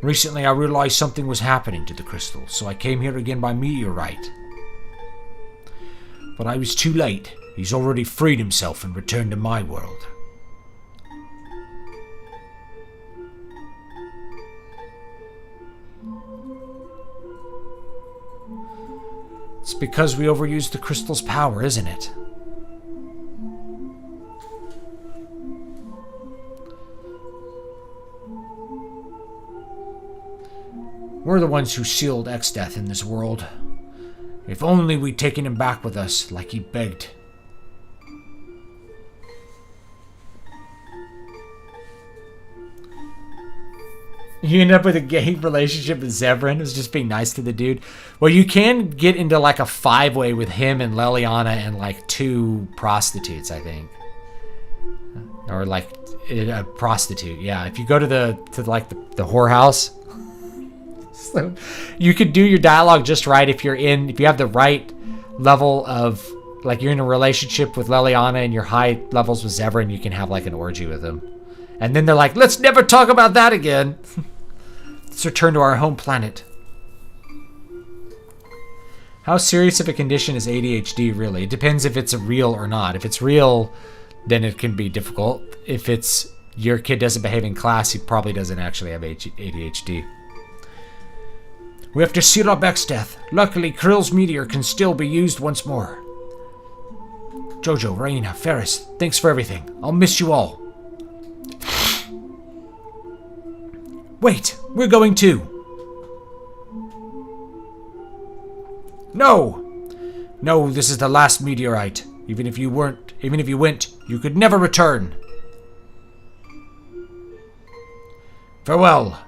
Recently I realized something was happening to the crystals, so I came here again by meteorite. But I was too late. He's already freed himself and returned to my world. It's because we overused the crystal's power, isn't it? We're the ones who sealed Exdeath in this world. If only we'd taken him back with us, like he begged. You end up with a gay relationship with Zevran, who's just being nice to the dude. Well, you can get into like a 5-way with him and Leliana and like 2 prostitutes, I think. Or like A prostitute, yeah. If you go to the whorehouse, so you could do your dialogue just right if you have the right level of, like, you're in a relationship with Leliana and your high levels with Zevran, you can have like an orgy with him. And then they're like, let's never talk about that again. Let's return to our home planet. How serious of a condition is ADHD really? It depends if it's real or not. If it's real, then it can be difficult. If it's your kid doesn't behave in class, he probably doesn't actually have ADHD. We have to seal up Exdeath. Luckily, Krill's meteor can still be used once more. Jojo, Raina, Ferris, thanks for everything. I'll miss you all. Wait, we're going too. No! No, this is the last meteorite. Even if you went, you could never return. Farewell.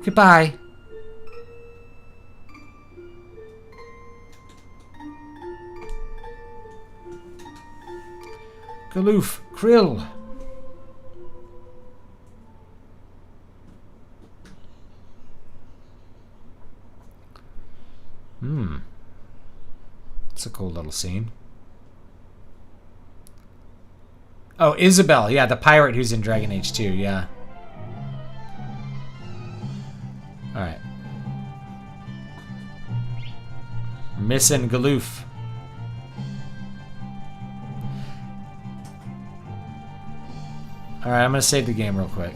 Goodbye. Galoof, Krill. It's a cool little scene. Oh, Isabel. Yeah, the pirate who's in Dragon Age 2. Yeah. Alright. Missing Galoof. Alright, I'm going to save the game real quick.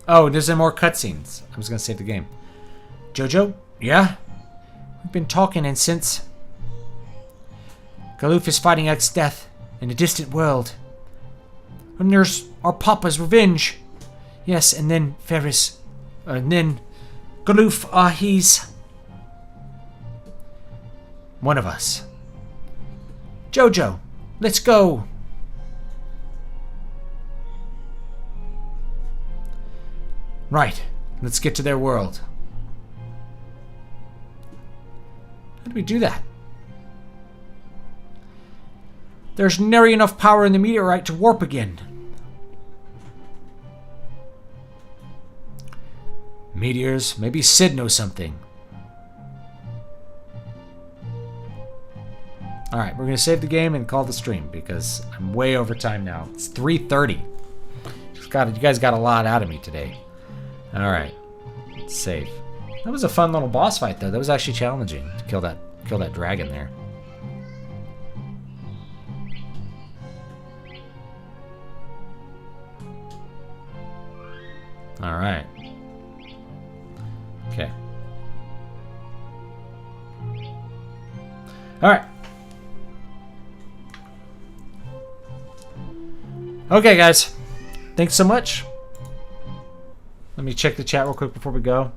Oh, there's more cutscenes. I was going to save the game. Jojo? Yeah? We've been talking, and since Galoof is fighting Exdeath in a distant world. And there's our Papa's revenge. Yes, and then Ferris. And then Galoof, he's one of us. Jojo, let's go. Right, let's get to their world. How do we do that? There's nary enough power in the meteorite to warp again. Meteors, maybe Sid knows something. Alright, we're going to save the game and call the stream because I'm way over time now. It's 3:30. You guys got a lot out of me today. Alright, let's save. That was a fun little boss fight though. That was actually challenging to kill that dragon there. Alright. Okay. Alright. Okay, guys. Thanks so much. Let me check the chat real quick before we go.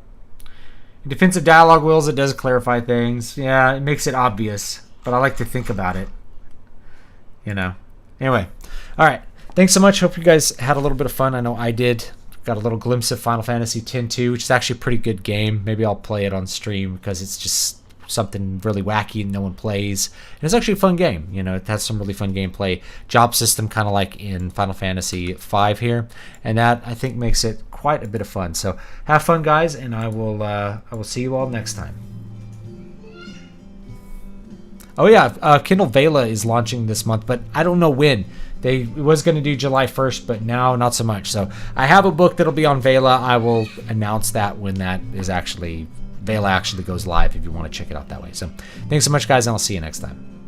In defensive dialogue wheels, it does clarify things. Yeah, it makes it obvious, but I like to think about it. You know. Anyway. Alright. Thanks so much. Hope you guys had a little bit of fun. I know I did. Got a little glimpse of Final Fantasy X-2, which is actually a pretty good game. Maybe I'll play it on stream because it's just something really wacky and no one plays. And it's actually a fun game. You know, it has some really fun gameplay. Job system kind of like in Final Fantasy V here. And that, I think, makes it quite a bit of fun. So have fun, guys, and I will see you all next time. Oh yeah, Kindle Vela is launching this month, but I don't know when. It was going to do July 1st, but now not so much. So I have a book that'll be on Vela. I will announce that when that is actually, Vela actually goes live if you want to check it out that way. So thanks so much, guys, and I'll see you next time.